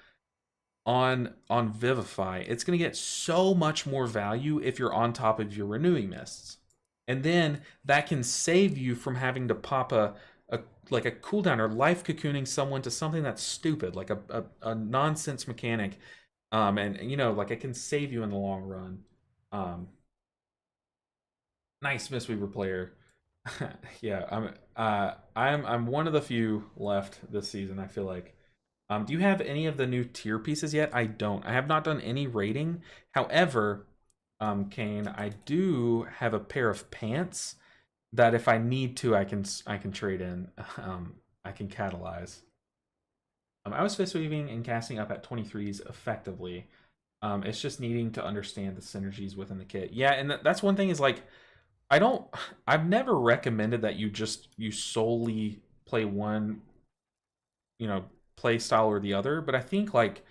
A: on Vivify, it's gonna get so much more value if you're on top of your renewing mists. And then that can save you from having to pop a like a cooldown or life cocooning someone to something that's stupid, like a nonsense mechanic. And you know, like it can save you in the long run. Um, nice Mistweaver player. Yeah, I'm one of the few left this season, I feel like. Do you have any of the new tier pieces yet? I don't. I have not done any rating. However, Kane, I do have a pair of pants that if I need to, I can trade in. I can catalyze. I was fist weaving and casting up at 23s effectively. It's just needing to understand the synergies within the kit. Yeah, and that's one thing is like I don't. I've never recommended that you solely play one, you know, play style or the other. But I think like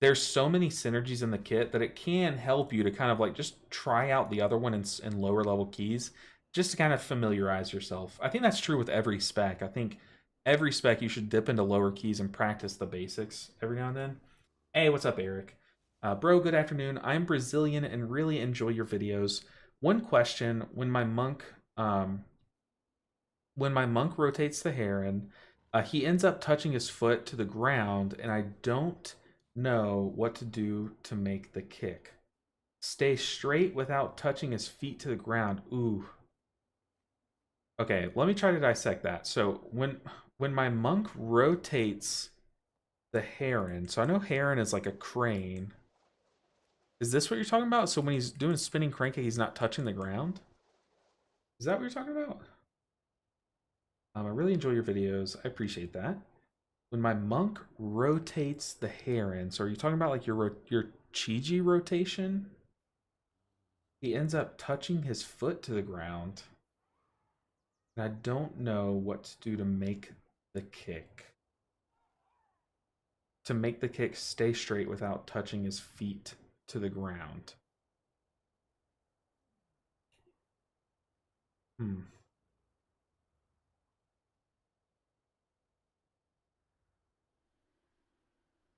A: there's so many synergies in the kit that it can help you to kind of like just try out the other one in lower level keys just to kind of familiarize yourself. I think that's true with every spec. I think every spec you should dip into lower keys and practice the basics every now and then. Hey, what's up, Eric? Bro, good afternoon. I'm Brazilian and really enjoy your videos. One question: when my monk rotates the heron, he ends up touching his foot to the ground, and I don't know what to do to make the kick. Stay straight without touching his feet to the ground. Ooh. Okay, let me try to dissect that. So when my monk rotates the heron, so I know heron is like a crane. Is this what you're talking about? So when he's doing a spinning crank kick, he's not touching the ground? Is that what you're talking about? I really enjoy your videos. I appreciate that. When my monk rotates the heron, so are you talking about like your Chiji rotation? He ends up touching his foot to the ground. And I don't know what to do to make the kick. To make the kick stay straight without touching his feet to the ground.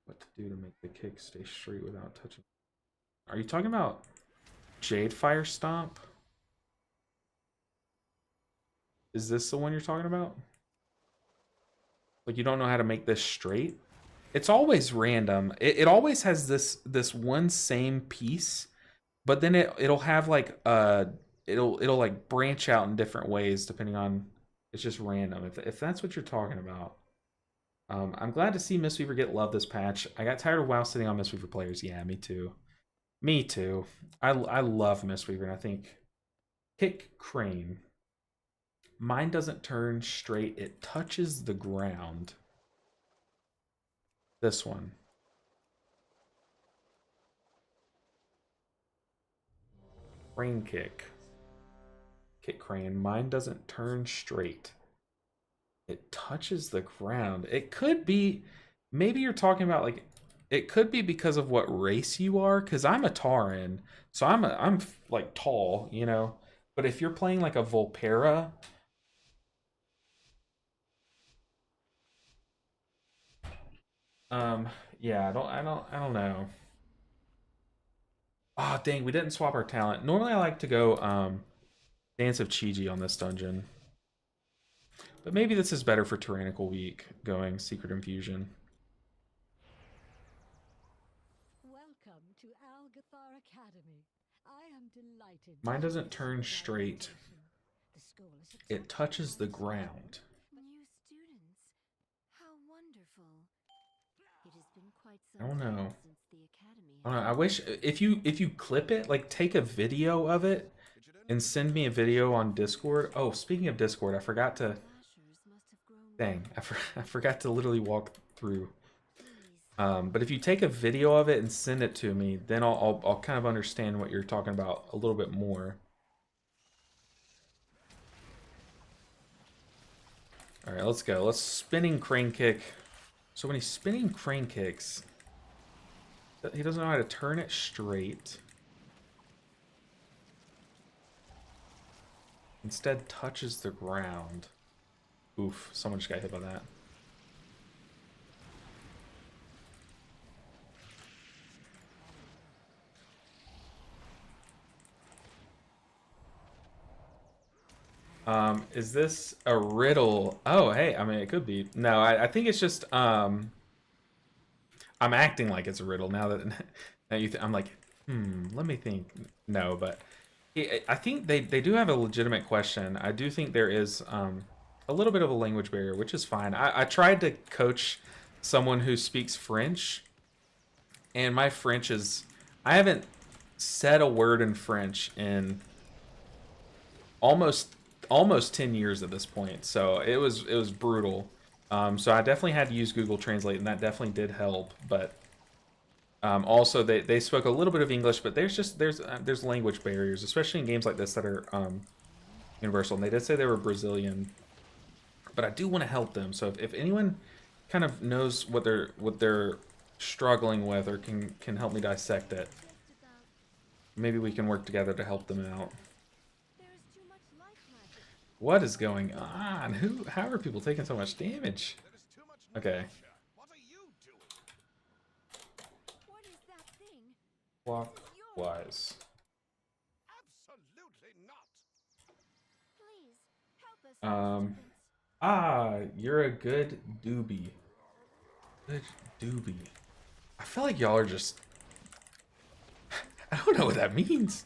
A: What to do to make the kick stay straight without touching. Are you talking about Jade Fire Stomp? Is this the one you're talking about? Like you don't know how to make this straight? It's always random. It always has this one same piece, but then it'll have like it'll like branch out in different ways depending on, it's just random. If that's what you're talking about. I'm glad to see Mistweaver get love this patch. I got tired of WoW sitting on Mistweaver players. Yeah, me too. Me too. I love Mistweaver, and I think kick crane. Mine doesn't turn straight. It touches the ground. This one. Crane kick. Kick crane. Mine doesn't turn straight. It touches the ground. It could be, maybe you're talking about like, it could be because of what race you are, because I'm a Tauren, so I'm like tall, you know. But if you're playing like a Volpera, yeah, I don't know. Oh dang, we didn't swap our talent. Normally I like to go Dance of Chiji on this dungeon. But maybe this is better for Tyrannical Week, going Secret Infusion.
B: Welcome to Algathar Academy. I am delighted.
A: Mine doesn't turn straight. It touches the ground.
B: New students. How wonderful. It has been quite
A: I don't
B: some
A: know.
B: time since the academy.
A: I don't know. I wish if you clip it, like take a video of it and send me a video on Discord. Oh, speaking of Discord, I forgot to. Dang, I forgot to literally walk through. But if you take a video of it and send it to me, then I'll kind of understand what you're talking about a little bit more. All right, let's go. Let's spinning crane kick. So when he's spinning crane kicks, he doesn't know how to turn it straight. Instead, touches the ground. Oof, someone just got hit by that. Is this a riddle? Oh, hey, I mean, it could be. No, I think it's just, I'm acting like it's a riddle now that, now I'm like, let me think. No, but I think they do have a legitimate question. I do think there is, a little bit of a language barrier, which is fine. I tried to coach someone who speaks French, and my French is, I haven't said a word in French in almost 10 years at this point, so it was brutal. So I definitely had to use Google Translate, and that definitely did help. But also they spoke a little bit of English, but there's language barriers, especially in games like this that are universal. And they did say they were Brazilian, but I do want to help them. So if anyone kind of knows what they're struggling with, or can help me dissect it, maybe we can work together to help them out. What is going on? How are people taking so much damage? Okay. Clockwise. You're a good doobie. Good doobie. I feel like y'all are just... I don't know what that means.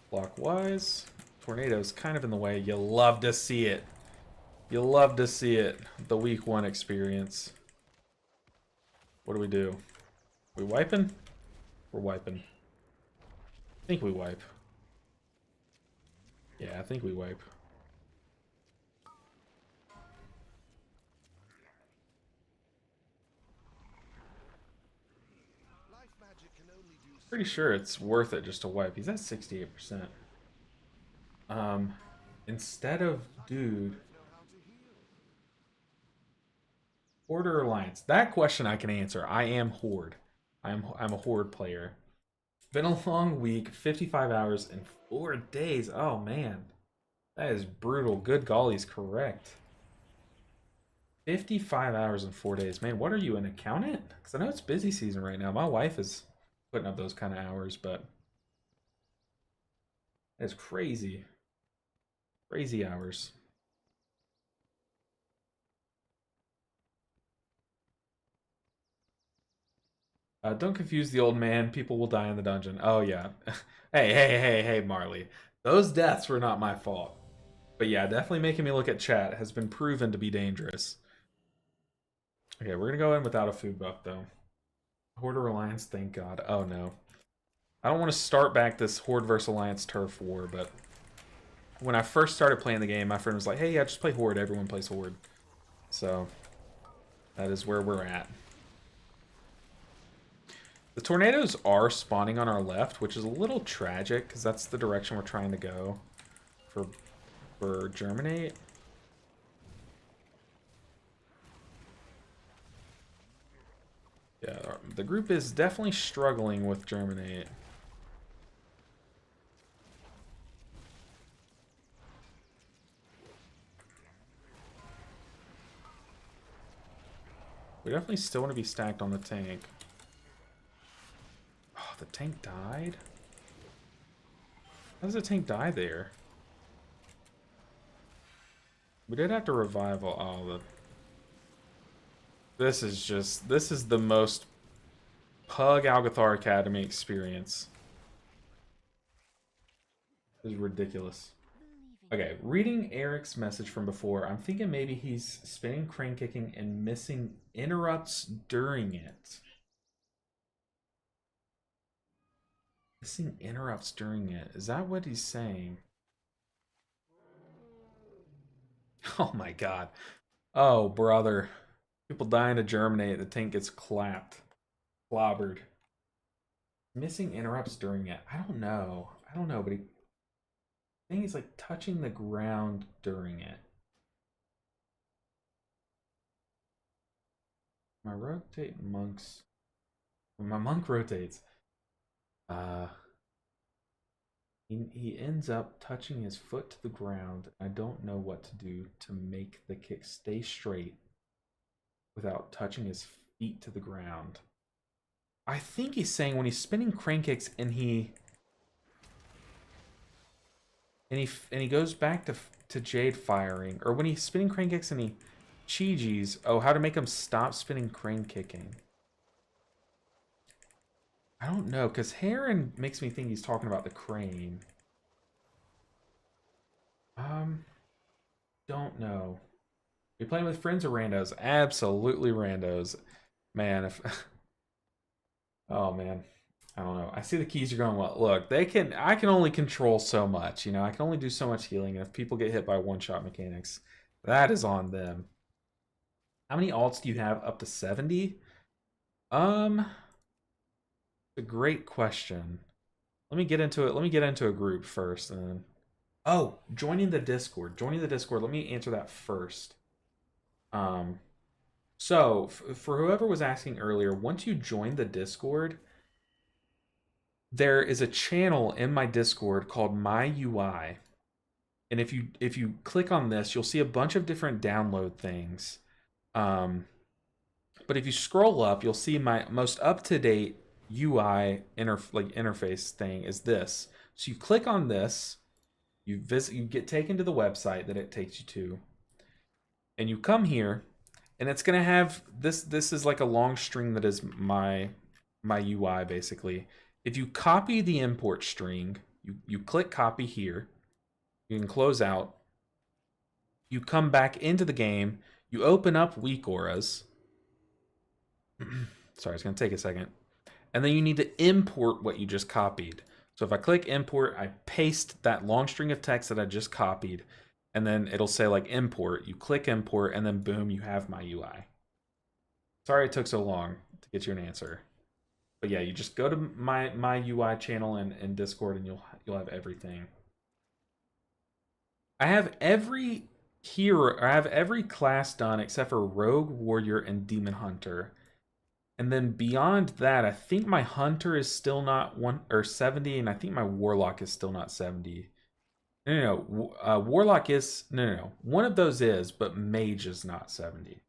A: Clockwise. Tornado's kind of in the way. You love to see it. You love to see it. The week 1 experience. What do we do? We wiping? We're wiping. I think we wipe. Yeah, I think we wipe. Pretty sure it's worth it just to wipe. He's at 68%. Instead of dude, Horde or Alliance? That question I can answer. I am Horde. I'm a Horde player. Been a long week, 55 hours and 4 days. Oh man, that is brutal. Good golly's correct. 55 hours and 4 days. Man, what are you, an accountant? Because I know it's busy season right now. My wife is putting up those kind of hours, but it's crazy. Crazy hours. Don't confuse the old man. People will die in the dungeon. Oh, yeah. Hey, Marley. Those deaths were not my fault. But yeah, definitely making me look at chat has been proven to be dangerous. Okay, we're going to go in without a food buff, though. Horde or Alliance, thank God. Oh, no. I don't want to start back this Horde vs. Alliance turf war, but when I first started playing the game, my friend was like, hey, yeah, just play Horde. Everyone plays Horde. So, that is where we're at. The tornadoes are spawning on our left, which is a little tragic, because that's the direction we're trying to go for Germinate. Yeah, the group is definitely struggling with Germinate. We definitely still want to be stacked on the tank. Oh, the tank died? How does the tank die there? We did have to revive all This is the most Pug Algathar Academy experience. This is ridiculous. Okay, reading Eric's message from before, I'm thinking maybe he's spinning crane kicking and missing interrupts during it. Missing interrupts during it. Is that what he's saying? Oh my god. Oh, brother. People dying to Germinate. The tank gets clapped. Clobbered. Missing interrupts during it. I don't know, but I think he's like touching the ground during it. My rotate monks. When my monk rotates. He ends up touching his foot to the ground. I don't know what to do to make the kick stay straight without touching his feet to the ground. I think he's saying when he's spinning crane kicks and he goes back to Jade firing, or when he's spinning crane kicks and he Chi-G's, oh, how to make him stop spinning crane kicking. I don't know, because Heron makes me think he's talking about the crane. Don't know. We playing with friends or randos? Absolutely randos. Man, if oh man. I don't know. I see the keys are going, well, look, I can only control so much, you know, I can only do so much healing, and if people get hit by one-shot mechanics, that is on them. How many alts do you have? Up to 70? A great question. Let me get into it. Let me get into a group first, and then oh, joining the Discord. Joining the Discord. Let me answer that first. So for whoever was asking earlier, once you join the Discord, there is a channel in my Discord called My UI. And if you click on this, you'll see a bunch of different download things. But if you scroll up, you'll see my most up-to-date UI interface thing is this. So you click on this, you get taken to the website that it takes you to, and you come here, and it's gonna have this. This is like a long string that is my UI basically. If you copy the import string, you click copy here, You can close out. You come back into the game. You open up weak auras. Sorry, it's going to take a second. And then you need to import what you just copied. So if I click import, I paste that long string of text that I just copied, and then it'll say like import. You click import, and then boom, you have my UI. Sorry it took so long to get you an answer. But yeah, you just go to my UI channel in Discord, and you'll have everything. I have every hero, I have every class done except for Rogue, Warrior, and Demon Hunter. And then beyond that, I think my Hunter is still not 70, and I think my Warlock is still not 70. No. Warlock is no. One of those is, but Mage is not 70.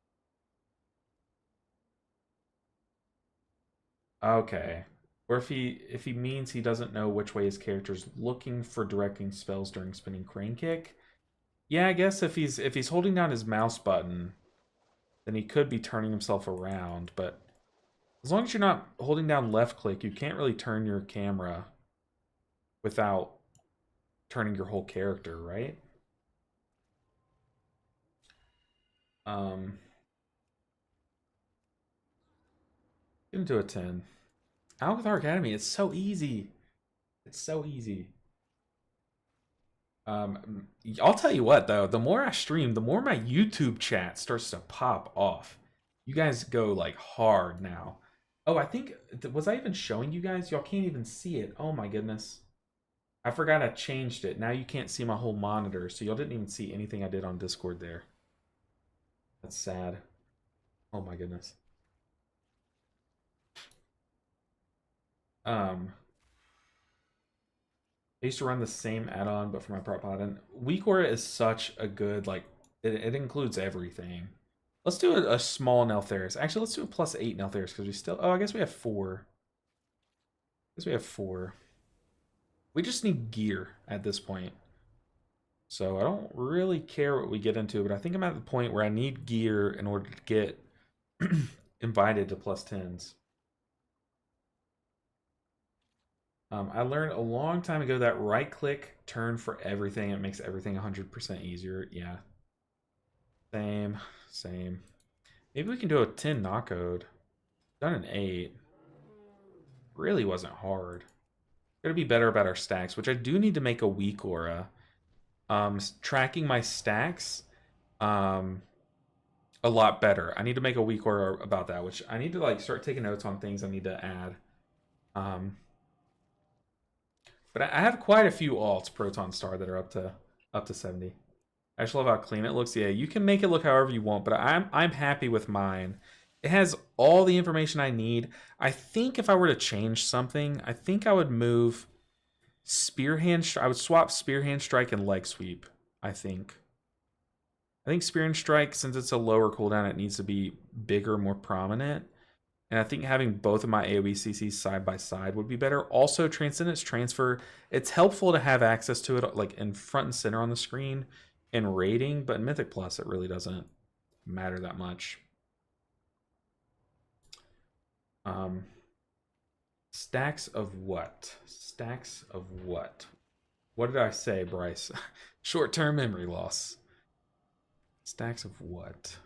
A: Okay. Or if he means he doesn't know which way his character's looking for directing spells during spinning crane kick. Yeah, I guess if he's holding down his mouse button, then he could be turning himself around, but as long as you're not holding down left click, you can't really turn your camera without turning your whole character, right? Get into a 10. Alcathar Academy, it's so easy. It's so easy. I'll tell you what though, the more I stream, the more my YouTube chat starts to pop off. You guys go like hard now. Oh, I think, was I even showing you guys? Y'all can't even see it. Oh my goodness. I forgot I changed it. Now you can't see my whole monitor, so y'all didn't even see anything I did on Discord there. That's sad. Oh my goodness. I used to run the same add-on, but for my prop pod. And Weak Aura is such a good, like, it includes everything. Let's do a small Neltharis. Actually, let's do a +8 Neltharis, because we still, oh, I guess we have 4. I guess we have 4. We just need gear at this point. So I don't really care what we get into, but I think I'm at the point where I need gear in order to get invited to +10s. I learned a long time ago that right click turn for everything. It makes everything 100% easier. Yeah. Same. Maybe we can do a 10 knockcode. Done an 8. Really wasn't hard. Gotta be better about our stacks, which I do need to make a weak aura. Tracking my stacks a lot better. I need to make a weak aura about that, which I need to like start taking notes on things I need to add. But I have quite a few alts Proton Star that are up to 70. I just love how clean it looks. Yeah, you can make it look however you want, but I'm happy with mine. It has all the information I need. I think if I were to change something, I think I would move Spearhand. I would swap Spearhand Strike and Leg Sweep. I think Spearhand Strike, since it's a lower cooldown, it needs to be bigger, more prominent. And I think having both of my AoE CCs side by side would be better. Also, Transcendence Transfer, it's helpful to have access to it like in front and center on the screen in rating, but in Mythic Plus, it really doesn't matter that much. Stacks of what? Stacks of what? What did I say, Bryce? Short-term memory loss. Stacks of what?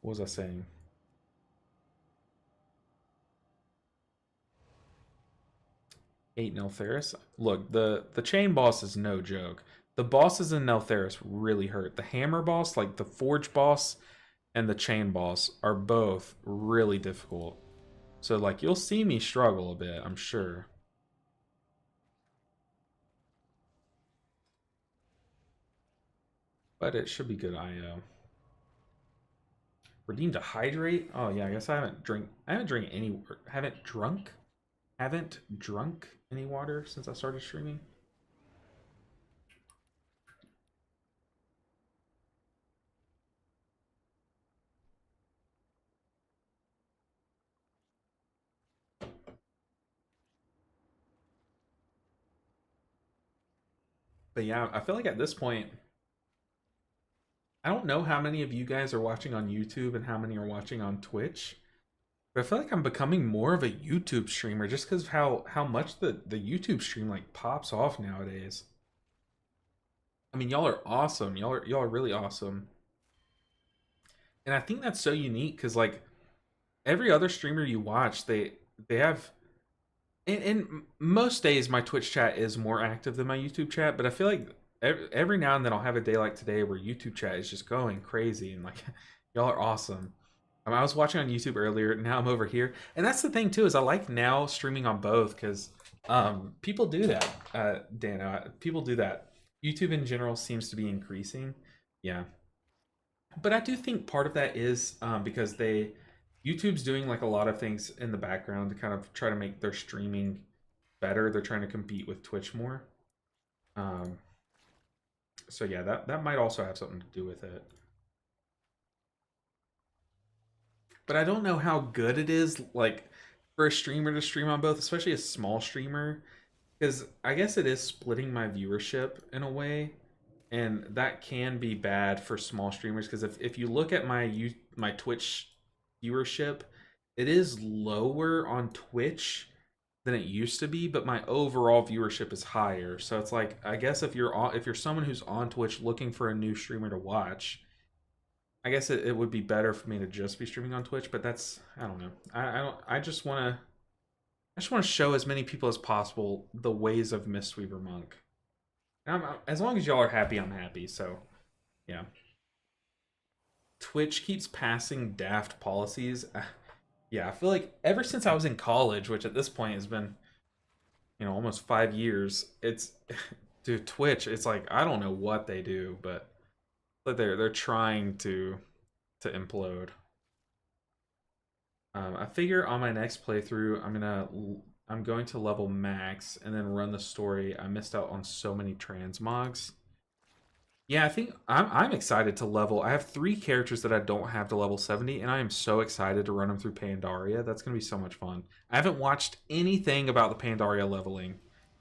A: What was I saying? Eight Neltharis. Look, the chain boss is no joke. The bosses in Neltharis really hurt. The hammer boss, like the forge boss, and the chain boss are both really difficult. So like you'll see me struggle a bit, I'm sure. But it should be good IO. Redeem to hydrate. Oh yeah, I guess I haven't drunk any water since I started streaming. But yeah, I feel like at this point, I don't know how many of you guys are watching on YouTube and how many are watching on Twitch. But I feel like I'm becoming more of a YouTube streamer just because of how much the YouTube stream like pops off nowadays. I mean, y'all are awesome. Y'all are really awesome. And I think that's so unique because like every other streamer you watch, they have and most days my Twitch chat is more active than my YouTube chat, but I feel like every now and then I'll have a day like today where YouTube chat is just going crazy and like y'all are awesome. I was watching on YouTube earlier, now I'm over here, and that's the thing too is I like now streaming on both because people do that. Dano, people do that. YouTube in general seems to be increasing. Yeah, but I do think part of that is because YouTube's doing like a lot of things in the background to kind of try to make their streaming better. They're trying to compete with Twitch more. Um, so yeah, that might also have something to do with it. But I don't know how good it is like for a streamer to stream on both, especially a small streamer, because I guess it is splitting my viewership in a way, and that can be bad for small streamers because if you look at my Twitch viewership, it is lower on Twitch than it used to be, but my overall viewership is higher. So it's like I guess if you're someone who's on Twitch looking for a new streamer to watch, I guess it would be better for me to just be streaming on Twitch, but that's I don't know. I don't I just want to show as many people as possible the ways of Mistweaver Monk. As long as y'all are happy, I'm happy. So, yeah. Twitch keeps passing daft policies. Yeah, I feel like ever since I was in college, which at this point has been, almost 5 years, it's dude, Twitch, it's like I don't know what they do, but they're trying to implode. I figure on my next playthrough, I'm going to level max and then run the story. I missed out on so many transmogs. Yeah, I think I'm excited to level. I have 3 characters that I don't have to level 70, and I am so excited to run them through Pandaria. That's gonna be so much fun. I haven't watched anything about the Pandaria leveling.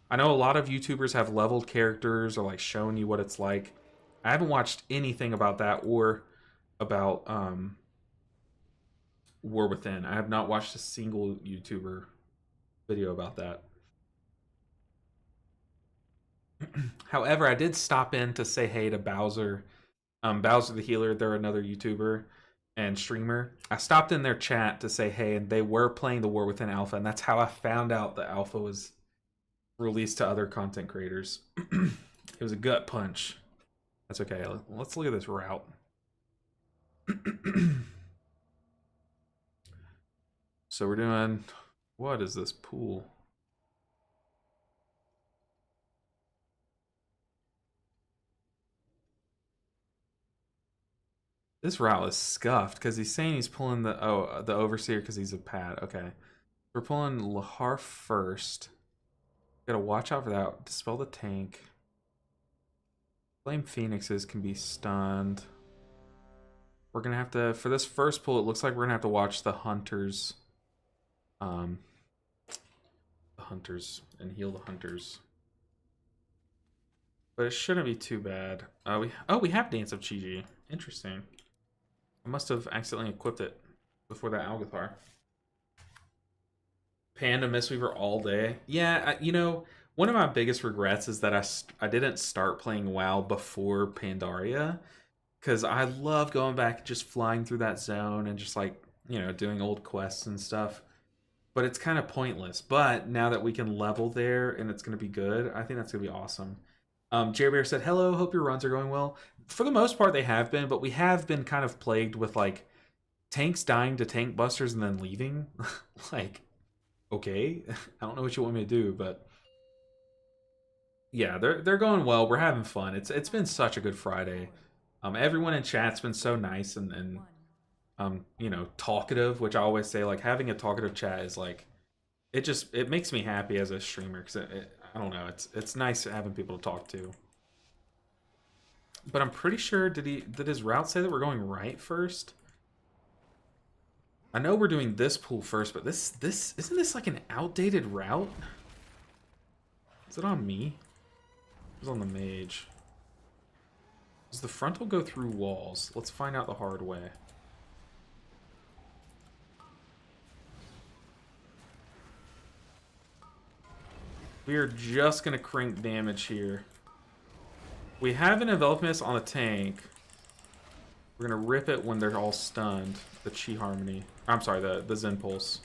A: I know a lot of YouTubers have leveled characters or like shown you what it's like. I haven't watched anything about that or about War Within. I have not watched a single YouTuber video about that. However, I did stop in to say hey to Bowser. Bowser the Healer, they're another YouTuber and streamer. I stopped in their chat to say hey, and they were playing the War Within Alpha, and that's how I found out the alpha was released to other content creators. It was a gut punch. That's okay. Let's look at this route. So we're doing, what is this pool? This route is scuffed because he's saying he's pulling the overseer because he's a pad. Okay, we're pulling Lahar first. Gotta watch out for that. Dispel the tank. Flame Phoenixes can be stunned. We're gonna have to, for this first pull, it looks like we're gonna have to watch the hunters. The hunters and heal the hunters. But it shouldn't be too bad. We have Dance of Chi-Ji. Interesting. I must have accidentally equipped it before that Algathar. Panda Mistweaver all day. Yeah, one of my biggest regrets is that I didn't start playing WoW before Pandaria, because I love going back and just flying through that zone and just like, doing old quests and stuff. But it's kind of pointless. But now that we can level there and it's going to be good, I think that's going to be awesome. Jerry Bear said, hello, hope your runs are going well. For the most part, they have been, but we have been kind of plagued with like tanks dying to tank busters and then leaving. Like, okay, I don't know what you want me to do, but yeah, they're going well. We're having fun. It's been such a good Friday. Everyone in chat's been so nice and talkative, which I always say like having a talkative chat is like it makes me happy as a streamer because I don't know, it's nice having people to talk to. But I'm pretty sure did his route say that we're going right first? I know we're doing this pool first, but this isn't this like an outdated route? Is it on me? It's on the mage. Does the frontal go through walls? Let's find out the hard way. We are just gonna crank damage here. We have an Envelop Mist on the tank. We're gonna rip it when they're all stunned. The Chi Harmony. I'm sorry, the Zen Pulse.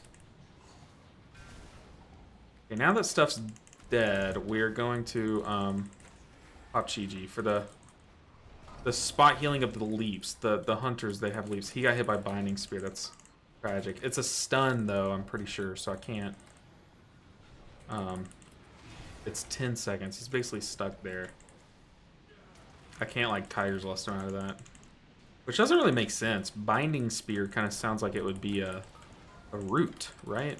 A: Okay, now that stuff's dead, we're going to pop Chi-Ji for the spot healing of the leaps. The hunters, they have leaps. He got hit by Binding Spear. That's tragic. It's a stun though, I'm pretty sure, so I can't. It's 10 seconds. He's basically stuck there. I can't like Tiger's Lust him out of that. Which doesn't really make sense. Binding Spear kind of sounds like it would be a root, right?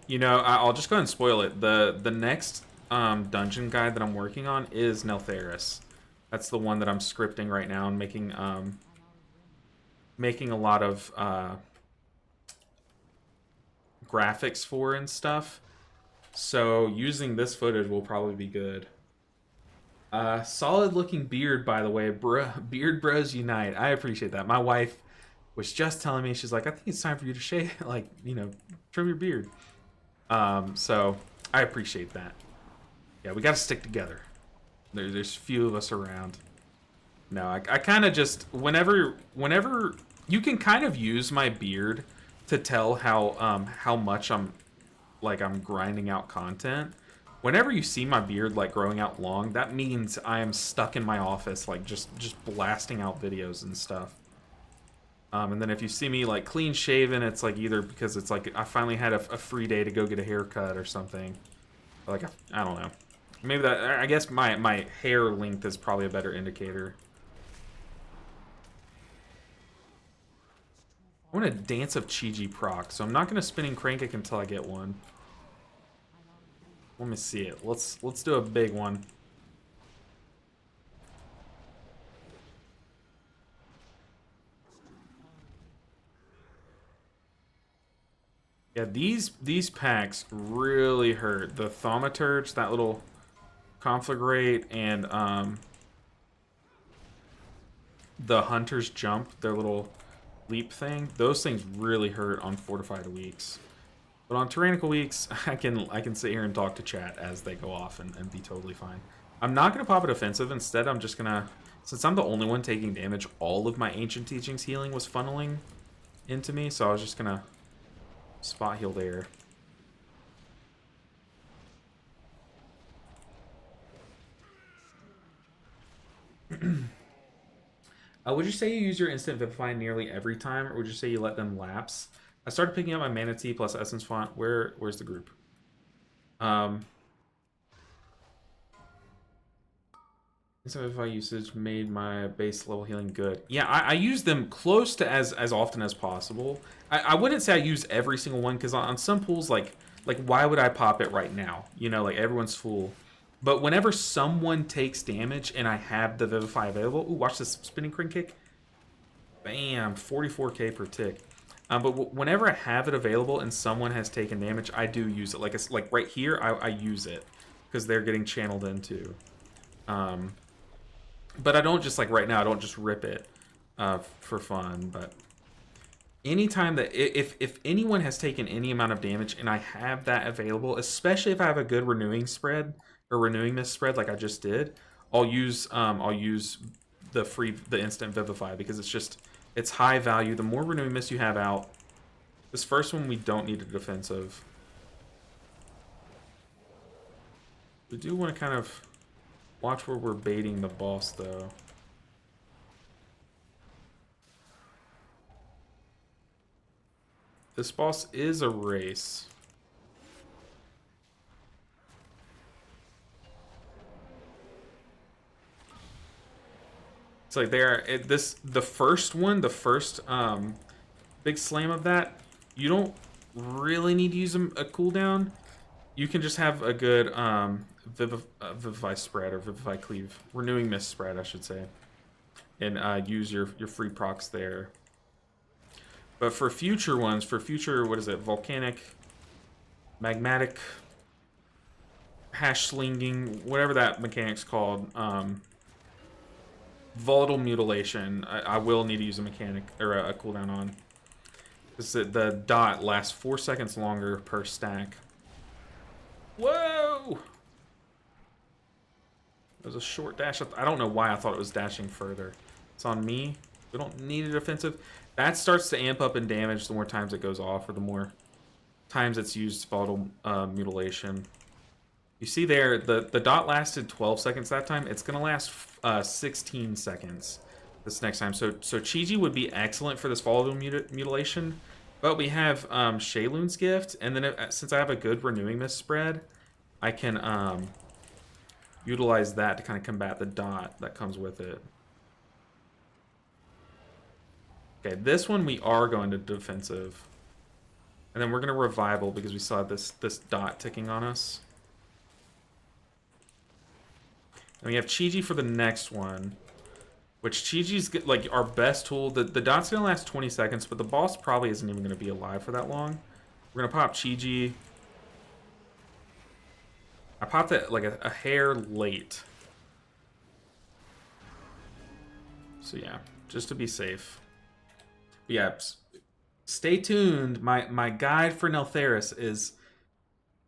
A: You know, I'll just go ahead and spoil it. The next dungeon guide that I'm working on is Neltharis. That's the one that I'm scripting right now and making a lot of graphics for and stuff. So using this footage will probably be good. Solid looking beard, by the way. Beard bros unite. I appreciate that. My wife was just telling me, she's like, I think it's time for you to shave, like, you know, trim your beard. So I appreciate that. Yeah, we got to stick together. There's few of us around. No, I kind of just, whenever you can kind of use my beard to tell how much I'm grinding out content. Whenever you see my beard like growing out long, that means I am stuck in my office, like just blasting out videos and stuff. And then if you see me like clean shaven, it's like either because it's like I finally had a free day to go get a haircut or something. Like I don't know. Maybe that, I guess my hair length is probably a better indicator. I want a Dance of Chi-Ji proc, so I'm not gonna spinning crank it until I get one. Let me see it. Let's do a big one. Yeah, these packs really hurt. The Thaumaturge, that little Conflagrate, and the Hunter's Jump, their little leap thing. Those things really hurt on Fortified Weeks. But on Tyrannical Weeks, I can sit here and talk to chat as they go off and be totally fine. I'm not going to pop a defensive. Instead, I'm just going to... Since I'm the only one taking damage, all of my Ancient Teachings healing was funneling into me. So I was just going to spot heal there. Would you say you use your Instant Vivify nearly every time, or would you say you let them lapse? I started picking up my Mana Tea plus Essence Font. Where's the group? Instant Vivify usage made my base level healing good. Yeah, I use them close to as often as possible. I wouldn't say I use every single one, because on some pools, like why would I pop it right now? You know, like everyone's full. But whenever someone takes damage and I have the Vivify available... Ooh, watch this spinning crank kick. Bam, 44k per tick. But whenever I have it available and someone has taken damage, I do use it. Like right here, I use it. Because they're getting channeled into. But I don't just, like right now, I don't just rip it for fun. But anytime that... If anyone has taken any amount of damage and I have that available, especially if I have a good renewing spread... or renewing mist spread like I just did, I'll use the instant Vivify, because it's high value. The more renewing mist you have out, this first one we don't need a defensive. We do want to kind of watch where we're baiting the boss though. This boss is a race. It's like the first big slam of that, you don't really need to use a cooldown. You can just have a good Vivify spread, or Vivify cleave, renewing mist spread, I should say, and use your free procs there. But for future ones, what is it, volcanic, magmatic, hash slinging, whatever that mechanic's called, volatile mutilation, I will need to use a mechanic or a cooldown on, Because the dot lasts 4 seconds longer per stack. Whoa! It was a short dash. I don't know why I thought it was dashing further. It's on me. We don't need a defensive. That starts to amp up in damage the more times it goes off, or the more times it's used volatile mutilation. You see there, the dot lasted 12 seconds that time. It's going to last 16 seconds this next time. So Chi-Ji would be excellent for this volatile mutilation. But we have Sheilun's Gift, and then since I have a good Renewing Mist spread, I can utilize that to kind of combat the dot that comes with it. Okay, this one we are going to defensive. And then we're going to revival because we still have this dot ticking on us. And we have Chi-Ji for the next one. Which Chi-Ji's like our best tool. The dot's going to last 20 seconds, but the boss probably isn't even going to be alive for that long. We're going to pop Chi-Ji. I popped it like a hair late. So yeah, just to be safe. But yeah, stay tuned. My guide for Neltharis is...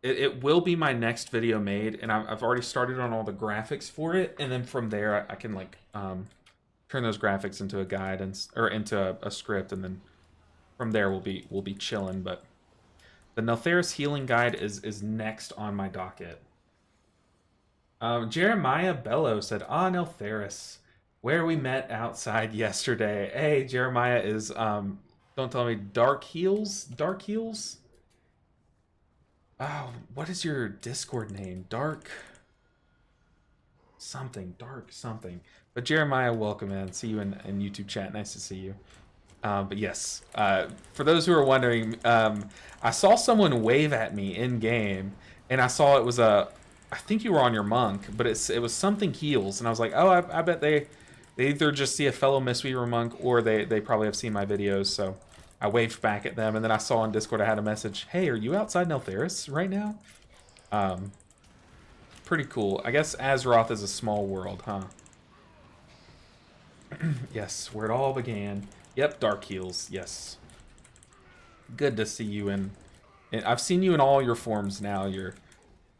A: It will be my next video made, and I've already started on all the graphics for it, and then from there I can like turn those graphics into a guide or into a script, and then from there we'll be chilling. But the Neltharis healing guide is next on my docket. Jeremiah Bello said, Neltharis, where we met outside yesterday. Hey, Jeremiah is don't tell me Dark Heels? Dark Heels? Oh, what is your Discord name? Dark something. But Jeremiah, welcome in. See you in YouTube chat. Nice to see you. But yes, for those who are wondering, I saw someone wave at me in game, and I saw it was I think you were on your monk, but it was something heals, and I was like, oh, I bet they either just see a fellow Mistweaver monk, or they probably have seen my videos. So I waved back at them, and then I saw on Discord I had a message, hey, are you outside Neltharis right now? Pretty cool. I guess Azeroth is a small world, huh? Yes, where it all began. Yep, Dark Heels, yes. Good to see you in... I've seen you in all your forms now. Your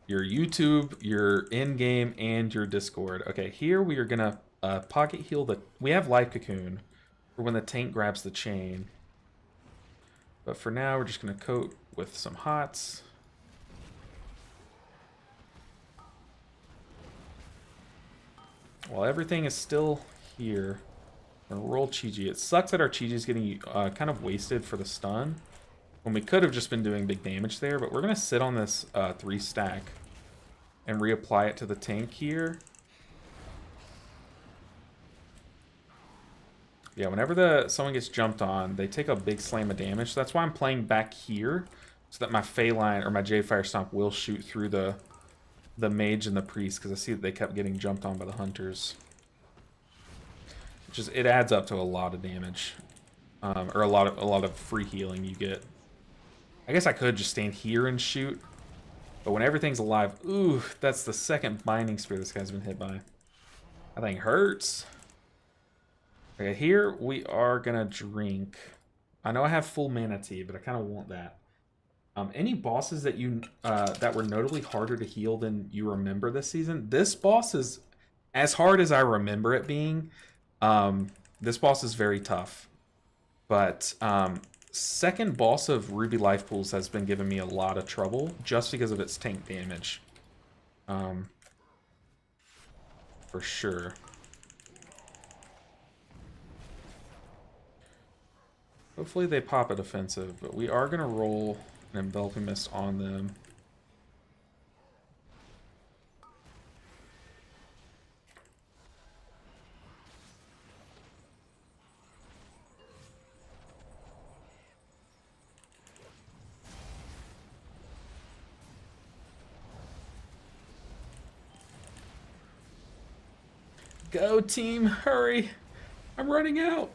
A: YouTube, your in-game, and your Discord. Okay, here we are gonna pocket heal the... We have Life Cocoon for when the tank grabs the chain. But for now, we're just gonna coat with some hots. While everything is still here, we're gonna roll Chi-Ji. It sucks that our Chi-Ji is getting kind of wasted for the stun, when we could have just been doing big damage there. But we're gonna sit on this 3 stack and reapply it to the tank here. Yeah, whenever someone gets jumped on, they take a big slam of damage. So that's why I'm playing back here, so that my Phaline or my J-Fire Stomp will shoot through the mage and the priest, because I see that they kept getting jumped on by the hunters. It adds up to a lot of damage, or a lot of free healing you get. I guess I could just stand here and shoot, but when everything's alive, ooh, that's the second binding spear this guy's been hit by. That thing hurts. Okay, here we are gonna drink. I know I have full mana tea, but I kind of want that. Any bosses that that were notably harder to heal than you remember this season? This boss is as hard as I remember it being. This boss is very tough, but second boss of Ruby Life Pools has been giving me a lot of trouble just because of its tank damage. For sure. Hopefully they pop a defensive, but we are gonna roll an Enveloping Mist on them. Go team, hurry! I'm running out!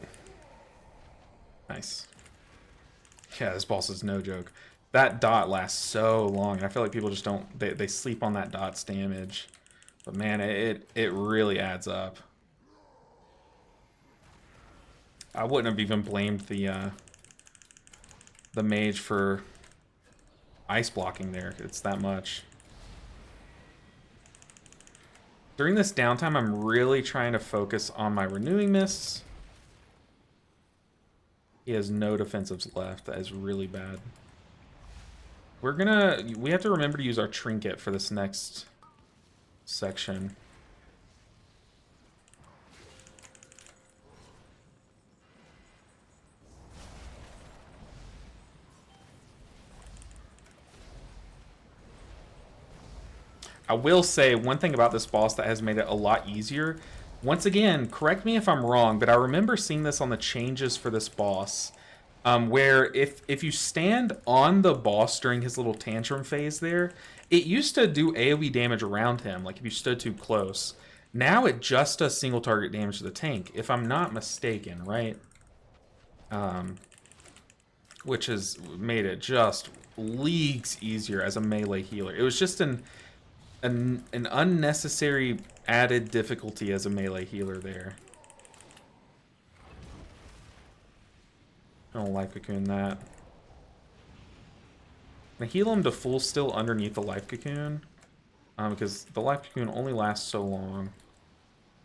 A: Nice. Yeah, this boss is no joke. That dot lasts so long, and I feel like people just don't... They sleep on that dot's damage. But man, it really adds up. I wouldn't have even blamed the the mage for ice blocking there. It's that much. During this downtime, I'm really trying to focus on my renewing mists. He has no defensives left. That is really bad. We have to remember to use our trinket for this next section. I will say one thing about this boss that has made it a lot easier. Once again, correct me if I'm wrong, but I remember seeing this on the changes for this boss, where if you stand on the boss during his little tantrum phase there, it used to do AoE damage around him, like if you stood too close. Now it just does single target damage to the tank, if I'm not mistaken, right? Which has made it just leagues easier as a melee healer. It was just an unnecessary added difficulty as a melee healer there. I don't life cocoon that. I heal him to full still underneath the life cocoon, because the life cocoon only lasts so long.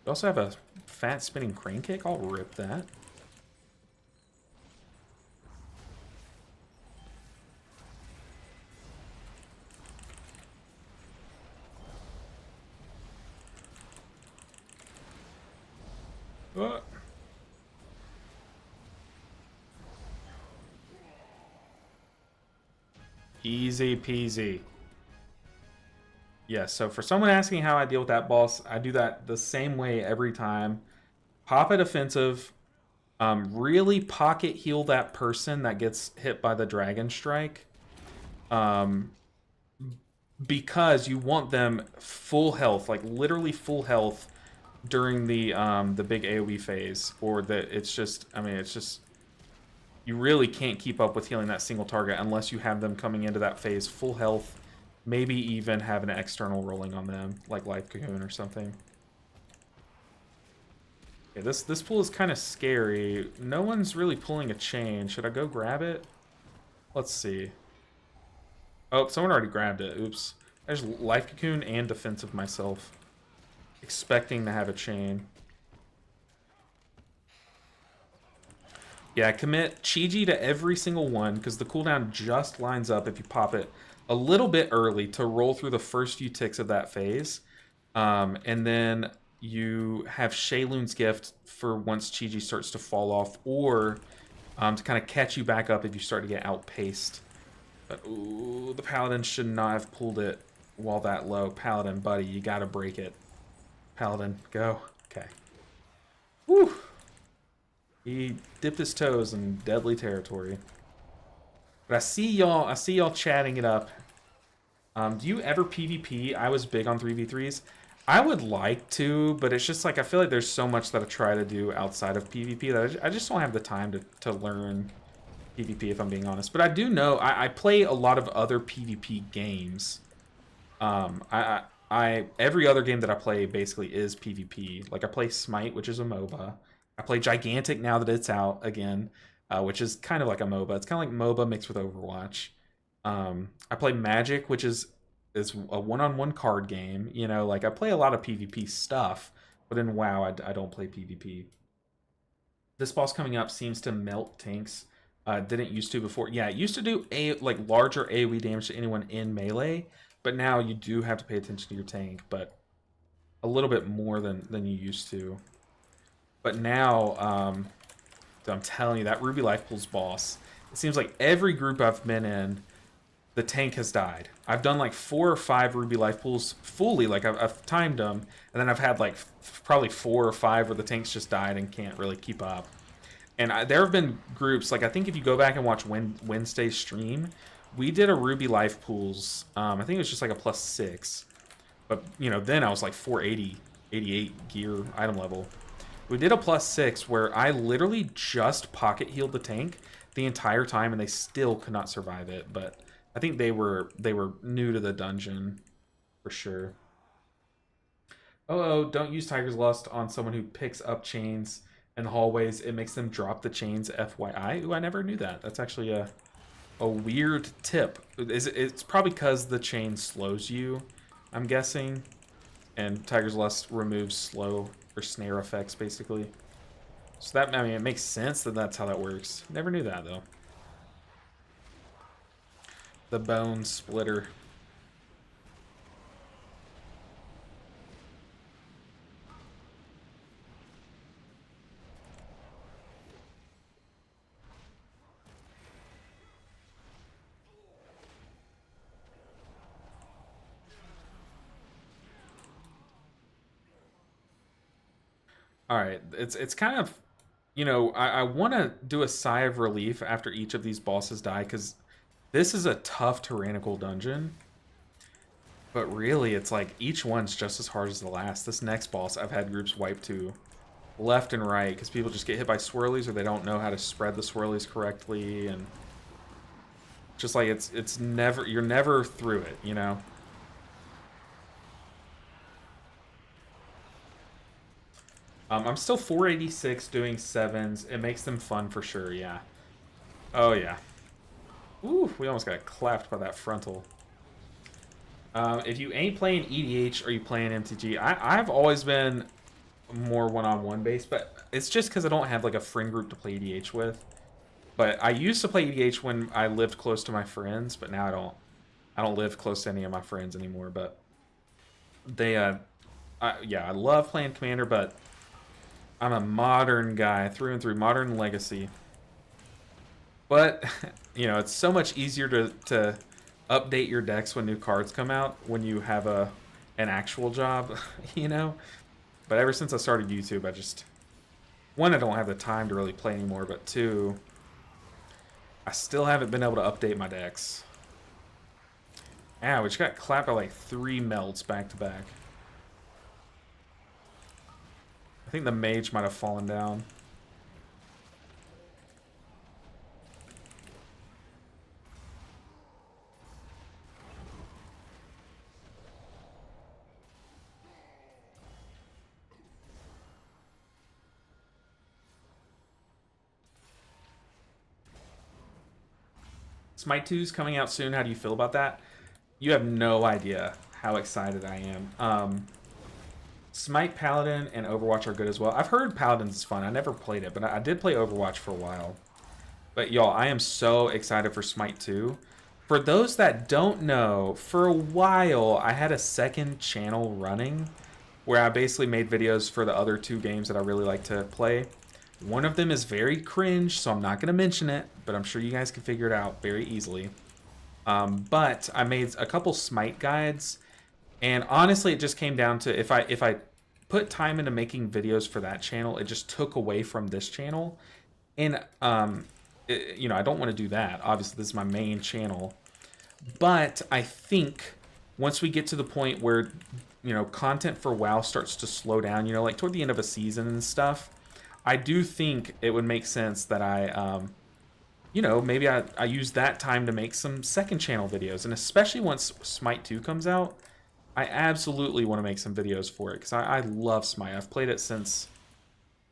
A: We also have a fat spinning crane kick. I'll rip that. Easy peasy. Yeah, so for someone asking how I deal with that boss, I do that the same way every time. Pop a defensive, really pocket heal that person that gets hit by the dragon strike. Because you want them full health, like literally full health during the big AoE phase, or it's just you really can't keep up with healing that single target unless you have them coming into that phase full health, maybe even have an external rolling on them, like Life Cocoon or something. Okay, this pull is kind of scary. No one's really pulling a chain. Should I go grab it? Let's see. Oh, someone already grabbed it. Oops. I just Life Cocoon and defensive myself, expecting to have a chain. Yeah, commit Chi-Ji to every single one, because the cooldown just lines up if you pop it a little bit early to roll through the first few ticks of that phase. And then you have Shaylun's Gift for once Chi-Ji starts to fall off, or to kind of catch you back up if you start to get outpaced. But, ooh, the Paladin should not have pulled it while that low. Paladin, buddy, you gotta break it. Paladin, go. Okay. Whew. He dipped his toes in deadly territory. But I see y'all chatting it up. Do you ever PvP? I was big on 3v3s. I would like to, but it's just like I feel like there's so much that I try to do outside of PvP that I just don't have the time to learn PvP, if I'm being honest. But I do know I play a lot of other PvP games. Every other game that I play basically is PvP. Like I play Smite, which is a MOBA. I play Gigantic now that it's out again, which is kind of like a MOBA. It's kind of like MOBA mixed with Overwatch. I play Magic, which is a one-on-one card game. You know, like I play a lot of PvP stuff, but in WoW, I don't play PvP. This boss coming up seems to melt tanks. Didn't used to before. Yeah, it used to do larger AoE damage to anyone in melee, but now you do have to pay attention to your tank, but a little bit more than you used to. But now, I'm telling you, that Ruby Life Pool's boss, it seems like every group I've been in, the tank has died. I've done like 4 or 5 Ruby Life Pools fully, like I've timed them, and then I've had like probably 4 or 5 where the tanks just died and can't really keep up. And there have been groups, like I think if you go back and watch Wednesday's stream, we did a Ruby Life Pools, I think it was just like a +6. But, you know, then I was like 480, 88 gear item level. We did a +6 where I literally just pocket healed the tank the entire time and they still could not survive it. But I think they were new to the dungeon for sure. Oh, don't use Tiger's Lust on someone who picks up chains in the hallways. It makes them drop the chains, FYI. Ooh, I never knew that. That's actually a a weird tip. It's probably because the chain slows you, I'm guessing, and Tiger's Lust removes slow or snare effects basically. So that, I mean, it makes sense that that's how that works. Never knew that though. The bone splitter. All right, it's kind of, you know, I want to do a sigh of relief after each of these bosses die because this is a tough tyrannical dungeon. But really, it's like each one's just as hard as the last. This next boss, I've had groups wipe to left and right because people just get hit by swirlies or they don't know how to spread the swirlies correctly, and just like it's never, you're never through it, you know. I'm still 486 doing sevens. It makes them fun for sure, yeah. Oh yeah. Ooh, we almost got clapped by that frontal. If you ain't playing EDH, are you playing MTG? I've always been more one-on-one based, but it's just because I don't have like a friend group to play EDH with. But I used to play EDH when I lived close to my friends, but now I don't. I don't live close to any of my friends anymore. But they, yeah, I love playing Commander, but I'm a modern guy through and through, modern legacy. But you know, it's so much easier to update your decks when new cards come out when you have an actual job, you know. But ever since I started YouTube, I just, one, I don't have the time to really play anymore, but two, I still haven't been able to update my decks. Ow, we just got clapped by like 3 melts back to back. I think the mage might have fallen down. Smite 2's coming out soon. How do you feel about that? You have no idea how excited I am. Smite, Paladin, and Overwatch are good as well. I've heard Paladin's is fun. I never played it, but I did play Overwatch for a while. But y'all, I am so excited for Smite 2. For those that don't know, for a while I had a second channel running where I basically made videos for the other 2 games that I really like to play. One of them is very cringe, so I'm not going to mention it, but I'm sure you guys can figure it out very easily. But I made a couple Smite guides, and honestly, it just came down to if I put time into making videos for that channel, it just took away from this channel. And you know, I don't want to do that. Obviously, this is my main channel. But I think once we get to the point where, you know, content for WoW starts to slow down, you know, like toward the end of a season and stuff, I do think it would make sense that I, you know, maybe I use that time to make some second channel videos. And especially once Smite 2 comes out, I absolutely want to make some videos for it because I love Smite. I've played it since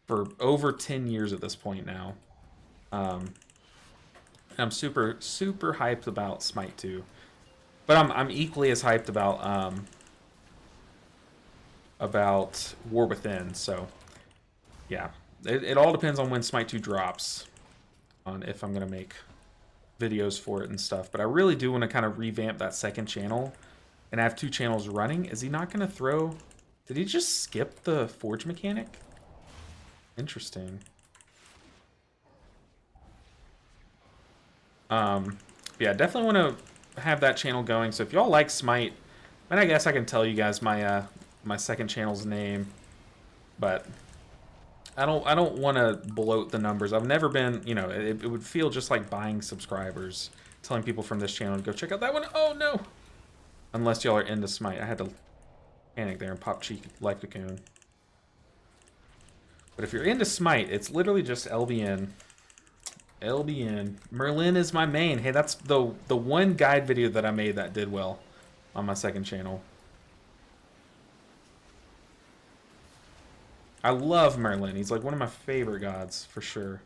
A: for over 10 years at this point now. I'm super, super hyped about Smite 2. But I'm equally as hyped about War Within, so yeah. It all depends on when Smite 2 drops, on if I'm going to make videos for it and stuff. But I really do want to kind of revamp that second channel and have 2 channels running. Is he not going to throw... Did he just skip the forge mechanic? Interesting. Yeah, definitely want to have that channel going. So if y'all like Smite, and I guess I can tell you guys my my second channel's name, but I don't want to bloat the numbers. I've never been, you know, it would feel just like buying subscribers, telling people from this channel to go check out that one. Oh no! Unless y'all are into Smite. I had to panic there and pop cheek like cocoon. But if you're into Smite, it's literally just LBN. LBN. Merlin is my main. Hey, that's the one guide video that I made that did well on my second channel. I love Merlin. He's like one of my favorite gods, for sure.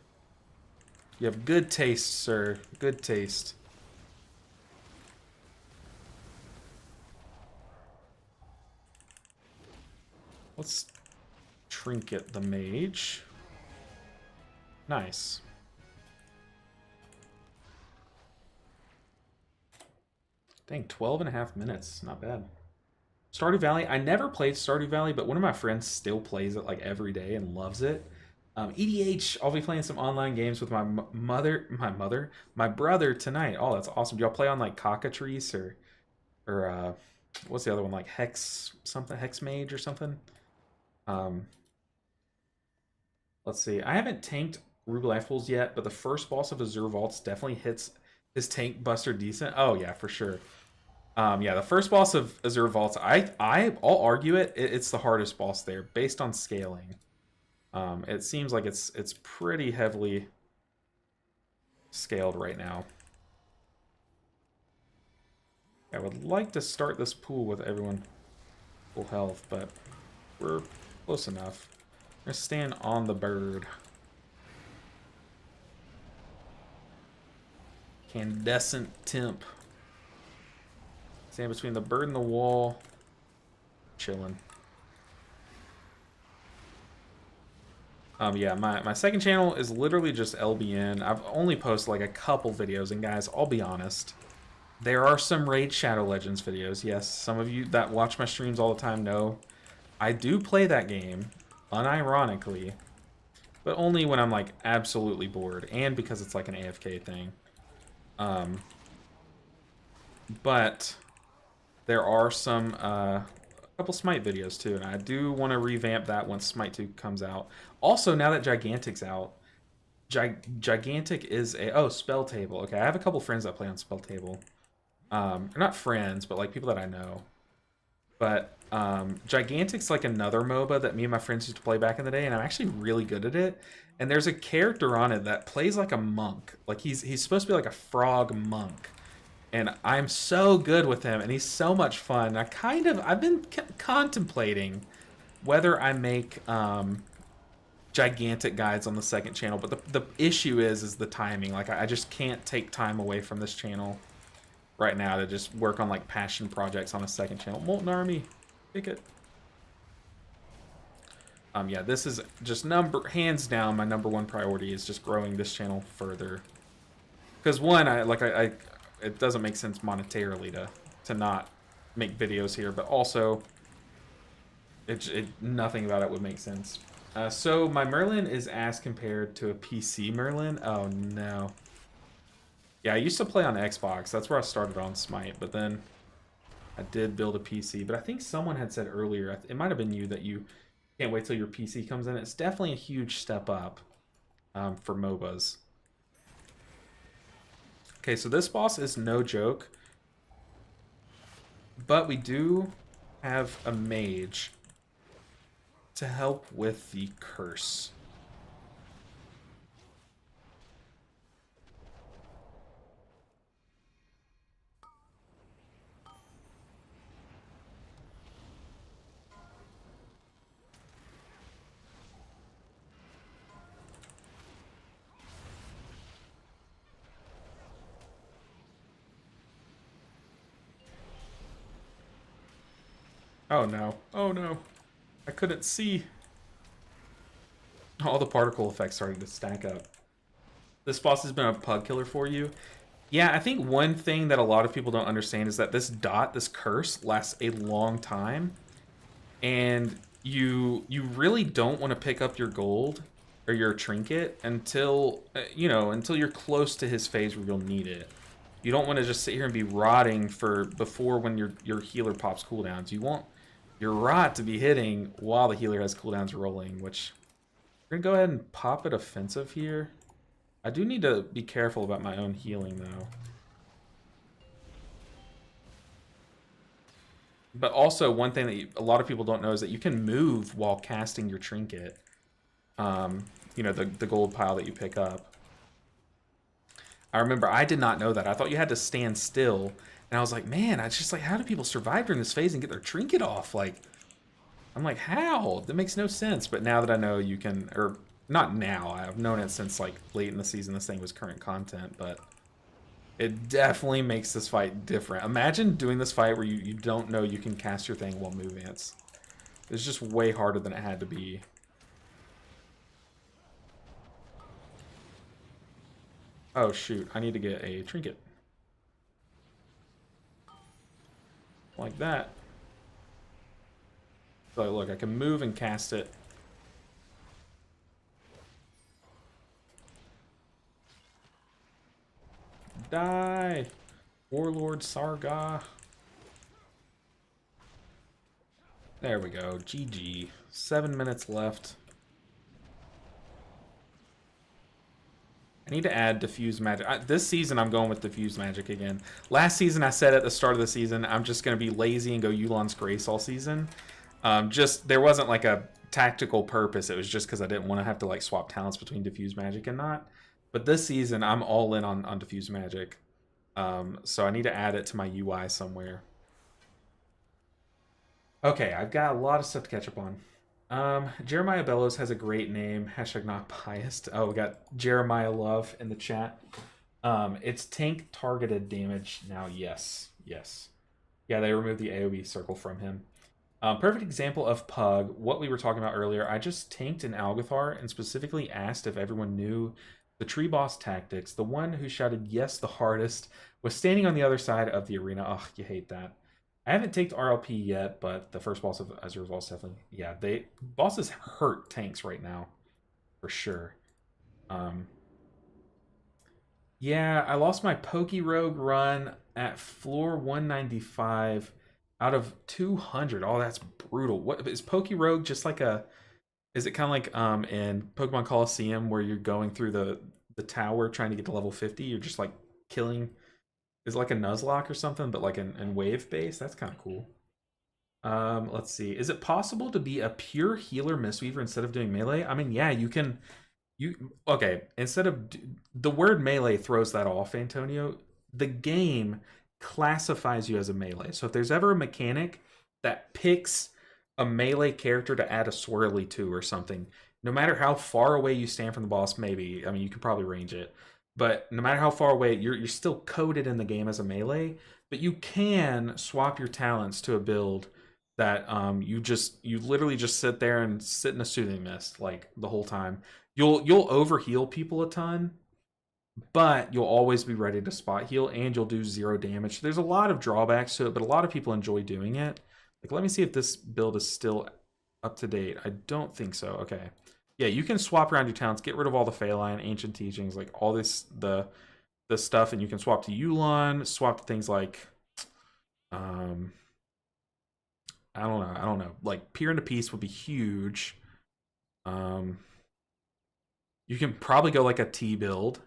A: You have good taste, sir. Good taste. Let's trinket the mage. Nice. Dang, 12.5 minutes. Not bad. Stardew Valley. I never played Stardew Valley, but one of my friends still plays it like every day and loves it. EDH, I'll be playing some online games with my brother tonight. Oh, that's awesome. Do y'all play on like Cockatrice or what's the other one, like Hex something, Hex Mage or something? Let's see. I haven't tanked Ruby Life Pools yet, but the first boss of Azure Vaults definitely hits his tank buster decent. Oh yeah, for sure. Yeah, the first boss of Azure Vaults, I'll argue it's the hardest boss there based on scaling. It seems like it's pretty heavily scaled right now. I would like to start this pool with everyone full health, but we're close enough. I'm gonna stand on the bird. Candescent temp. Stand between the bird and the wall. Chilling. Yeah, my second channel is literally just LBN. I've only posted like a couple videos, and guys, I'll be honest. There are some Raid Shadow Legends videos. Yes, some of you that watch my streams all the time know I do play that game, unironically, but only when I'm like absolutely bored, and because it's like an AFK thing. But there are some a couple Smite videos too, and I do want to revamp that once Smite 2 comes out. Also, now that Gigantic's out, Gigantic is a Spell Table. Okay, I have a couple friends that play on Spell Table. Not friends, but like people that I know. But Gigantic's like another MOBA that me and my friends used to play back in the day, and I'm actually really good at it. And there's a character on it that plays like a monk. Like he's supposed to be like a frog monk. And I'm so good with him, and he's so much fun. I've been contemplating whether I make Gigantic guides on the second channel, but the issue is the timing. Like I just can't take time away from this channel right now to just work on like passion projects on a second channel. Molten Army, pick it. Yeah, this is just hands down my #1 priority is just growing this channel further. Because one, it doesn't make sense monetarily to not make videos here, but also nothing about it would make sense. So my Merlin is as compared to a PC Merlin. Oh no. Yeah, I used to play on Xbox. That's where I started on Smite, but then I did build a PC. But I think someone had said earlier, it might have been you, that you can't wait till your PC comes in. It's definitely a huge step up for MOBAs. Okay, so this boss is no joke, but we do have a mage to help with the curse. Oh no. Oh no. I couldn't see. All the particle effects starting to stack up. This boss has been a pug killer for you. Yeah, I think one thing that a lot of people don't understand is that this curse, lasts a long time. And you really don't want to pick up your gold or your trinket until, until you're close to his phase where you'll need it. You don't want to just sit here and be rotting before when your healer pops cooldowns. You want your rot to be hitting while the healer has cooldowns rolling, which we're going to go ahead and pop it offensive here. I do need to be careful about my own healing, though. But also, one thing that a lot of people don't know is that you can move while casting your trinket. The gold pile that you pick up. I remember I did not know that. I thought you had to stand still. And I was like, man, I just like, how do people survive during this phase and get their trinket off? Like, I'm like, how? That makes no sense. But now that I know you can, or not now, I've known it since like late in the season this thing was current content, but it definitely makes this fight different. Imagine doing this fight where you don't know you can cast your thing while moving. It's just way harder than it had to be. Oh shoot, I need to get a trinket. Like that. So look, I can move and cast it. Die! Warlord Sarga. There we go. GG. 7 minutes left. I need to add diffuse magic. This season, I'm going with diffuse magic again. Last season, I said at the start of the season, I'm just going to be lazy and go Yu'lon's Grace all season. There wasn't like a tactical purpose. It was just because I didn't want to have to like swap talents between diffuse magic and not. But this season, I'm all in on diffuse magic. So I need to add it to my UI somewhere. Okay, I've got a lot of stuff to catch up on. Jeremiah Bellows has a great name. Hashtag not biased. Oh, we got Jeremiah Love in the chat. It's tank targeted damage now. Yes, yes. Yeah, they removed the AoE circle from him. Perfect example of Pug. What we were talking about earlier. I just tanked an Algathar and specifically asked if everyone knew the tree boss tactics. The one who shouted yes the hardest was standing on the other side of the arena. Ugh, you hate that. I haven't tanked RLP yet, but the first boss of Azur's Wall is definitely... Yeah, bosses hurt tanks right now. For sure. Yeah, I lost my Pokerogue run at floor 195 out of 200. Oh, that's brutal. What is Pokerogue just like a... Is it kind of like in Pokemon Coliseum where you're going through the tower trying to get to level 50? You're just like killing... Is it like a Nuzlocke or something, but like in wave base? That's kind of cool. Let's see. Is it possible to be a pure healer Mistweaver instead of doing melee? I mean, yeah, you can. Okay, instead of the word melee throws that off, Antonio. The game classifies you as a melee. So if there's ever a mechanic that picks a melee character to add a swirly to or something, no matter how far away you stand from the boss, maybe, I mean, you can probably range it. But no matter how far away, you're still coded in the game as a melee. But you can swap your talents to a build that you literally just sit there and sit in a soothing mist like the whole time. You'll overheal people a ton, but you'll always be ready to spot heal and you'll do 0 damage. There's a lot of drawbacks to it, but a lot of people enjoy doing it. Like, let me see if this build is still up to date. I don't think so. Okay. Yeah, you can swap around your talents, get rid of all the Phalanx, Ancient Teachings, like all this, the stuff, and you can swap to Yu'lon, swap to things like, I don't know, like Peer into Peace would be huge. You can probably go like a T build,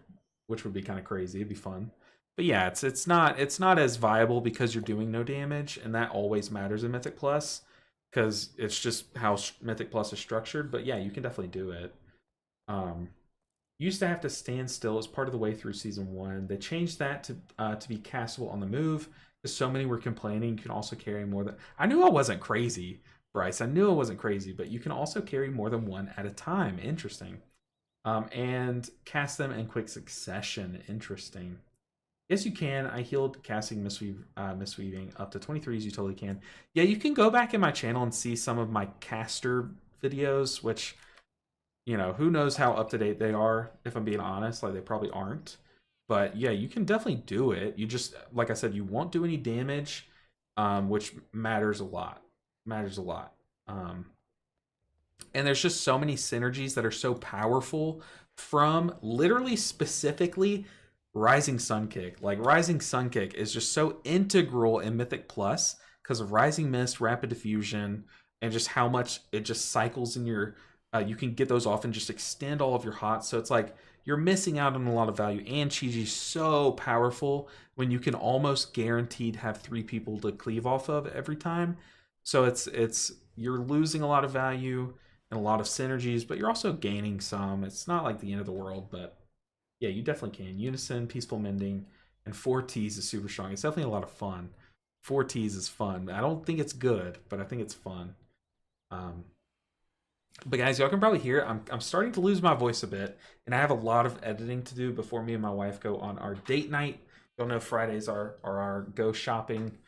A: which would be kind of crazy. It'd be fun. But yeah, it's not as viable because you're doing no damage, and that always matters in Mythic Plus because it's just how Mythic Plus is structured. But yeah, you can definitely do it. You used to have to stand still as part of the way through season 1. They changed that to be castable on the move because so many were complaining. You can also carry more than... I knew I wasn't crazy, Bryce. I knew I wasn't crazy, but you can also carry more than one at a time. Interesting. And cast them in quick succession. Interesting. Yes, you can. I healed casting Mistweaving up to 23s. You totally can. Yeah, you can go back in my channel and see some of my caster videos, which, you know, who knows how up to date they are, if I'm being honest. Like, they probably aren't. But yeah, you can definitely do it. You just, like I said, you won't do any damage, which matters a lot. Matters a lot. And there's just so many synergies that are so powerful from literally specifically Rising Sun Kick. Like, Rising Sun Kick is just so integral in Mythic Plus because of Rising Mist, Rapid Diffusion, and just how much it just cycles in your... you can get those off and just extend all of your hots. So it's like you're missing out on a lot of value. And Chi-Chi's so powerful when you can almost guaranteed have 3 people to cleave off of every time. So it's you're losing a lot of value and a lot of synergies, but you're also gaining some. It's not like the end of the world, but yeah, you definitely can. Unison, Peaceful Mending, and 4 Ts is super strong. It's definitely a lot of fun. 4 Ts is fun. I don't think it's good, but I think it's fun. But guys, y'all can probably hear it. I'm starting to lose my voice a bit, and I have a lot of editing to do before me and my wife go on our date night. Y'all know Fridays are our go shopping,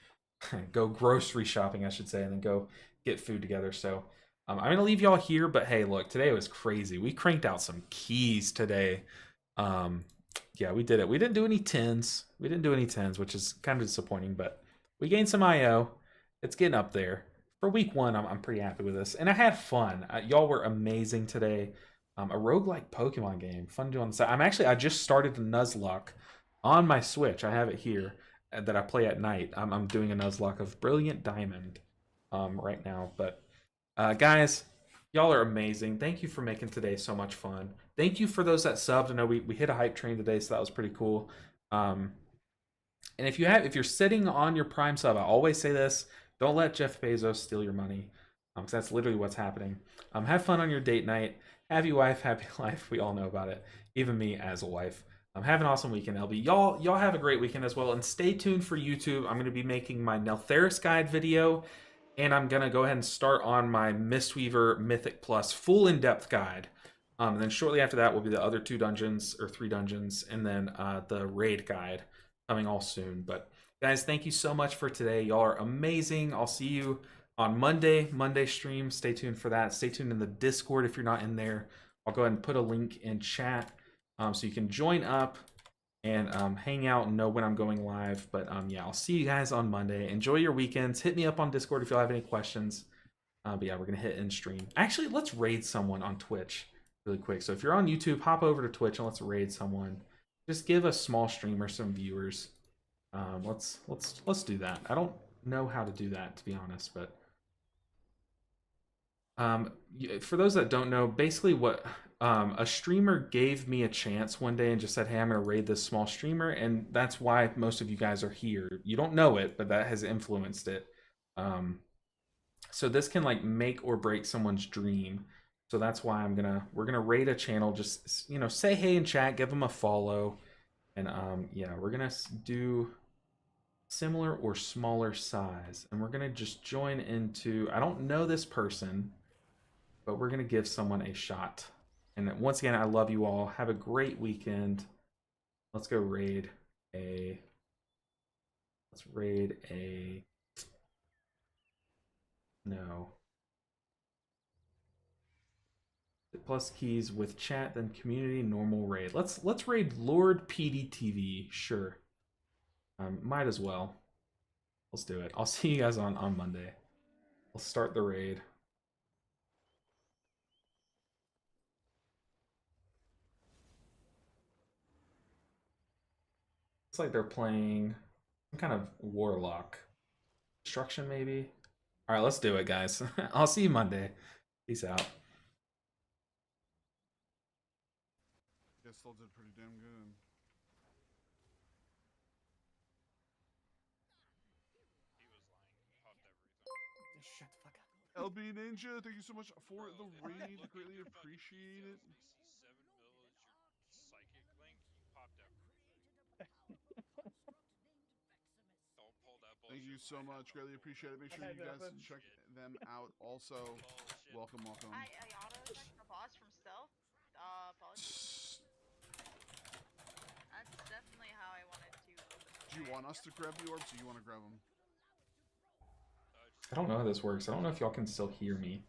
A: go grocery shopping, I should say, and then go get food together. So I'm gonna leave y'all here. But hey, look, today was crazy. We cranked out some keys today. Um, yeah, we did it. We didn't do any tens. We didn't do any tens, which is kind of disappointing. But we gained some IO. It's getting up there. For week one, I'm pretty happy with this, and I had fun. Y'all were amazing today. A roguelike Pokemon game, fun doing this. I just started a Nuzlocke on my Switch. I have it here that I play at night. I'm doing a Nuzlocke of Brilliant Diamond right now. But guys, y'all are amazing. Thank you for making today so much fun. Thank you for those that subbed. I know we hit a hype train today, so that was pretty cool. And if you're sitting on your Prime sub, I always say this: don't let Jeff Bezos steal your money, because that's literally what's happening. Have fun on your date night. Happy wife, happy life. We all know about it. Even me as a wife. Have an awesome weekend, LB. Y'all have a great weekend as well, and stay tuned for YouTube. I'm going to be making my Neltheris guide video, and I'm going to go ahead and start on my Mistweaver Mythic Plus full in-depth guide. And then shortly after that will be the other 2 dungeons, or 3 dungeons, and then the raid guide coming all soon. But guys, thank you so much for today. Y'all are amazing. I'll see you on Monday stream. Stay tuned for that. Stay tuned in the Discord if you're not in there. I'll go ahead and put a link in chat so you can join up and hang out and know when I'm going live. But yeah, I'll see you guys on Monday. Enjoy your weekends. Hit me up on Discord if y'all have any questions. But yeah, we're gonna hit end stream. Actually, let's raid someone on Twitch really quick. So if you're on YouTube, hop over to Twitch and let's raid someone. Just give a small streamer some viewers. Let's do that. I don't know how to do that, to be honest, but for those that don't know, basically what a streamer gave me a chance one day and just said, hey, I'm gonna raid this small streamer, and that's why most of you guys are here. You don't know it, but that has influenced it. So this can like make or break someone's dream. So that's why we're gonna raid a channel. Just say hey in chat, give them a follow, and yeah, we're gonna do similar or smaller size, and we're gonna just join into. I don't know this person, but we're gonna give someone a shot. And once again, I love you all. Have a great weekend. Let's go raid a. Let's raid a. No. Plus keys with chat, then community normal raid. Let's raid Lord PDTV. Sure. Might as well. Let's do it. I'll see you guys on Monday. We'll start the raid. Looks like they're playing some kind of warlock. Destruction, maybe? Alright, let's do it, guys. I'll see you Monday. Peace out.
C: It still did pretty damn good.
D: Shut the fuck up.
C: LB Ninja, thank you so much for the raid. Greatly appreciate it. Thank you so much. Greatly appreciate it. Make sure you guys check them out. Also, welcome.
E: I auto-checked the boss from stealth. Apologies. That's definitely how I wanted to open the
C: Do you want us to grab the orbs, or you want to grab them?
A: I don't know how this works. I don't know if y'all can still hear me.